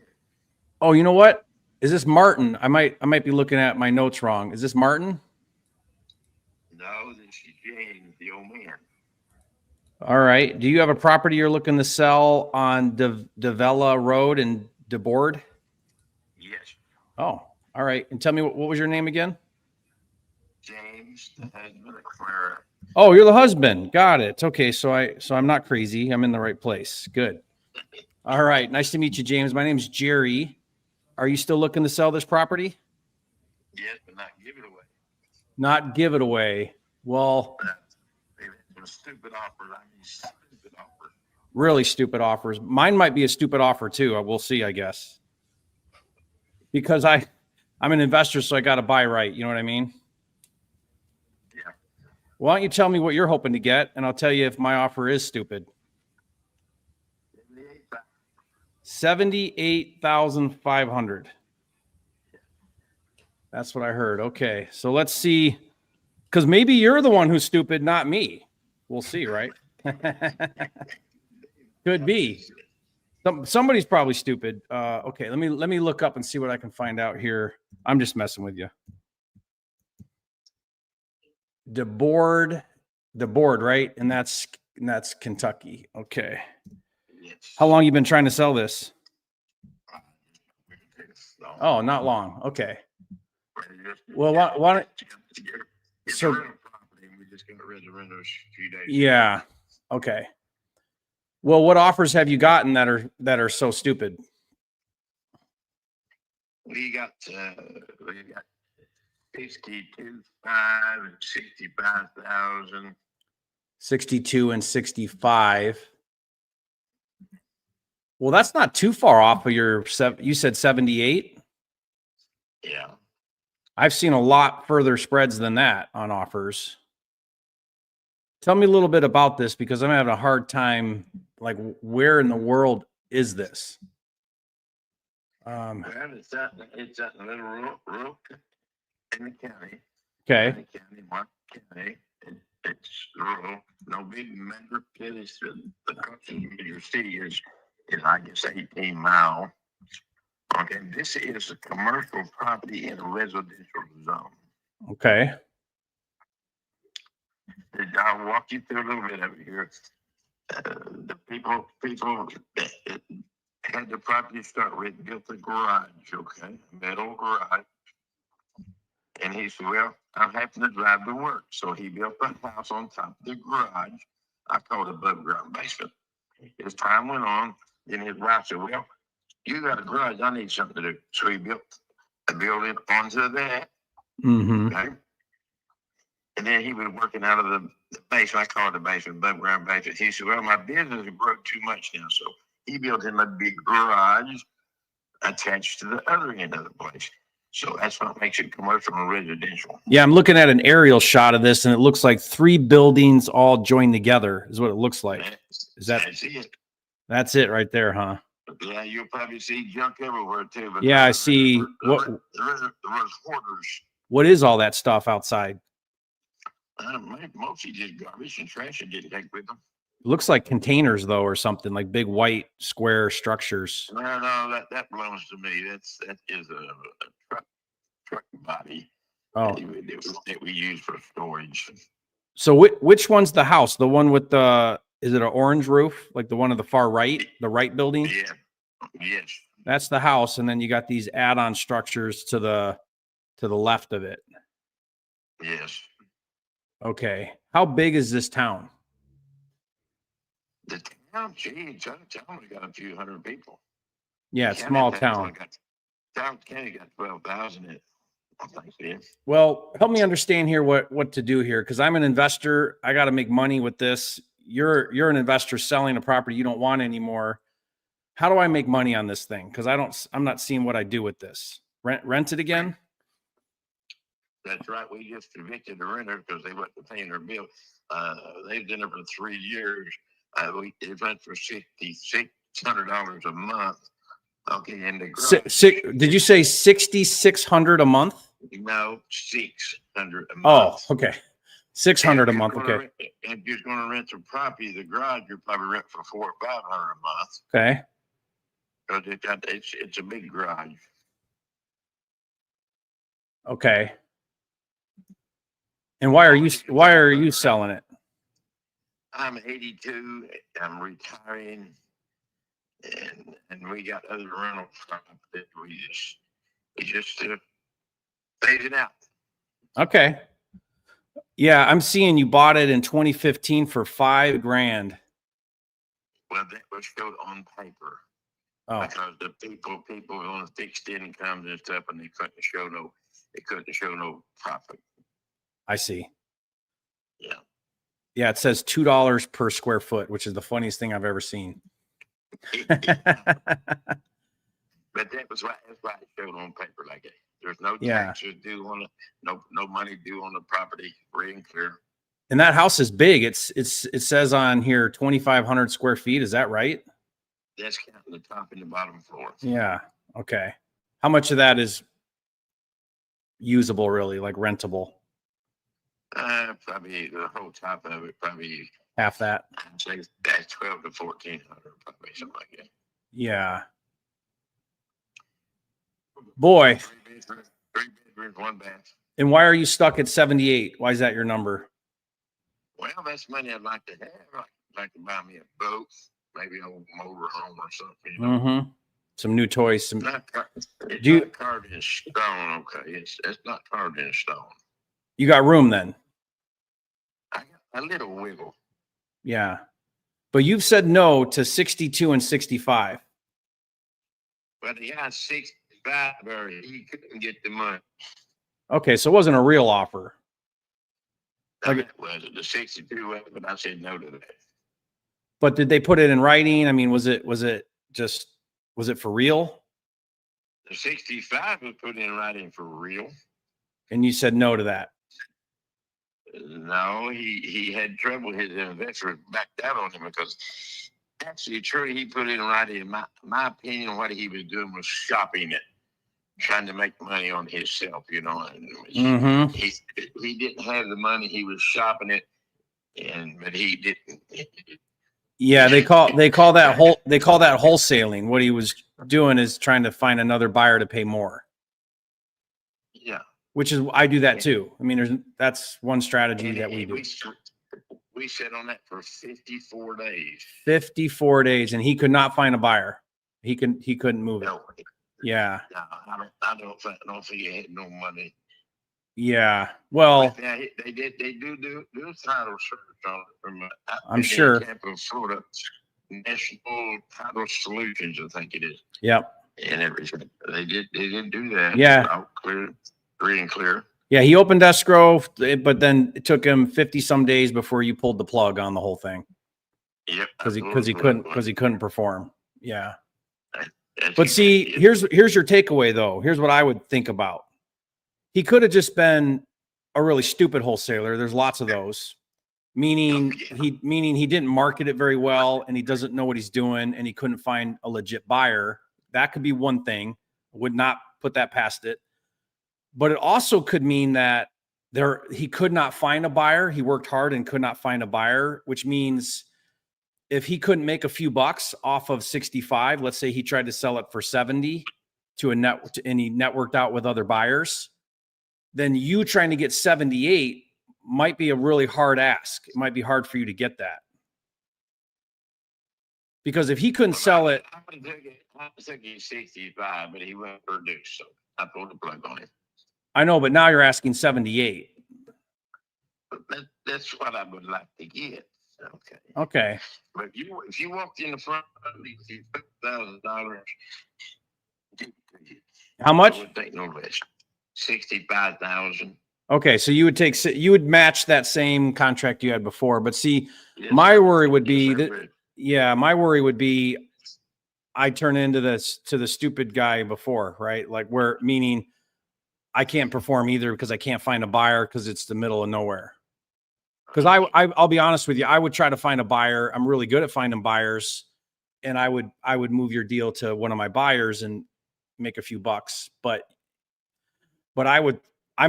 Oh, you know what? Is this Martin? I might be looking at my notes wrong. Is this Martin? No, this is James, the old man. All right. Do you have a property you're looking to sell on Davella Road in DeBoard? Yes. Oh, all right. And tell me what was your name again? James, the husband of Clara. Oh, you're the husband. Got it. Okay, so I'm not crazy. I'm in the right place. Good. All right. Nice to meet you, James. My name's Jerry. Are you still looking to sell this property? Yes, but not give it away. Not give it away. Well, They've had stupid offers. I mean, stupid offers. really stupid offers. Mine might be a stupid offer too. We'll see, I guess. Because I'm an investor, so I got to buy right. You know what I mean? Yeah. Why don't you tell me what you're hoping to get, and I'll tell you if my offer is stupid. 78,500. That's what I heard. Okay, so let's see, because maybe you're the one who's stupid, not me. We'll see, right? Could be. Somebody's probably stupid. Okay, let me look up and see what I can find out here. I'm just messing with you. The board, right? And that's Kentucky. Okay. Yes. How long you been trying to sell this? Oh, not long. Okay. Well, why don't so we just got rid of renters a few days. Yeah. Okay. Well, what offers have you gotten that are so stupid? We got 62.5 and 65,000. 62 and 65. Well, that's not too far off of your you said 78. Yeah. I've seen a lot further spreads than that on offers. Tell me a little bit about this because I'm having a hard time. Like, where in the world is this? Well, it's at a little rural in the county. Okay. In the county, Mark County. It's rural. No big metro cities. The closest major city is I guess 18 miles. Okay, this is a commercial property in a residential zone. Okay. I'll walk you through a little bit of it here. The people that had the property start with built a garage, okay, metal garage. And he said, well, I'm having to drive to work. So he built a house on top of the garage. I call it above ground basement. As time went on, then his wife said, well, you got a garage, I need something to do. So he built a building onto that. Mm-hmm. Okay. And then he was working out of the basement. I call it the basement, above ground basement. He said, well, my business has grown too much now. So he built him a big garage attached to the other end of the place. So that's what makes it commercial and residential. Yeah, I'm looking at an aerial shot of this, and it looks like 3 buildings all joined together is what it looks like. That's it. That's it right there, huh? Yeah, you'll probably see junk everywhere too. But yeah, I see. There was hoarders. What is all that stuff outside? Mostly just garbage and trash and didn't take with them. Looks like containers though, or something like big white square structures. No, that belongs to me. That is a truck body. Oh, that we use for storage. So which one's the house? The one with is it an orange roof, like the one on the far right, the right building? Yeah. Yes. That's the house, and then you got these add-on structures to the left of it. Yes. Okay. How big is this town? The town, we got a few hundred people. Yeah, it's small town. County got 12,000 in it. I think it is. Well, help me understand here what to do here, because I'm an investor. I got to make money with this. You're an investor selling a property you don't want anymore. How do I make money on this thing? Because I'm not seeing what I do with this. Rent it again? That's right. We just evicted the renter because they wasn't paying their bill. They've been there for 3 years. It went for $600 a month. Okay, and the did you say $6,600 a month? No, 600 a month. Oh, okay. 600 a month. Okay. If you're going to rent the property, the garage, you're probably rent for $400 or $500 a month. Okay. Because it's a big garage. Okay. And why are you selling it? I'm 82. I'm retiring, and we got other rental property that we just phase it out. Okay. Yeah, I'm seeing you bought it in 2015 for $5,000. Well, that was showed on paper. Oh. Because the people on fixed incomes and stuff, and they couldn't show no profit. I see. Yeah. Yeah, it says $2 per square foot, which is the funniest thing I've ever seen. But that's why it showed on paper like that. There's no taxes due on it, no money due on the property, free and clear. And that house is big. It says on here 2,500 square feet. Is that right? That's counting the top and the bottom floor. Yeah. Okay. How much of that is usable, really, like rentable? Probably the whole top of it, probably Half that. I'd say that's 12 to 1400, probably something like that. Yeah. Boy. Three bedrooms, one bath. And why are you stuck at 78? Why is that your number? Well, that's money I'd like to have. I'd like to buy me a boat, maybe an old motor home or something. You know? Mm-hmm. Some new toys. Some. It's not carved in stone. Okay, it's not carved in stone. You got room then. I got a little wiggle. Yeah. But you've said no to 62 and 65. But the guy 65, he couldn't get the money. Okay, so it wasn't a real offer. Like, was it the 62? But I said no to that. But did they put it in writing? I mean, was it for real? The 65 was put in writing for real. And you said no to that. No, he had trouble. His investor backed out on him because actually, true, he put in writing. In my opinion, what he was doing was shopping it, trying to make money on himself. You know, and he didn't have the money. He was shopping it, but he didn't. Yeah, they call that wholesaling. What he was doing is trying to find another buyer to pay more. Yeah. Which is, I do that too. I mean, that's one strategy that we do. We sat on that for 54 days. 54 days, and he could not find a buyer. He couldn't move it. No. Yeah. No, I don't think he had no money. Yeah. Well, they do title search on it from I'm sure. Tampa, Florida, National Title Solutions, I think it is. Yep. And everything. They didn't do that. Yeah. Free and clear. Yeah, he opened escrow, but then it took him 50 some days before you pulled the plug on the whole thing. Yep. Because he couldn't perform. Yeah. But see, here's your takeaway though. Here's what I would think about. He could have just been a really stupid wholesaler. There's lots of those. Meaning he didn't market it very well and he doesn't know what he's doing and he couldn't find a legit buyer. That could be one thing. Would not put that past it. But it also could mean that he could not find a buyer. He worked hard and could not find a buyer, which means if he couldn't make a few bucks off of 65, let's say he tried to sell it for 70 and he networked out with other buyers, then you trying to get 78 might be a really hard ask. It might be hard for you to get that. Because if he couldn't sell it. I was thinking 65, but he wouldn't produce. So I pulled the plug on him. I know, but now you're asking 78. That's what I would like to get. Okay. Okay. But if you walked in the front of these $1,000, how much? I would take no less. 65,000. Okay, so you would match that same contract you had before, but see, yes, my worry would be my worry would be I turn into the stupid guy before, right? Like meaning I can't perform either because I can't find a buyer because it's the middle of nowhere. Because I'll be honest with you, I would try to find a buyer. I'm really good at finding buyers, and I would move your deal to one of my buyers and make a few bucks. But I'm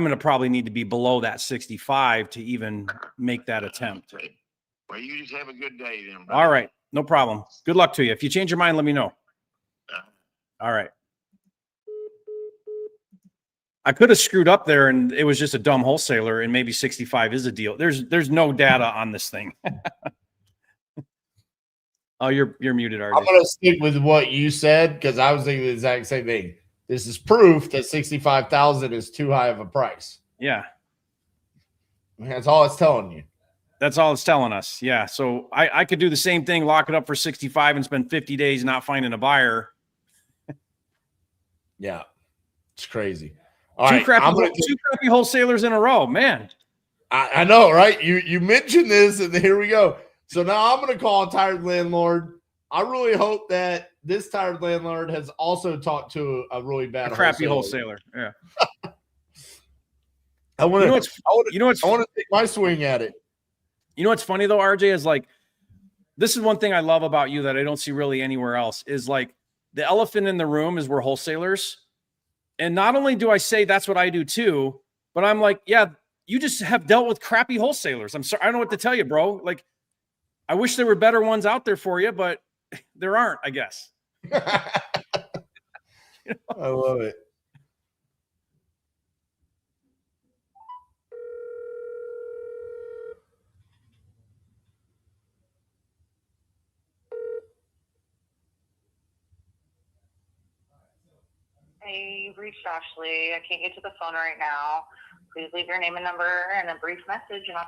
going to probably need to be below that 65 to even make that attempt. Well, you just have a good day then. All right. No problem. Good luck to you. If you change your mind, let me know. All right. I could have screwed up there and it was just a dumb wholesaler and maybe 65 is a deal. There's no data on this thing. Oh, you're muted, RJ. I'm going to stick with what you said because I was thinking the exact same thing. This is proof that 65,000 is too high of a price. Yeah. That's all it's telling you. That's all it's telling us. Yeah. So I could do the same thing, lock it up for 65 and spend 50 days not finding a buyer. Yeah. It's crazy. Two crappy wholesalers in a row, man. I know, right? You mentioned this, and here we go. So now I'm going to call a tired landlord. I really hope that this tired landlord has also talked to a really bad crappy wholesaler. Yeah. I want to take my swing at it. You know what's funny though, RJ, is like this is one thing I love about you that I don't see really anywhere else is like the elephant in the room is we're wholesalers. And not only do I say that's what I do too, but I'm like, yeah, you just have dealt with crappy wholesalers. I'm sorry. I don't know what to tell you, bro. Like, I wish there were better ones out there for you, but there aren't, I guess. I love it. Hey, you've reached Ashley. I can't get to the phone right now. Please leave your name and number and a brief message, and I'll.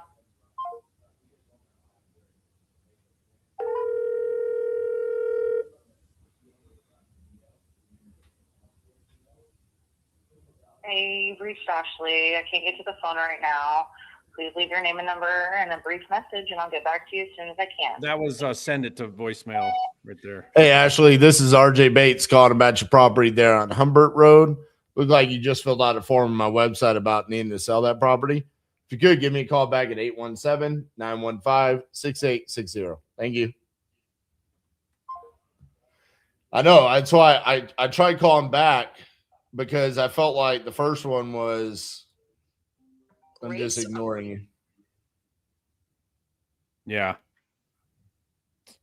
Hey, you've reached Ashley. I can't get to the phone right now. Please leave your name and number and a brief message, and I'll get back to you as soon as I can. That was send it to voicemail right there. Hey, Ashley, this is RJ Bates calling about your property there on Humbert Road. Looked like you just filled out a form on my website about needing to sell that property. If you could, give me a call back at 817-915-6860. Thank you. I know. That's why I tried calling back, because I felt like the first one was I'm just ignoring you. Yeah.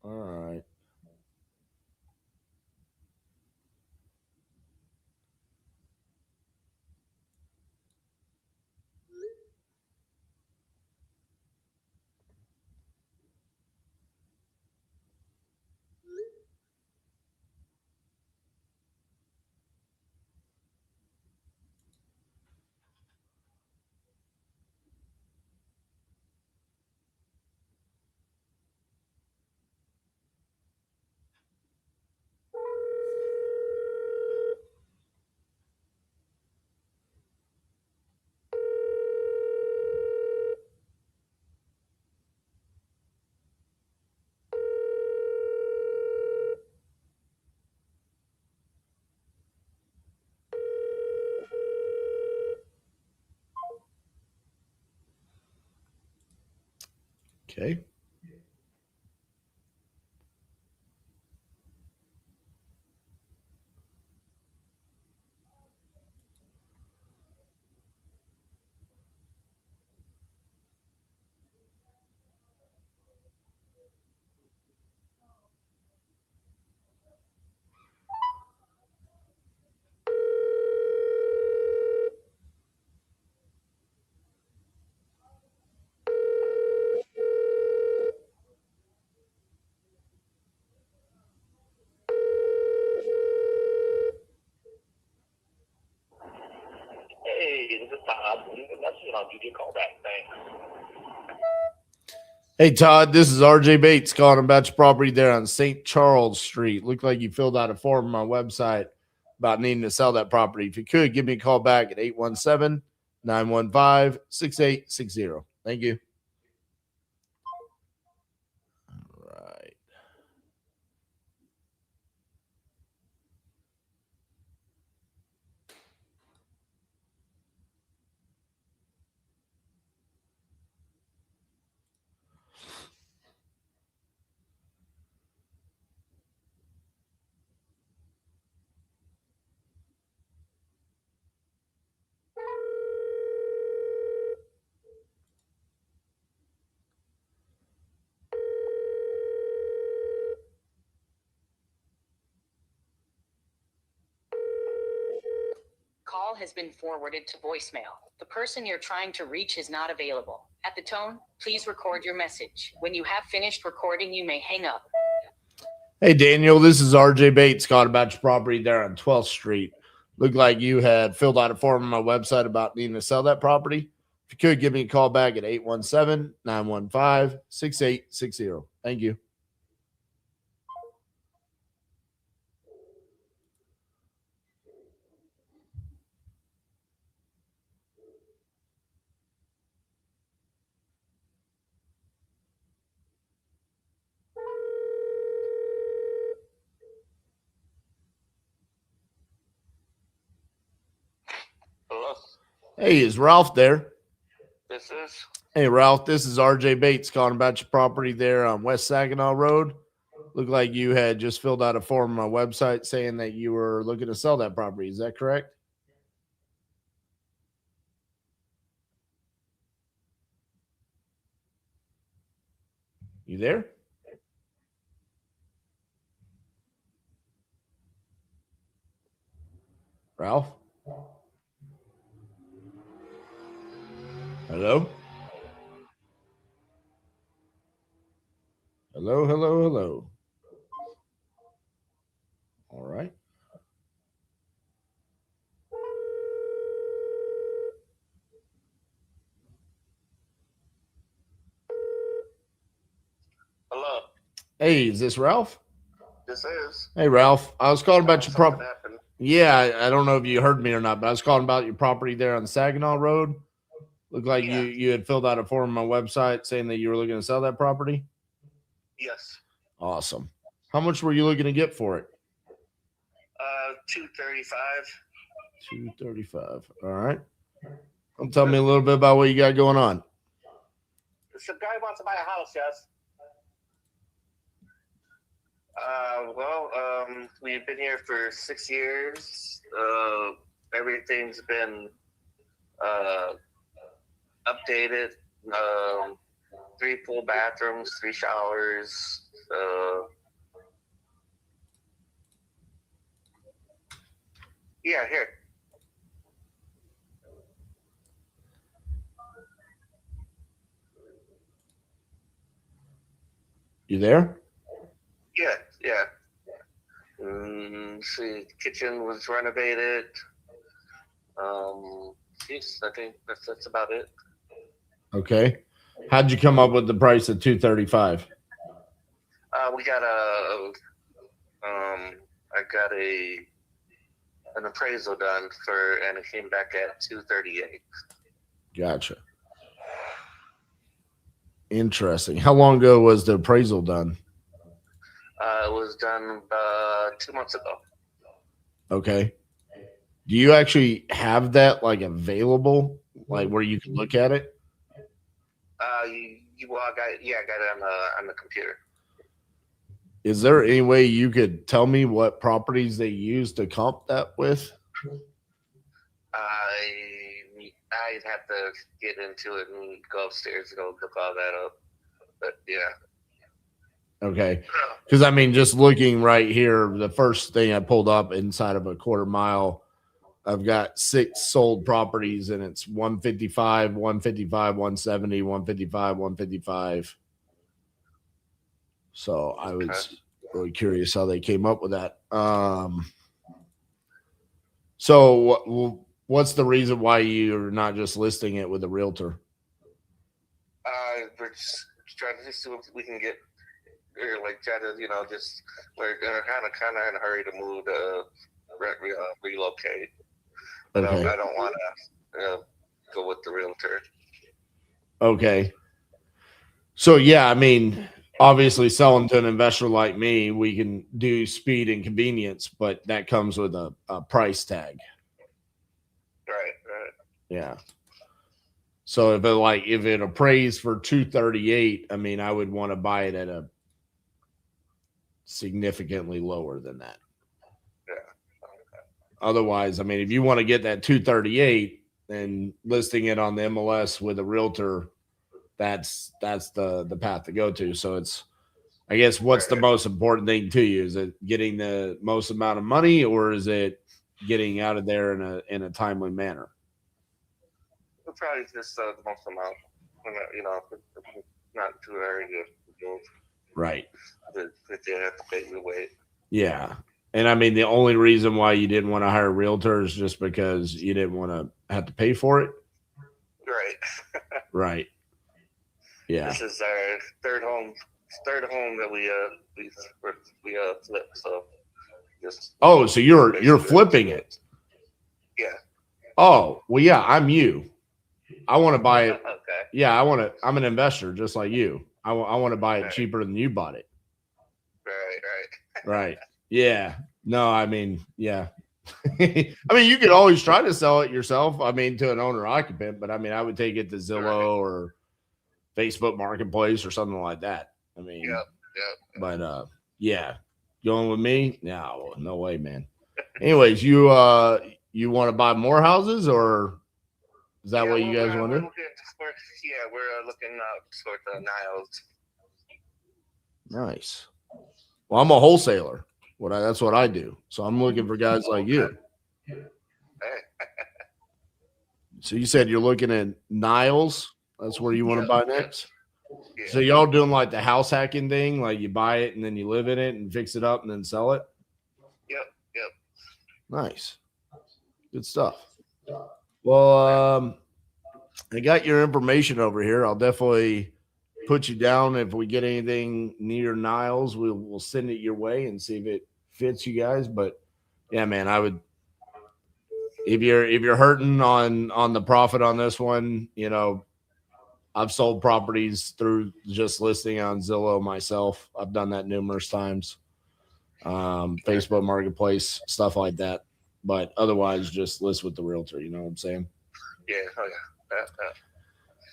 All right. Okay. Hey, this is Todd. Leave a message and I'll give you a call back. Thanks. Hey, Todd, this is RJ Bates calling about your property there on St. Charles Street. Looked like you filled out a form on my website about needing to sell that property. If you could, give me a call back at 817-915-6860. Thank you. All right. Call has been forwarded to voicemail. The person you're trying to reach is not available. At the tone, please record your message. When you have finished recording, you may hang up. Hey, Daniel, this is RJ Bates calling about your property there on 12th Street. Looked like you had filled out a form on my website about needing to sell that property. If you could, give me a call back at 817-915-6860. Thank you. Hello, Hey, is Ralph there? this is. Hey, Ralph, this is RJ Bates calling about your property there on West Saginaw Road. Looked like you had just filled out a form on my website saying that you were looking to sell that property. Is that correct? You there? Ralph? Hello? Hello, hello, hello. All right. Hello. Hey, is this Ralph? This is. Hey, Ralph. I was calling about your Something property. happened. Yeah, I don't know if you heard me or not, but I was calling about your property there on Saginaw Road. Looked like Yeah. you had filled out a form on my website saying that you were looking to sell that property. Yes. Awesome. How much were you looking to get for it? 235. 235. All right. Tell me a little bit about what you got going on. So, guy wants to buy a house, yes. We've been here for 6 years. Everything's been updated. 3 full bathrooms, 3 showers. Yeah, here. You there? Yeah, yeah. See, kitchen was renovated. Geez, I think that's about it. Okay. How'd you come up with the price of 235? We got I got an appraisal done and it came back at 238. Gotcha. Interesting. How long ago was the appraisal done? It was done 2 months ago. Okay. Do you actually have that like available, like where you can look at it? I got it on the computer. Is there any way you could tell me what properties they use to comp that with? I'd have to get into it and go upstairs and go look all that up. But yeah. Okay. Because I mean, just looking right here, the first thing I pulled up inside of a quarter mile, I've got 6 sold properties and it's 155, 155, 170, 155, 155. So I was really curious how they came up with that. So what's the reason why you're not just listing it with a realtor? We're just trying to see what we can get, or like try to, just we're kind of in a hurry to move to relocate. But Okay. I don't want to go with the realtor. Okay. So yeah, I mean, obviously selling to an investor like me, we can do speed and convenience, but that comes with a price tag. Right. Yeah. So if it appraised for 238, I mean, I would want to buy it at a significantly lower than that. Yeah. Otherwise, I mean, if you want to get that 238 and listing it on the MLS with a realtor, that's the path to go to. So it's, I guess, what's the most important thing to you? Is it getting the most amount of money, or is it getting out of there in a timely manner? We'll probably just the most amount. Not too early to move. Right. But they have to pay the wait. Yeah. And I mean, the only reason why you didn't want to hire a realtor is just because you didn't want to have to pay for it. Right. Right. Yeah. This is our third home that we flipped. So just. Oh, so you're flipping it. Yeah. Oh, well, yeah, I'm you. I want to buy it. Okay. Yeah, I'm an investor just like you. I want to buy it cheaper than you bought it. Right. Right. Yeah. No, I mean, yeah. I mean, you could always try to sell it yourself. I mean, to an owner occupant, but I mean, I would take it to Zillow or Facebook Marketplace or something like that. I mean, yeah. But yeah, going with me? No way, man. Anyways, you want to buy more houses, or is that what you guys want to do? We're looking for the Niles. Nice. Well, I'm a wholesaler. That's what I do. So I'm looking for guys like you. So you said you're looking at Niles. That's where you want to buy next. Yeah. So y'all doing like the house hacking thing, like you buy it and then you live in it and fix it up and then sell it? Yep. Nice. Good stuff. Well, I got your information over here. I'll definitely put you down. If we get anything near Niles, we'll send it your way and see if it fits you guys. But yeah, man, I would, if you're hurting on the profit on this one, you know, I've sold properties through just listing on Zillow myself. I've done that numerous times. Facebook Marketplace, stuff like that. But otherwise, just list with the realtor. You know what I'm saying? Yeah. Oh yeah.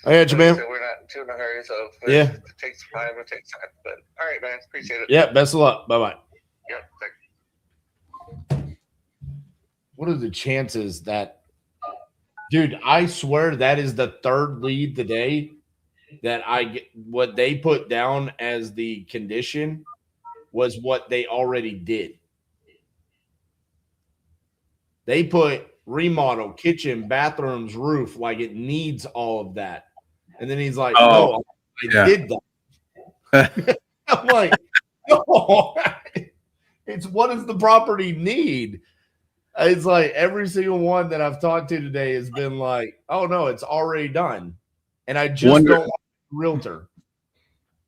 I got you, man. So we're not too in a hurry, so Yeah. it takes time. But all right, man. Appreciate it. Yeah. Best of luck. Bye bye. Yep. Thanks. What are the chances that, dude? I swear that is the third lead today that I get. What they put down as the condition was what they already did. They put remodel, kitchen, bathrooms, roof, like it needs all of that. And then he's like, no, I did that. I'm like, no, it's what does the property need? It's like every single one that I've talked to today has been like, oh no, it's already done. And I just don't want a realtor.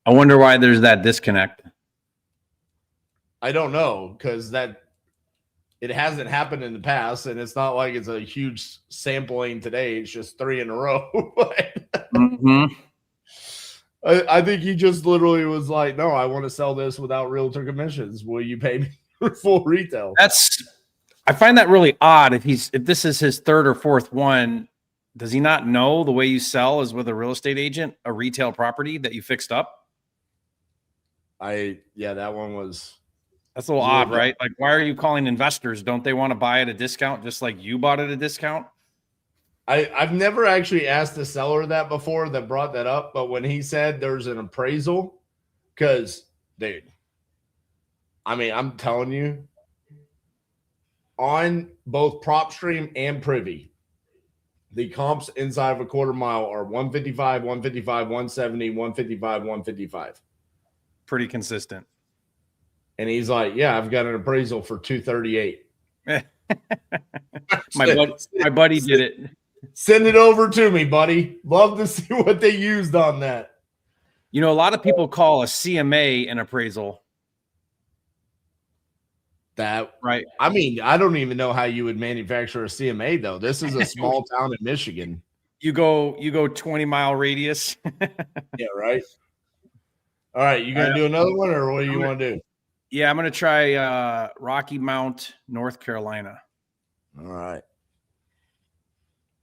I wonder why there's that disconnect. I don't know, because it hasn't happened in the past, and it's not like it's a huge sampling today. It's just 3 in a row. I think he just literally was like, no, I want to sell this without realtor commissions. Will you pay me for full retail? I find that really odd. If this is his third or fourth one, does he not know the way you sell is with a real estate agent, a retail property that you fixed up? That one was. That's a little odd, right? Like, why are you calling investors? Don't they want to buy at a discount just like you bought at a discount? I've never actually asked the seller that before that brought that up, but when he said there's an appraisal, because, dude, I mean, I'm telling you, on both PropStream and Privy, the comps inside of a quarter mile are 155, 155, 170, 155, 155. Pretty consistent. And he's like, yeah, I've got an appraisal for 238. My buddy did it. Send it over to me, buddy. Love to see what they used on that. You know, a lot of people call a CMA an appraisal. That right. I mean, I don't even know how you would manufacture a CMA though. This is a small town in Michigan. You go 20-mile radius. Yeah, right. All right, you gonna do another one, or what do you want to do? Yeah, I'm gonna try Rocky Mount, North Carolina. All right.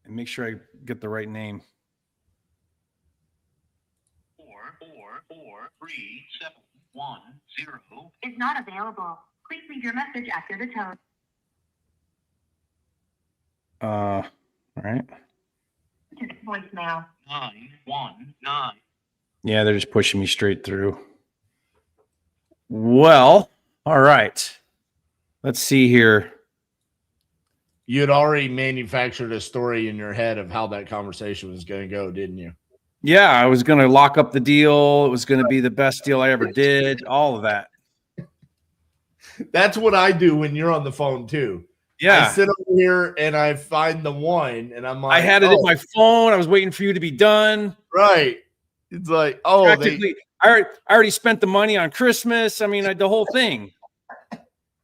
And make sure I get the right name. 44371 is not available. Please leave your message after the tone. All right. To voicemail. 919. Yeah, they're just pushing me straight through. Well, all right. Let's see here. You had already manufactured a story in your head of how that conversation was going to go, didn't you? Yeah, I was going to lock up the deal. It was going to be the best deal I ever did. All of that. That's what I do when you're on the phone too. Yeah. I sit over here and I find the one and I'm like, I had it in my phone. I was waiting for you to be done. Right. It's like, I already spent the money on Christmas. I mean, the whole thing.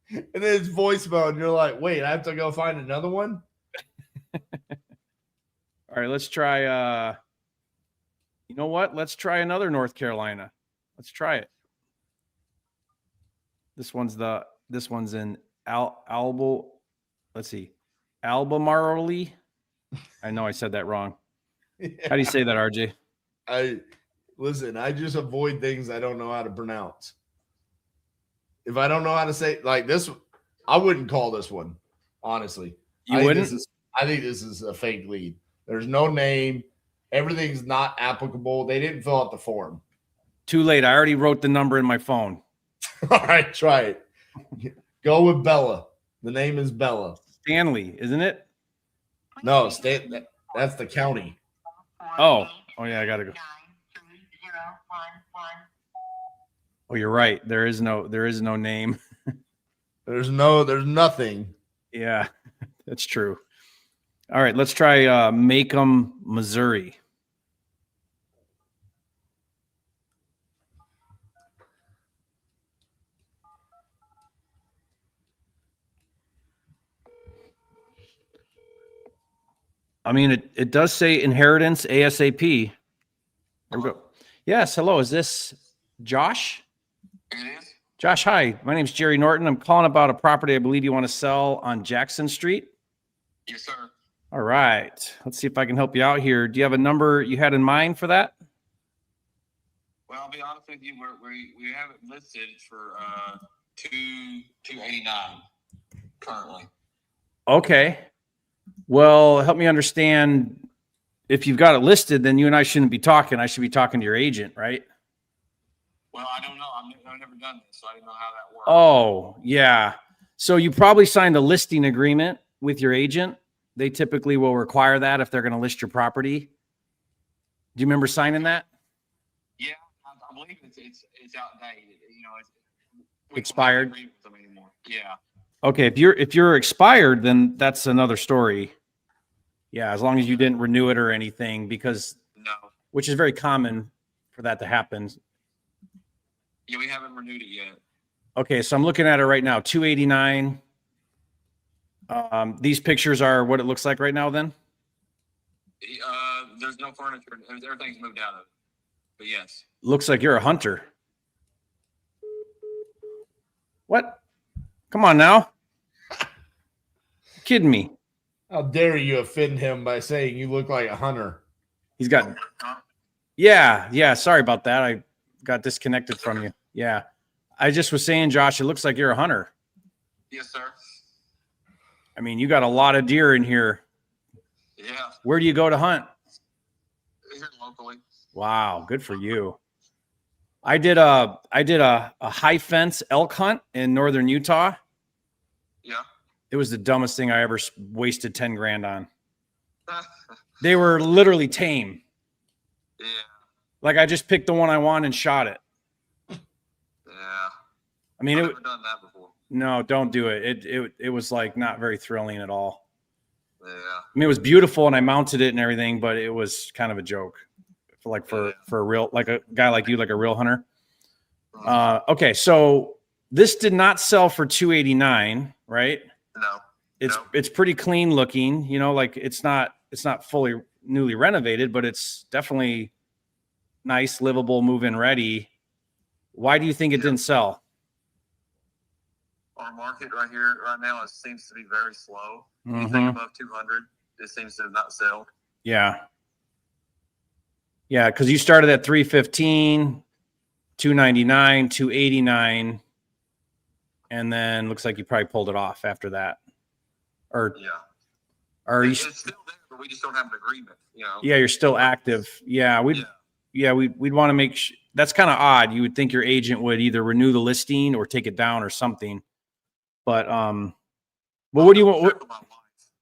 And then it's voicemail and you're like, wait, I have to go find another one? All right, let's try you know what? Let's try another North Carolina. Let's try it. This one's in let's see. Albemarle. I know I said that wrong. Yeah. How do you say that, RJ? I just avoid things I don't know how to pronounce. If I don't know how to say like this, I wouldn't call this one, honestly. You wouldn't? I think this is a fake lead. There's no name. Everything's not applicable. They didn't fill out the form. Too late. I already wrote the number in my phone. All right, try it. Go with Bella. The name is Bella. Stanley, isn't it? No, that's the county. Oh yeah, I gotta go. Oh, you're right. There is no name. There's nothing. Yeah, that's true. All right, let's try Macomb, Missouri. I mean, it does say inheritance ASAP. There we go. Yes, hello. Is this Josh? It is. Josh, hi. My name's Jerry Norton. I'm calling about a property I believe you want to sell on Jackson Street. Yes, sir. All right. Let's see if I can help you out here. Do you have a number you had in mind for that? Well, I'll be honest with you. We have it listed for $289 currently. Okay. Well, help me understand. If you've got it listed, then you and I shouldn't be talking. I should be talking to your agent, right? Well, I don't know. I've never done this, so I don't know how that works. Oh, yeah. So you probably signed a listing agreement with your agent. They typically will require that if they're going to list your property. Do you remember signing that? Yeah, I believe it's outdated. You know, we Expired? don't have an agreement with them anymore. Yeah. Okay, if you're expired, then that's another story. Yeah, as long as you didn't renew it or anything, because which is very common for that to happen. Yeah, we haven't renewed it yet. Okay, so I'm looking at it right now, 289. These pictures are what it looks like right now then? There's no furniture. Everything's moved out of it. But yes. Looks like you're a hunter. What? Come on now. Kidding me. How dare you offend him by saying you look like a hunter? He's got, yeah. Sorry about that. I got disconnected from you. Yeah. I just was saying, Josh, it looks like you're a hunter. Yes, sir. I mean, you got a lot of deer in here. Yeah. Where do you go to hunt? Here locally. Wow. Good for you. I did a high fence elk hunt in northern Utah. Yeah. It was the dumbest thing I ever wasted 10 grand on. They were literally tame. Yeah. Like I just picked the one I want and shot it. Yeah. I mean, I've never done that before. No, don't do it. It was like not very thrilling at all. Yeah. I mean, it was beautiful and I mounted it and everything, but it was kind of a joke for a real, like a guy like you, like a real hunter. Okay. So this did not sell for 289, right? No. It's pretty clean looking, you know, like it's not fully newly renovated, but it's definitely nice, livable, move-in ready. Why do you think it didn't sell? Our market right here, right now, seems to be very slow. Anything above 200, it seems to not sell. Yeah. Yeah, because you started at 315, 299, 289, and then looks like you probably pulled it off after that. Or It's still there, but we just don't have an agreement. You know. Yeah, you're still active. Yeah, we'd want to make that's kind of odd. You would think your agent would either renew the listing or take it down or something. But well, what do you want?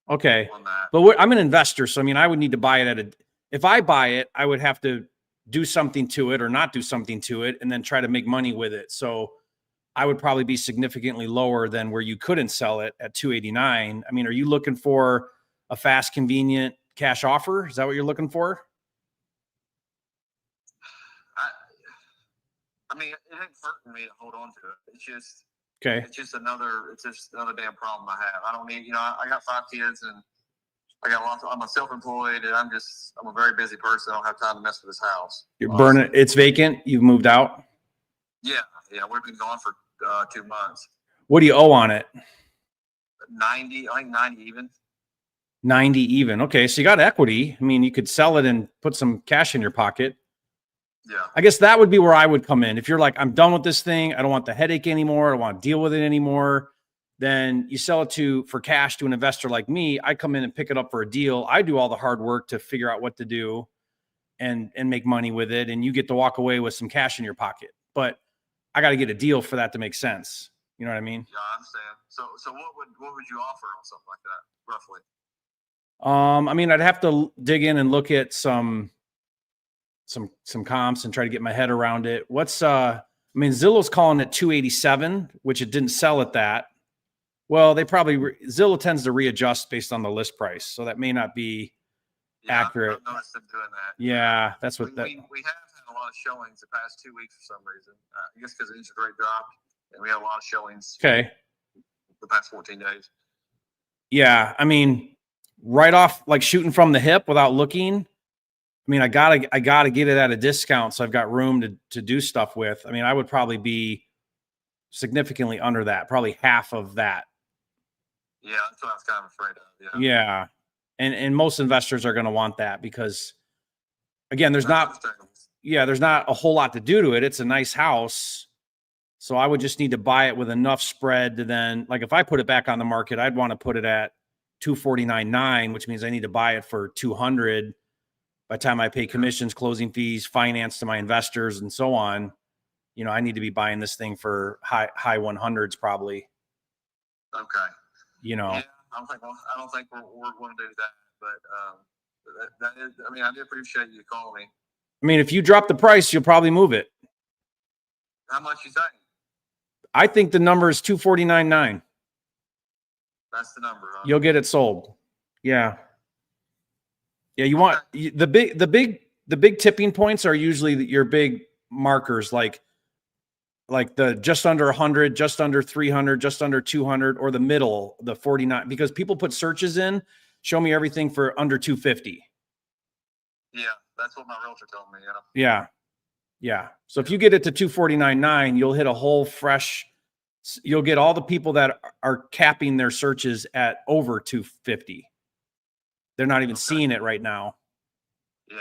Okay, but I'm an investor, so I mean, I would need to buy it if I buy it, I would have to do something to it or not do something to it, and then try to make money with it. So I would probably be significantly lower than where you couldn't sell it at 289. I mean, are you looking for a fast, convenient cash offer? Is that what you're looking for? I mean, it ain't hurting me to hold on to it. It's just okay. It's just another damn problem I have. I don't need, you know, I got 5 kids and I got lots. I'm a self-employed and I'm a very busy person. I don't have time to mess with this house. You're burning. It's vacant. You've moved out. Yeah. We've been gone for 2 months. What do you owe on it? 90. I think 90 even. 90 even. Okay, so you got equity. I mean, you could sell it and put some cash in your pocket. Yeah. I guess that would be where I would come in. If you're like, I'm done with this thing, I don't want the headache anymore, I don't want to deal with it anymore, then you sell it for cash to an investor like me. I come in and pick it up for a deal. I do all the hard work to figure out what to do. and make money with it, and you get to walk away with some cash in your pocket. But I got to get a deal for that to make sense. You know what I mean? Yeah, I understand. So what would you offer on something like that, roughly? I mean, I'd have to dig in and look at some comps and try to get my head around it. I mean, Zillow's calling it 287, which it didn't sell at that. Well, Zillow tends to readjust based on the list price, so that may not be accurate. I've noticed them doing that. Yeah, that's what we have had a lot of showings the past 2 weeks for some reason. I guess because the interest rate dropped, and we had a lot of showings. Okay. The past 14 days. Yeah, I mean, right off, like shooting from the hip without looking. I mean, I gotta get it at a discount, so I've got room to do stuff with. I mean, I would probably be significantly under that, probably half of that. Yeah, that's what I was kind of afraid of. Yeah. And most investors are going to want that because, again, there's not a whole lot to do to it. It's a nice house. So I would just need to buy it with enough spread to then, like if I put it back on the market, I'd want to put it at 249.9, which means I need to buy it for 200 by the time I pay commissions, closing fees, finance to my investors, and so on. You know, I need to be buying this thing for high 100s probably. Okay. You know, yeah, I don't think we're going to do that, but that is, I mean, I do appreciate you calling me. I mean, if you drop the price, you'll probably move it. How much you think? I think the number is 249.9. That's the number. Huh? You'll get it sold. Yeah. Yeah. You want the big tipping points are usually your big markers, like the just under 100, just under 300, just under 200, or the middle, the 49, because people put searches in, show me everything for under 250. Yeah. That's what my realtor told me. Yeah. Yeah. So if you get it to 249.9, you'll hit a whole fresh, you'll get all the people that are capping their searches at over 250. They're not even seeing it right now. Yeah.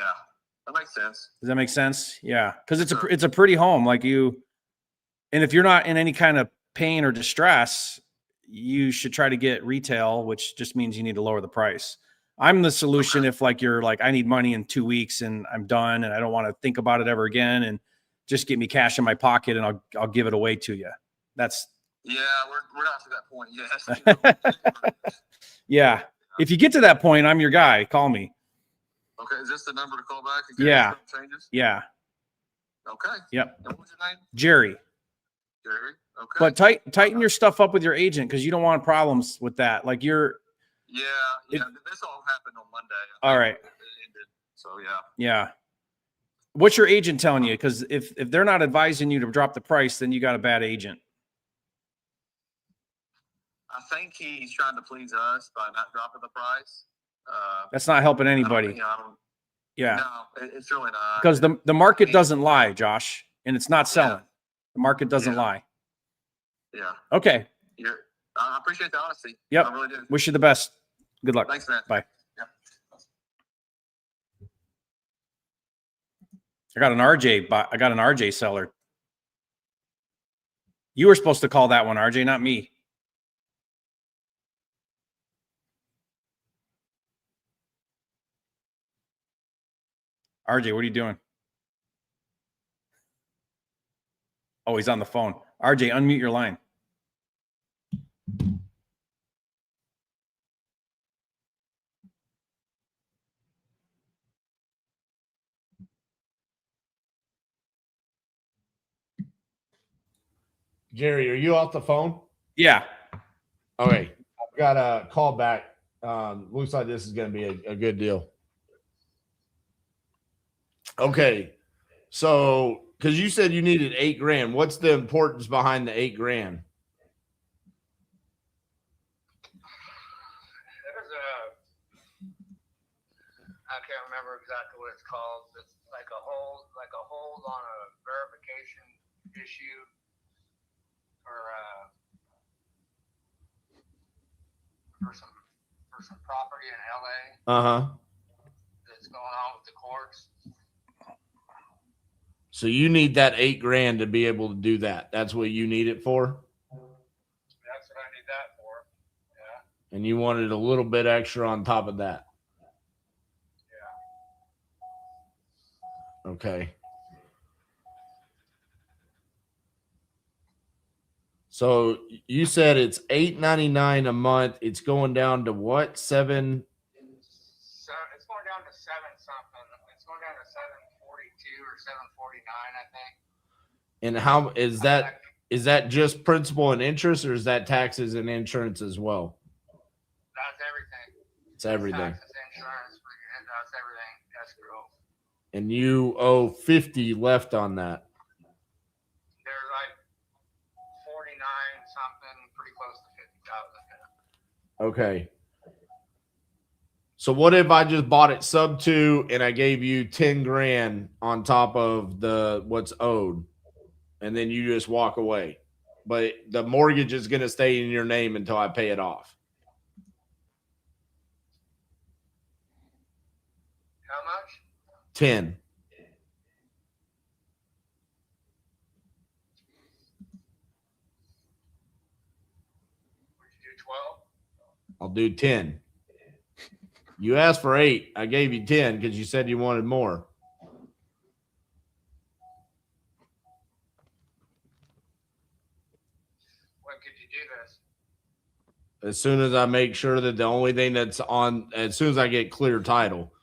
That makes sense. Does that make sense? Yeah. Cause it's a pretty home. And if you're not in any kind of pain or distress, you should try to get retail, which just means you need to lower the price. I'm the solution if you're like, I need money in 2 weeks and I'm done and I don't want to think about it ever again, and just get me cash in my pocket and I'll give it away to you. That's we're not to that point yet. Yeah. If you get to that point, I'm your guy. Call me. Okay. Is this the number to call back? Yeah. Changes? Yeah. Okay. Yep. And what's your name? Jerry. Jerry. Okay. But tighten your stuff up with your agent, because you don't want problems with that. Like you're. Yeah. This all happened on Monday. All right. It ended, so yeah. Yeah. What's your agent telling you? Because if they're not advising you to drop the price, then you got a bad agent. I think he's trying to please us by not dropping the price. That's not helping anybody. Yeah. No, it's really not. Because the market doesn't lie, Josh, and it's not selling. Yeah. The market doesn't lie. Yeah. Okay. I appreciate the honesty. Yep. I really do. Wish you the best. Good luck. Thanks, man. Bye. Yeah. I got an RJ seller. You were supposed to call that one, RJ, not me. RJ, what are you doing? Oh, he's on the phone. RJ, unmute your line. Jerry, are you off the phone? Yeah. Okay. I've got a call back. Looks like this is going to be a good deal. Okay. So, because you said you needed $8,000, what's the importance behind the $8,000? I can't remember exactly what it's called. It's like a hold on a verification issue for some property in LA. That's going on with the courts. So you need that $8,000 to be able to do that. That's what you need it for? That's what I need that for. Yeah. And you wanted a little bit extra on top of that. Okay. So you said it's $8.99 a month. It's going down to what? $7? So it's going down to 7 something. It's going down to 742 or 749, I think. And how is that? Is that just principal and interest, or is that taxes and insurance as well? That's everything. It's everything. Taxes, insurance, and that's everything. Escrow. And you owe 50 left on that. There's like 49 something, pretty close to 50,000. Okay. So what if I just bought it sub 2 and I gave you 10 grand on top of the what's owed, and then you just walk away, but the mortgage is going to stay in your name until I pay it off? How much? 10. Would you do 12? I'll do 10. You asked for 8. I gave you 10 because you said you wanted more. When could you do this? As soon as I make sure that the only thing that's on, as soon as I get clear title.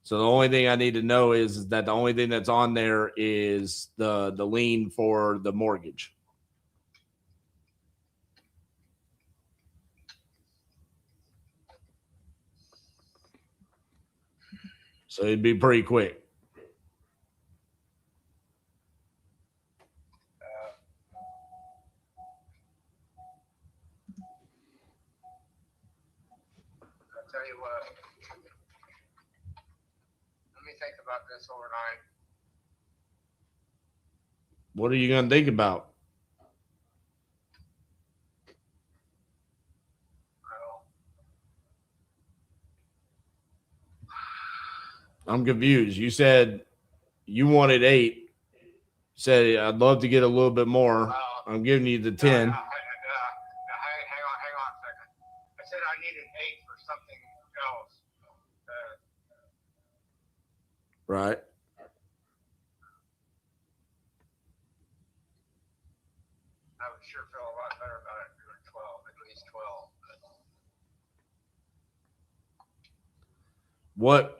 So the only thing I need to know is that the only thing that's on there is the lien for the mortgage. So it'd be pretty quick. I'll tell you what. Let me think about this overnight. What are you going to think about? I'm confused. You said you wanted 8. Said I'd love to get a little bit more. I'm giving you the 10. Hang on a second. I said I needed 8 for something else. Right. I would sure feel a lot better about it doing 12, at least 12. What?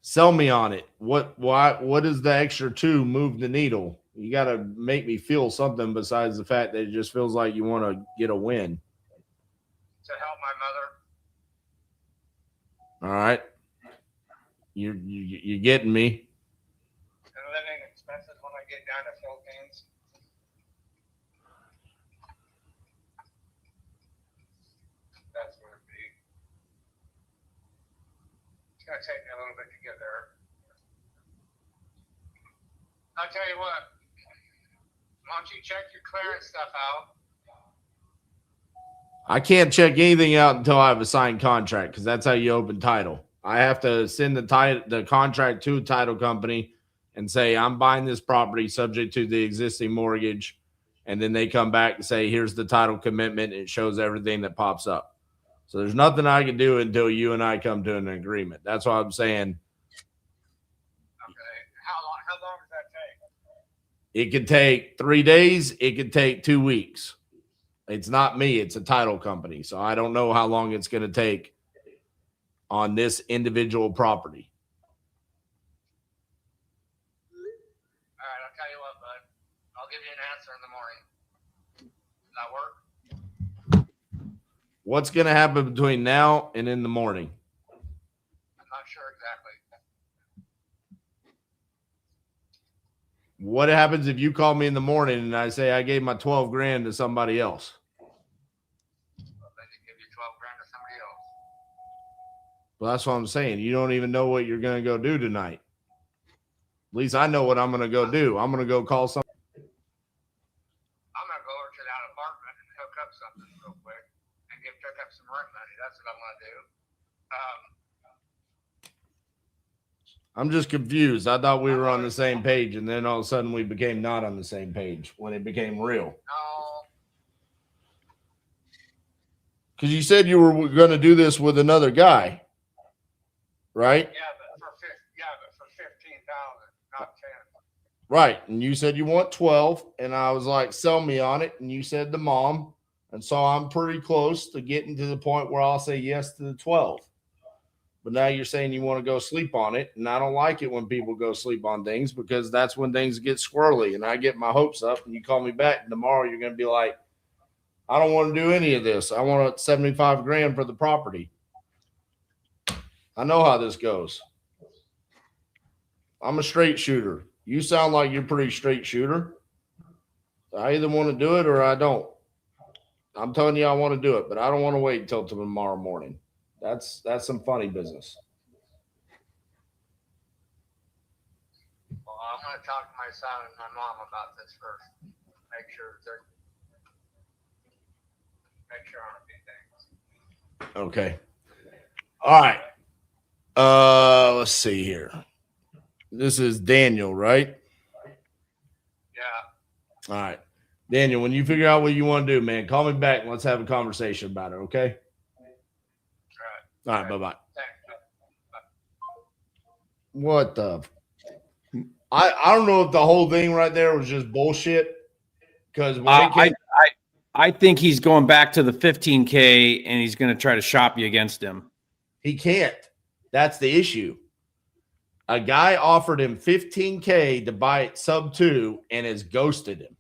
Sell me on it. What does the extra 2 move the needle? You got to make me feel something besides the fact that it just feels like you want to get a win. To help my mother. All right. You're getting me. And living expenses when I get down to Philippines. That's what it'd be. It's going to take me a little bit to get there. I'll tell you what. Why don't you check your clearance stuff out? I can't check anything out until I have a signed contract, because that's how you open title. I have to send the contract to a title company and say, I'm buying this property subject to the existing mortgage. And then they come back and say, here's the title commitment. It shows everything that pops up. So there's nothing I can do until you and I come to an agreement. That's why I'm saying. Okay. How long does that take? It could take 3 days. It could take 2 weeks. It's not me. It's a title company. So I don't know how long it's going to take on this individual property. All right. I'll tell you what, bud. I'll give you an answer in the morning. Does that work? What's going to happen between now and in the morning? I'm not sure exactly. What happens if you call me in the morning and I say I gave my 12 grand to somebody else? Well, then you give your 12 grand to somebody else. Well, that's what I'm saying. You don't even know what you're going to go do tonight. At least I know what I'm going to go do. I'm going to go call somebody. I'm going to go over to that apartment and hook up something real quick and pick up some rent money. That's what I'm going to do. I'm just confused. I thought we were on the same page, and then all of a sudden we became not on the same page when it became real. No. Because you said you were going to do this with another guy, right? Yeah, but for 15,000. Right. And you said you want 12. And I was like, sell me on it. And you said the mom. And so I'm pretty close to getting to the point where I'll say yes to the 12. But now you're saying you want to go sleep on it. And I don't like it when people go sleep on things because that's when things get squirrely and I get my hopes up. And you call me back and tomorrow, you're going to be like, I don't want to do any of this. I want 75 grand for the property. I know how this goes. I'm a straight shooter. You sound like you're a pretty straight shooter. I either want to do it or I don't. I'm telling you I want to do it, but I don't want to wait until tomorrow morning. That's some funny business. Well, I'm going to talk to my son and my mom about this first. Make sure on a few things. Okay. All right. Let's see here. This is Daniel, right? Yeah. All right. Daniel, when you figure out what you want to do, man, call me back and let's have a conversation about it, okay? All right, bye-bye. What the? I don't know if the whole thing right there was just bullshit. Because I think he's going back to the 15K and he's going to try to shop you against him. He can't. That's the issue. A guy offered him 15K to buy it sub 2 and has ghosted him.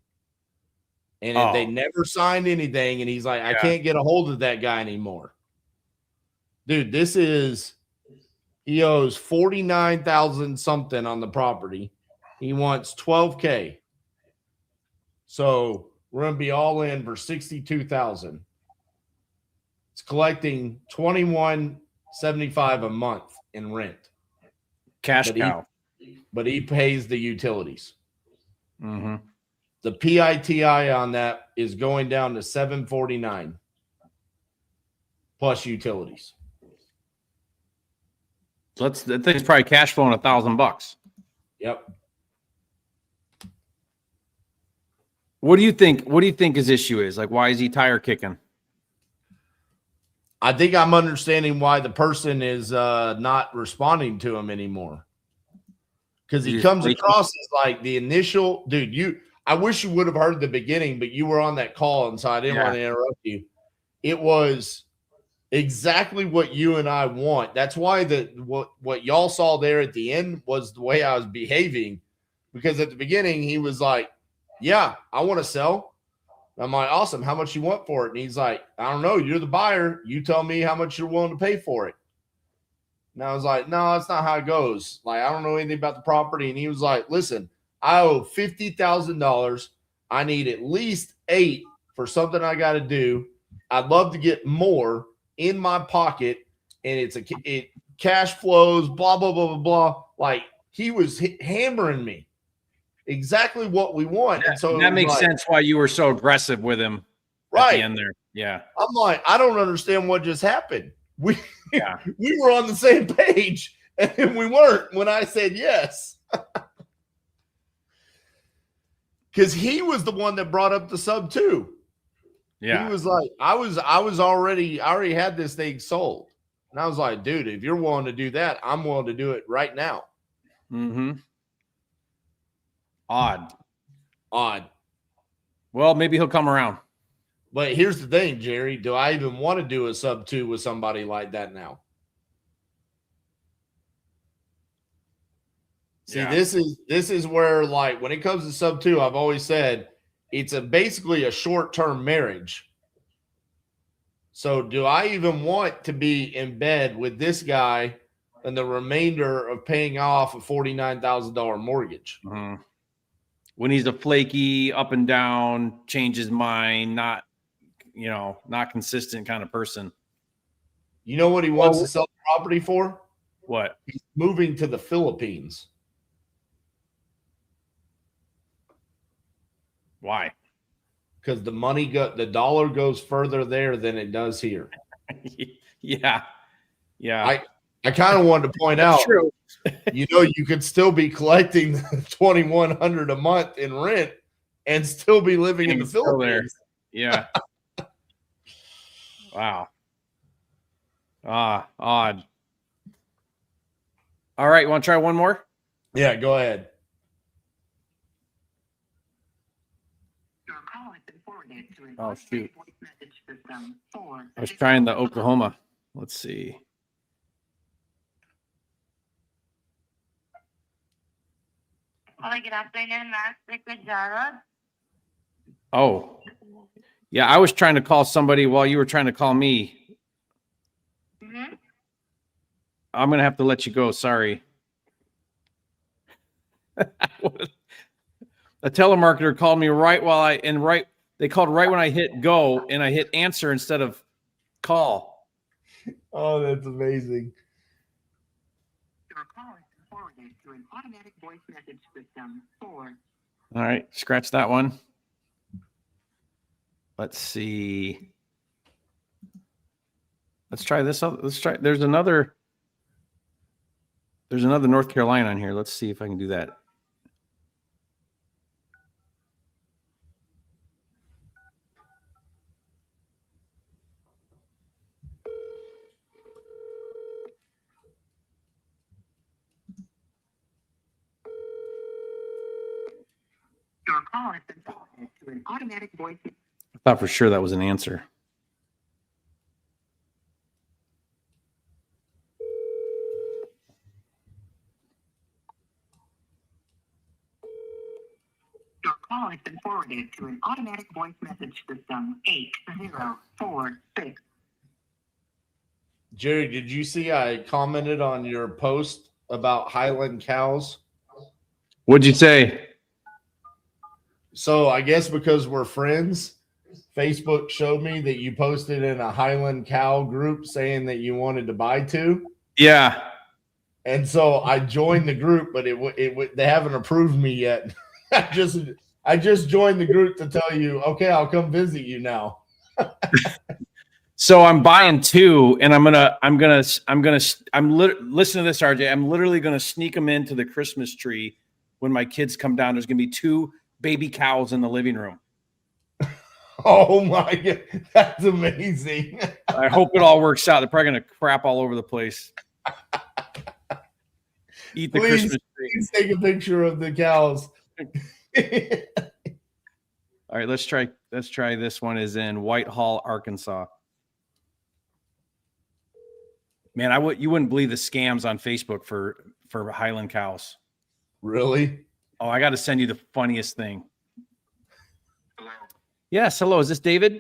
And they never signed anything. And he's like, I can't get a hold of that guy anymore. Dude, he owes 49,000 something on the property. He wants 12K. So we're going to be all in for 62,000. It's collecting $21.75 a month in rent. Cash cow. But he pays the utilities. Mm-hmm. The PITI on that is going down to $749 plus utilities. So that thing's probably cash flowing $1,000. Yep. What do you think? What do you think his issue is? Like, why is he tire kicking? I think I'm understanding why the person is not responding to him anymore. Because he comes across as like the initial dude. I wish you would have heard the beginning, but you were on that call, and so I didn't want to interrupt you. It was exactly what you and I want. That's why what y'all saw there at the end was the way I was behaving. Because at the beginning, he was like, yeah, I want to sell. I'm like, awesome. How much you want for it? And he's like, I don't know. You're the buyer. You tell me how much you're willing to pay for it. And I was like, no, that's not how it goes. Like, I don't know anything about the property. And he was like, listen, I owe $50,000. I need at least 8 for something I got to do. I'd love to get more in my pocket. And it cash flows, blah, blah, blah, blah, blah. Like, he was hammering me. Exactly what we want. Yeah, and so that makes sense why you were so aggressive with him at the end there. Yeah. I'm like, I don't understand what just happened. We were on the same page and we weren't when I said yes. Because he was the one that brought up the sub 2. Yeah. He was like, I already had this thing sold. And I was like, dude, if you're willing to do that, I'm willing to do it right now. Mm-hmm. Odd. Well, maybe he'll come around. But here's the thing, Jerry. Do I even want to do a sub 2 with somebody like that now? See, this is where, like, when it comes to sub 2, I've always said it's basically a short-term marriage. So do I even want to be in bed with this guy and the remainder of paying off a $49,000 mortgage? Mm-hmm. When he's a flaky, up and down, change his mind, not consistent kind of person. You know what he wants to sell the property for? What? He's moving to the Philippines. Why? Because the dollar goes further there than it does here. Yeah. I kind of wanted to point out, true. You could still be collecting $2,100 a month in rent and still be living in the Philippines. Yeah. Wow. Odd. All right. You want to try one more? Yeah, go ahead. Your call has been forwarded to an Oh, shoot. voice message system. 4. I was trying the Oklahoma. Let's see. Hola, good afternoon, Max. Good job. Oh, yeah. I was trying to call somebody while you were trying to call me. Mm-hmm. I'm going to have to let you go. Sorry. A telemarketer called me right while they called right when I hit go and I hit answer instead of call. Oh, that's amazing. Your call has been forwarded to an automatic voice message system. 4. All right. Scratch that one. Let's see. Let's try this. Let's try. There's another North Carolina on here. Let's see if I can do that. Your call has been forwarded to an automatic voice. I thought for sure that was an answer. Your call has been forwarded to an automatic voice message system. 8046. Jerry, did you see I commented on your post about Highland cows? What'd you say? So I guess because we're friends, Facebook showed me that you posted in a Highland cow group saying that you wanted to buy 2. Yeah. And so I joined the group, but they haven't approved me yet. I just joined the group to tell you, okay, I'll come visit you now. So I'm buying 2, and listen to this, RJ. I'm literally gonna sneak them into the Christmas tree when my kids come down. There's gonna be 2 baby cows in the living room. Oh my God, that's amazing. I hope it all works out. They're probably gonna crap all over the place. Eat the Christmas tree. Please take a picture of the cows. All right, let's try this one. Is in Whitehall, Arkansas. Man, you wouldn't believe the scams on Facebook for Highland cows. Really? Oh, I got to send you the funniest thing. Yes, hello. Is this David?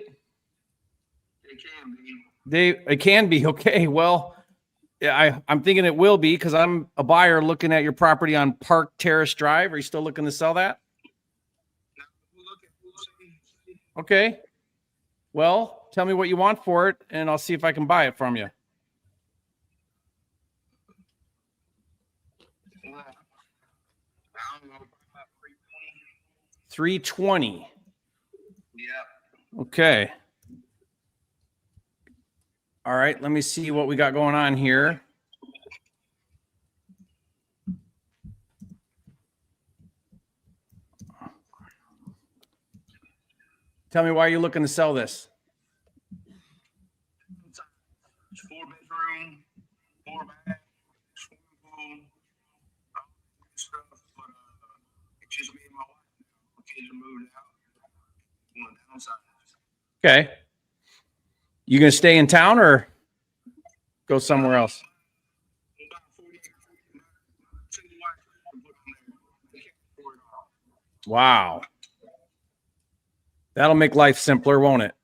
It can be. Dave, it can be. Okay, well, yeah, I'm thinking it will be because I'm a buyer looking at your property on Park Terrace Drive. Are you still looking to sell that? Okay. Well, tell me what you want for it, and I'll see if I can buy it from you. $320. Yeah. Okay. All right. Let me see what we got going on here. Tell me why you're looking to sell this. It's 4-bedroom, 4-bath, swimming pool, stuff. But it's just me and my wife now. My kids are moved out. Want to downsize. Okay. You gonna stay in town or go somewhere else? Wow. That'll make life simpler, won't it?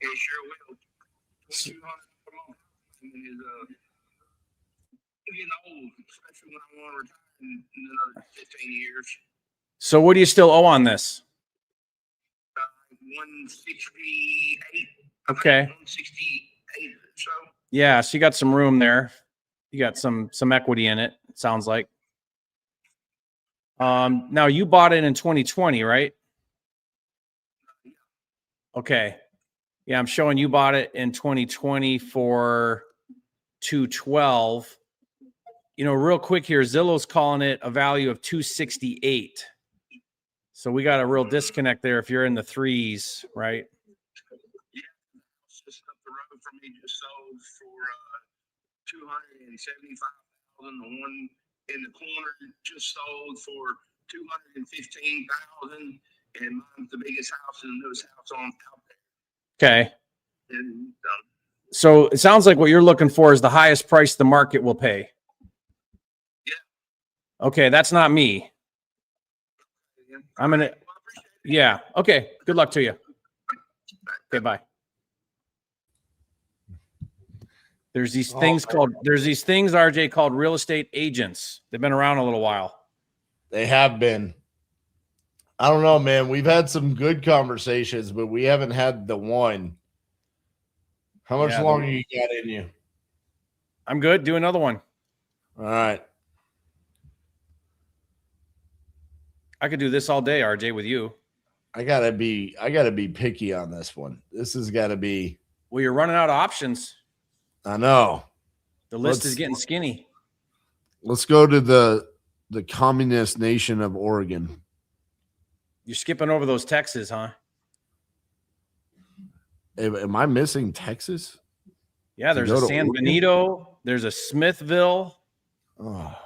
It sure will. $200 a month is getting old, especially when I want to retire in another 15 years. So what do you still owe on this? 168. Okay. 168 or so. Yeah, so you got some room there. You got some equity in it, it sounds like. Now you bought it in 2020, right? Okay. Yeah, I'm showing you bought it in 2020 for $212. You know, real quick here, Zillow's calling it a value of $268. So we got a real disconnect there if you're in the threes, right? Yeah, it's just up the road from me, just sold for $275,000. The one in the corner just sold for $215,000, and mine's the biggest house and the newest house on out there. Okay. And So it sounds like what you're looking for is the highest price the market will pay. Yeah. Okay, that's not me. I'm gonna. Yeah. Okay. Good luck to you. Okay. Bye. There's these things called. There's these things, RJ, called real estate agents. They've been around a little while. They have been. I don't know, man. We've had some good conversations, but we haven't had the one. How much longer you got in you? I'm good. Do another one. All right. I could do this all day, RJ, with you. I gotta be picky on this one. This has got to be. Well, you're running out of options. I know. The list is getting skinny. Let's go to the communist nation of Oregon. You're skipping over those Texas, huh? Am I missing Texas? Yeah, there's a San Benito. There's a Smithville. Oh,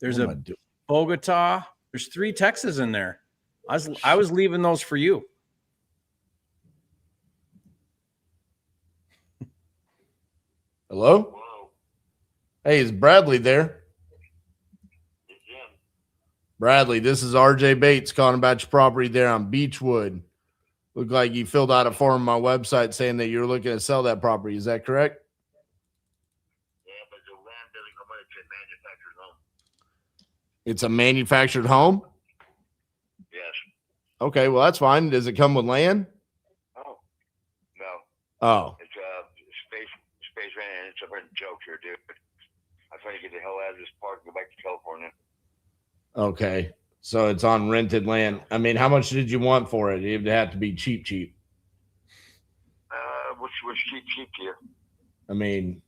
there's a Bogota. There's 3 Texas in there. I was leaving those for you. Hello? Hey, is Bradley there? Bradley, this is RJ Bates calling about your property there on Beechwood. Look like you filled out a form on my website saying that you're looking to sell that property. Is that correct? Yeah, but the land doesn't come with a manufactured home. It's a manufactured home? Yes. Okay, well, that's fine. Does it come with land? Oh. No. Oh. It's space land. It's a bunch of jokes here, dude. I'm trying to get the hell out of this park and go back to California. Okay. So it's on rented land. I mean, how much did you want for it? It'd have to be cheap. What's cheap to you? I mean,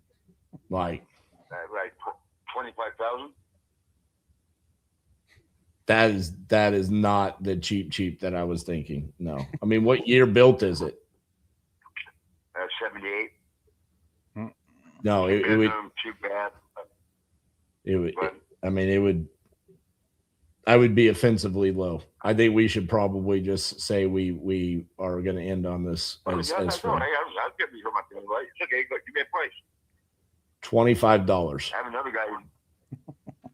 like 25,000. That is not the cheap that I was thinking. No. I mean, what year built is it? 78. No, it would. Too bad. It would. I mean, it would. I would be offensively low. I think we should probably just say we are going to end on this as I'll give you my thing, right? It's okay. Go, give me a price. $25. I have another guy.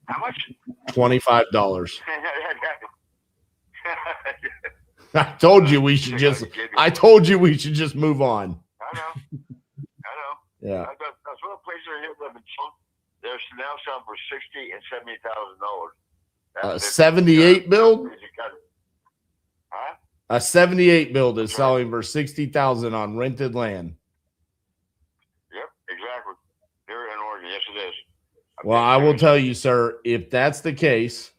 How much? $25. I told you we should just. I told you we should just move on. I know. Yeah. That's one place in here living. They're now selling for $60,000 and $70,000. 78 build. Huh? A 78 build is selling for $60,000 on rented land. Yep, exactly. Here in Oregon, yes, it is. Well, I will tell you, sir, if that's the case,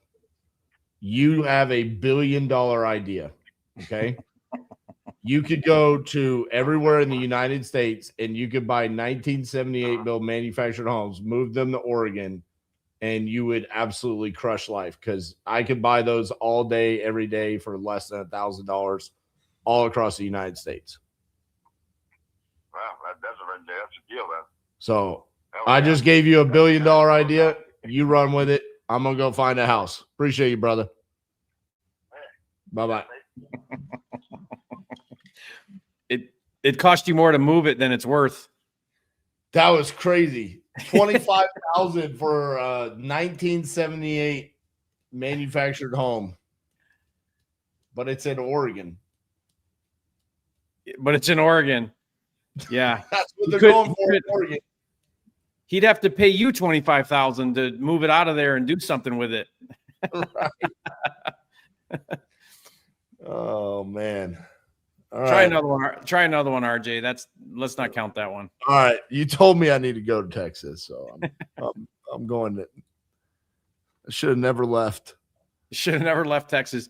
you have a $1 billion idea. Okay. You could go to everywhere in the United States and you could buy 1978 build manufactured homes, move them to Oregon, and you would absolutely crush life because I could buy those all day, every day for less than $1,000 all across the United States. Wow, that's a deal, man. So I just gave you a $1 billion idea. You run with it. I'm going to go find a house. Appreciate you, brother. Bye-bye. It cost you more to move it than it's worth. That was crazy. $25,000 for a 1978 manufactured home. But it's in Oregon. But it's in Oregon. Yeah. That's what they're going for in Oregon. He'd have to pay you $25,000 to move it out of there and do something with it. Right. Oh man. All Try right. another one. Try another one, RJ. Let's not count that one. All right. You told me I need to go to Texas, so I'm going to. I should have never left. Should have never left Texas.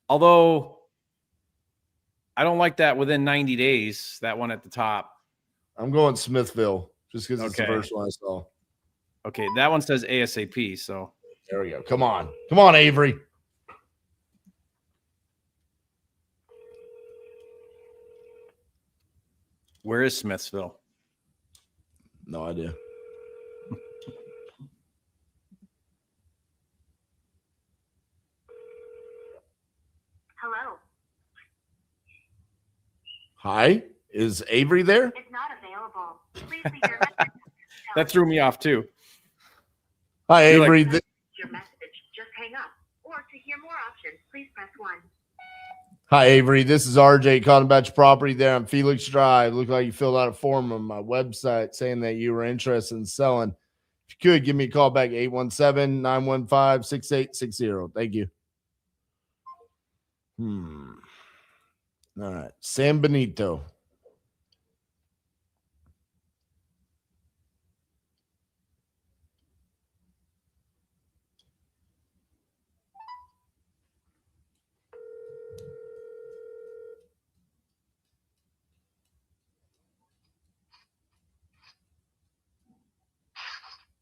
Although I don't like that within 90 days, that one at the top. I'm going Smithville just because it's the first one I saw. Okay, that one says ASAP, so there we go. Come on. Come on, Avery. Where is Smithville? No idea. Hello. Hi, is Avery there? It's not available. Please leave your message. That threw me off too. Hi, You're Avery. Your message. Just hang up. Or to hear more options, please press 1. Hi, Avery. This is RJ calling about your property there on Felix Drive. Looked like you filled out a form on my website saying that you were interested in selling. If you could, give me a call back, 817-915-6860. Thank you. All right. San Benito.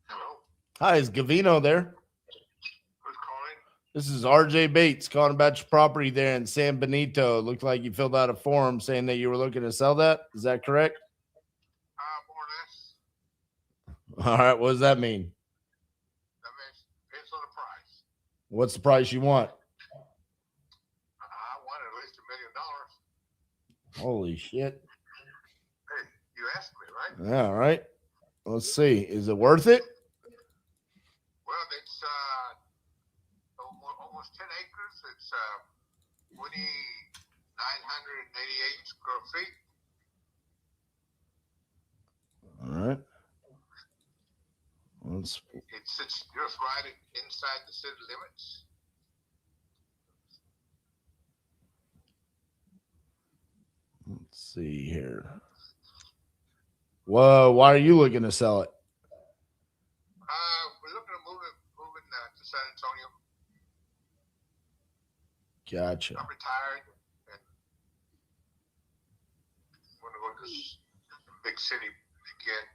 Hello. Hi, is Gavino there? Who's calling? This is RJ Bates calling about your property there in San Benito. Looked like you filled out a form saying that you were looking to sell that. Is that correct? More or less. All right. What does that mean? That means depends on the price. What's the price you want? I want at least $1 million. Holy shit. Hey, you asked me, right? Yeah, all right. Let's see. Is it worth it? Well, it's almost 10 acres. It's 2,988 square feet. All right. Let's It sits just right inside the city limits. see here. Whoa, why are you looking to sell it? We're looking at moving to San Antonio. Gotcha. I'm retired and want to go to this big city again.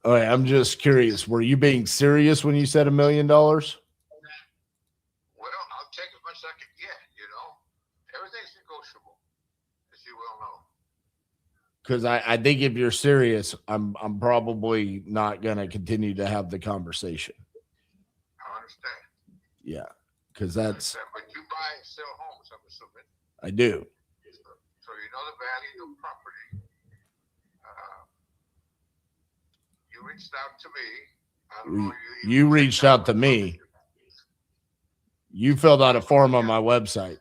All right, I'm just curious. Were you being serious when you said $1 million? Well, I'll take as much as I can get, you know. Everything's negotiable, as you well know. Because I think if you're serious, I'm probably not gonna continue to have the conversation. I understand. Yeah, because that's But you buy and sell homes, I'm assuming. I do. So you know the value of property. You reached out to me. I don't know You reached out to me. You filled out a form on my website.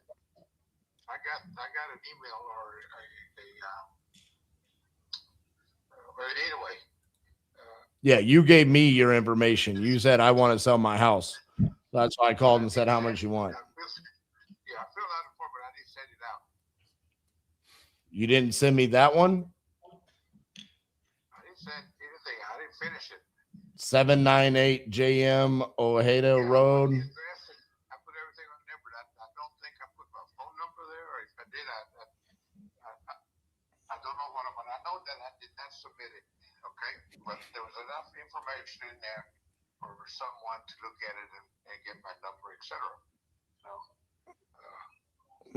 I got an email or anyway. Yeah, you gave me your information. You said I want to sell my house. That's why I called and said how much you want. Yeah, I filled out the form, but I didn't send it out. You didn't send me that one? I didn't send anything. I didn't finish it. 798 JM Ojeda Road. I put everything on there, but I don't think I put my phone number there. Or if I did, I don't know what. But I know that I did not submit it. Okay, but there was enough information in there for someone to look at it and get my number, etc. So,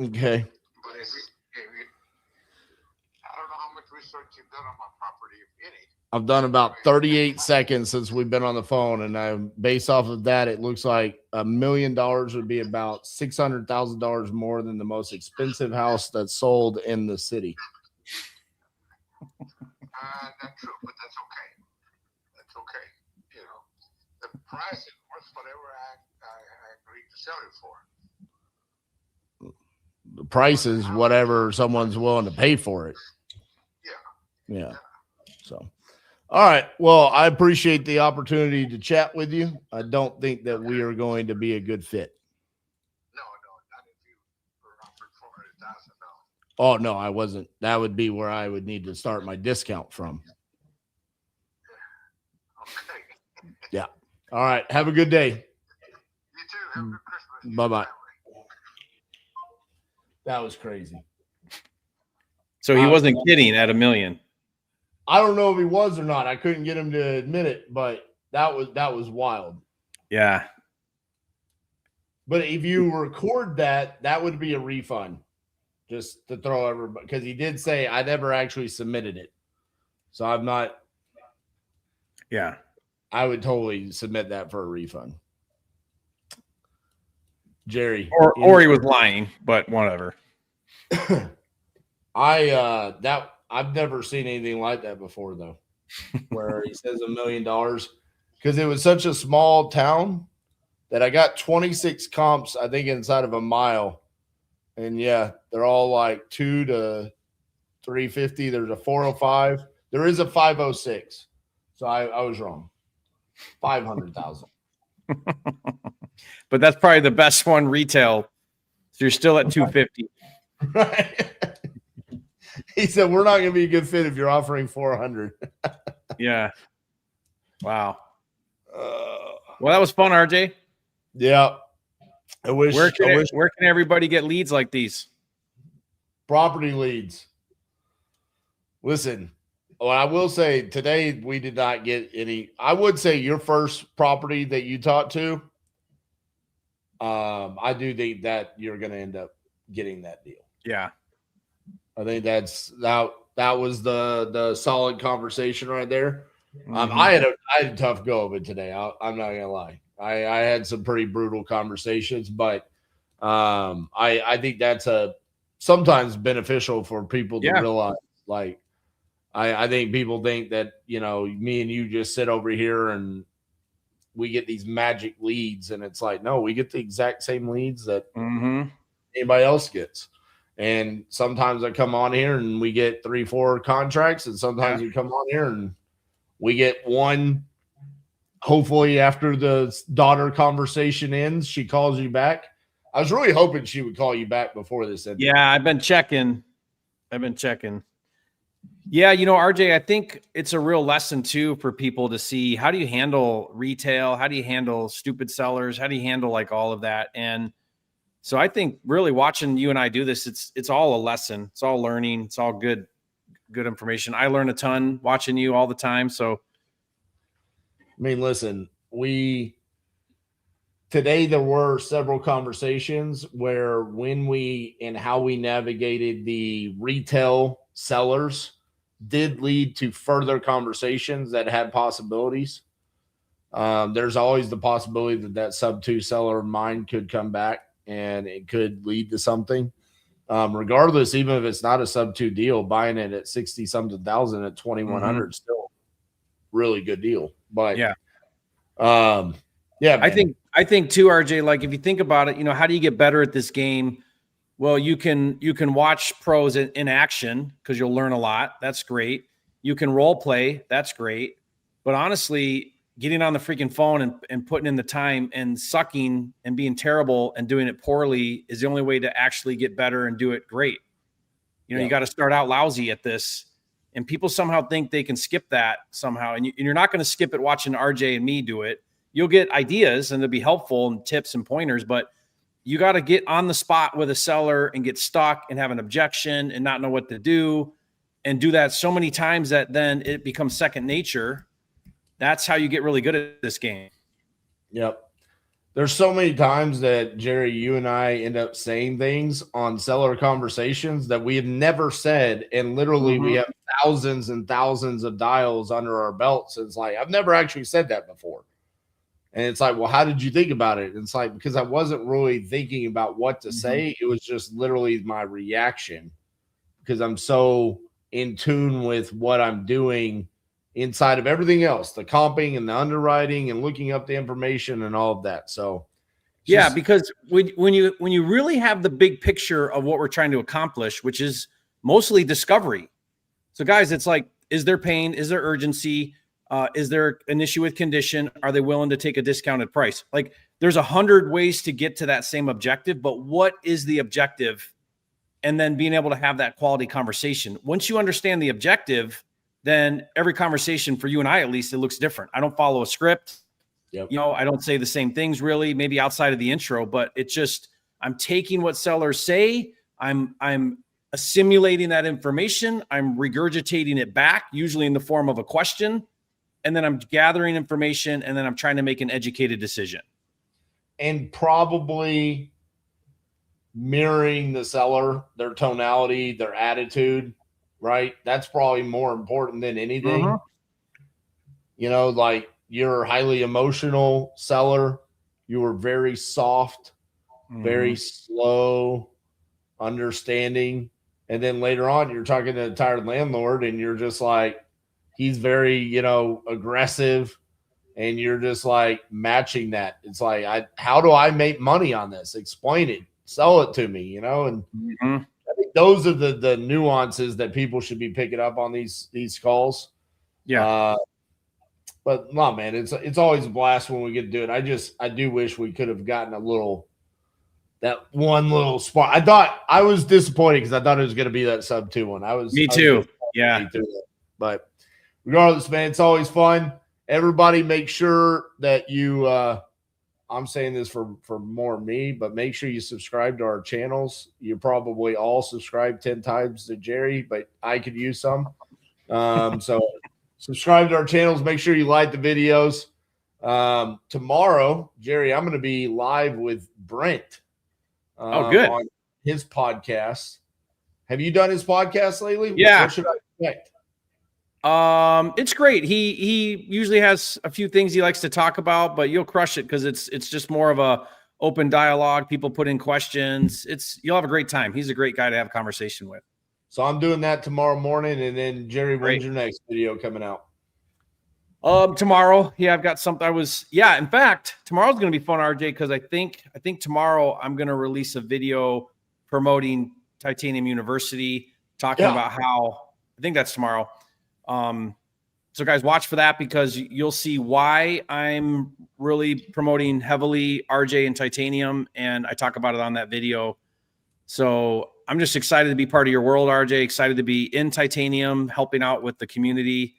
Okay. but if I don't know how much research you've done on my property, if any. I've done about 38 seconds since we've been on the phone, and I'm based off of that. It looks like $1 million would be about $600,000 more than the most expensive house that's sold in the city. Not true, but that's okay. That's okay. You know, the price is worth whatever I agreed to sell it for. The price is whatever someone's willing to pay for it. Yeah. So, all right. Well, I appreciate the opportunity to chat with you. I don't think that we are going to be a good fit. No, not if you were offered $400,000. Oh, no, I wasn't. That would be where I would need to start my discount from. Okay. Yeah. All right. Have a good day. You too. Have a good Christmas. Bye-bye. That was crazy. So he wasn't kidding at $1 million. I don't know if he was or not. I couldn't get him to admit it, but that was wild. Yeah. But if you record that, that would be a refund. Just to throw everybody, because he did say I never actually submitted it. So I'm not. Yeah. I would totally submit that for a refund. Jerry. Or he was lying, but whatever. I've never seen anything like that before though, where he says $1 million, because it was such a small town that I got 26 comps, I think, inside of a mile. And yeah, they're all like 2 to 350. There's a 405. There is a 506. So I was wrong. 500,000. But that's probably the best one retail. So you're still at 250. Right. He said, we're not going to be a good fit if you're offering 400. Yeah. Wow. Well, that was fun, RJ. Yeah. I wish. Where can everybody get leads like these? Property leads. Listen, what I will say today, we did not get any. I would say your first property that you talked to, I do think that you're going to end up getting that deal. Yeah. I think that was the solid conversation right there. Mm-hmm. I had a tough go of it today. I'm not gonna lie. I had some pretty brutal conversations, but I think that's sometimes beneficial for people to realize. Like, I think people think that, me and you just sit over here and we get these magic leads, and it's like, no, we get the exact same leads that anybody else gets. And sometimes I come on here and we get 3-4 contracts, and sometimes we come on here and we get one. Hopefully after the daughter conversation ends, she calls you back. I was really hoping she would call you back before this ended. Yeah, I've been checking. Yeah, RJ, I think it's a real lesson too for people to see, how do you handle retail? How do you handle stupid sellers? How do you handle like all of that? And so I think really watching you and I do this, it's all a lesson. It's all learning. It's all good information. I learn a ton watching you all the time. So, I mean, listen, today there were several conversations where how we navigated the retail sellers did lead to further conversations that had possibilities. There's always the possibility that sub 2 seller of mine could come back and it could lead to something. Regardless, even if it's not a sub 2 deal, buying it at 60 something thousand at 2,100 still really good deal. But yeah, man. I think too, RJ, like if you think about it, how do you get better at this game? Well, you can watch pros in action because you'll learn a lot. That's great. You can role play. That's great. But honestly, getting on the freaking phone and putting in the time and sucking and being terrible and doing it poorly is the only way to actually get better and do it great. You got to start out lousy at this, and people somehow think they can skip that somehow. And you're not going to skip it watching RJ and me do it. You'll get ideas and they'll be helpful and tips and pointers, but you got to get on the spot with a seller and get stuck and have an objection and not know what to do, and do that so many times that then it becomes second nature. That's how you get really good at this game. Yep. There's so many times that, Jerry, you and I end up saying things on seller conversations that we have never said. And literally we have thousands and thousands of dials under our belts. It's like, I've never actually said that before. And it's like, well, how did you think about it? And it's like, because I wasn't really thinking about what to say. It was just literally my reaction, because I'm so in tune with what I'm doing inside of everything else, the comping and the underwriting and looking up the information and all of that. So yeah, because when you really have the big picture of what we're trying to accomplish, which is mostly discovery. So guys, it's like, is there pain? Is there urgency? Is there an issue with condition? Are they willing to take a discounted price? Like, there's 100 ways to get to that same objective, but what is the objective? And then being able to have that quality conversation. Once you understand the objective, then every conversation for you and I, at least, it looks different. I don't follow a script. Yep. I don't say the same things really, maybe outside of the intro, but it's just, I'm taking what sellers say. I'm assimilating that information. I'm regurgitating it back, usually in the form of a question. And then I'm gathering information, and then I'm trying to make an educated decision. And probably mirroring the seller, their tonality, their attitude, right? That's probably more important than anything. Like, you're a highly emotional seller. You were very soft, very slow, understanding. And then later on, you're talking to a tired landlord and you're just like, he's very, aggressive, and you're just like matching that. It's like, how do I make money on this? Explain it, sell it to me, and Mm-hmm. I think those are the nuances that people should be picking up on these calls. Yeah. But no, man, it's always a blast when we get to do it. I do wish we could have gotten that one little spot. I was disappointed because I thought it was going to be that sub 2 one. Me too. Yeah. But regardless, man, it's always fun. Everybody make sure that you, I'm saying this for more me, but make sure you subscribe to our channels. You probably all subscribe 10 times to Jerry, but I could use some. So subscribe to our channels. Make sure you like the videos. Tomorrow, Jerry, I'm going to be live with Brent. Good. On his podcast. Have you done his podcast lately? Yeah. What should I expect? It's great. He usually has a few things he likes to talk about, but you'll crush it because it's just more of a open dialogue. People put in questions. You'll have a great time. He's a great guy to have a conversation with. So I'm doing that tomorrow morning, and then Jerry, when's your next video coming out? Tomorrow. Yeah, I've got something. In fact, tomorrow's going to be fun, RJ, because I think tomorrow I'm going to release a video promoting Titanium University, talking about how, I think that's tomorrow. So guys, watch for that because you'll see why I'm really promoting heavily RJ and Titanium, and I talk about it on that video. So I'm just excited to be part of your world, RJ, excited to be in Titanium, helping out with the community.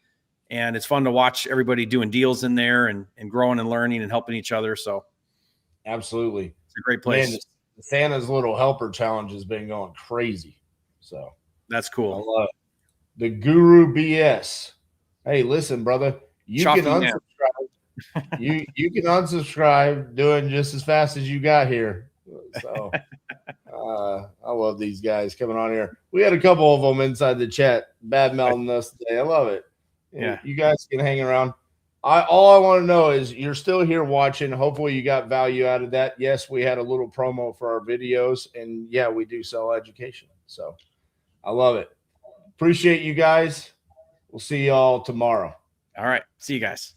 And it's fun to watch everybody doing deals in there and growing and learning and helping each other. So absolutely. It's a great place. Man, the Santa's Little Helper Challenge has been going crazy. So that's cool. I love it. The Guru BS. Hey, listen, brother, you can unsubscribe. you can unsubscribe doing just as fast as you got here. So I love these guys coming on here. We had a couple of them inside the chat bad mouthing us today. I love it. Yeah, you guys can hang around. All I want to know is you're still here watching. Hopefully you got value out of that. Yes, we had a little promo for our videos, and yeah, we do sell education. So I love it. Appreciate you guys. We'll see y'all tomorrow. All right. See you guys.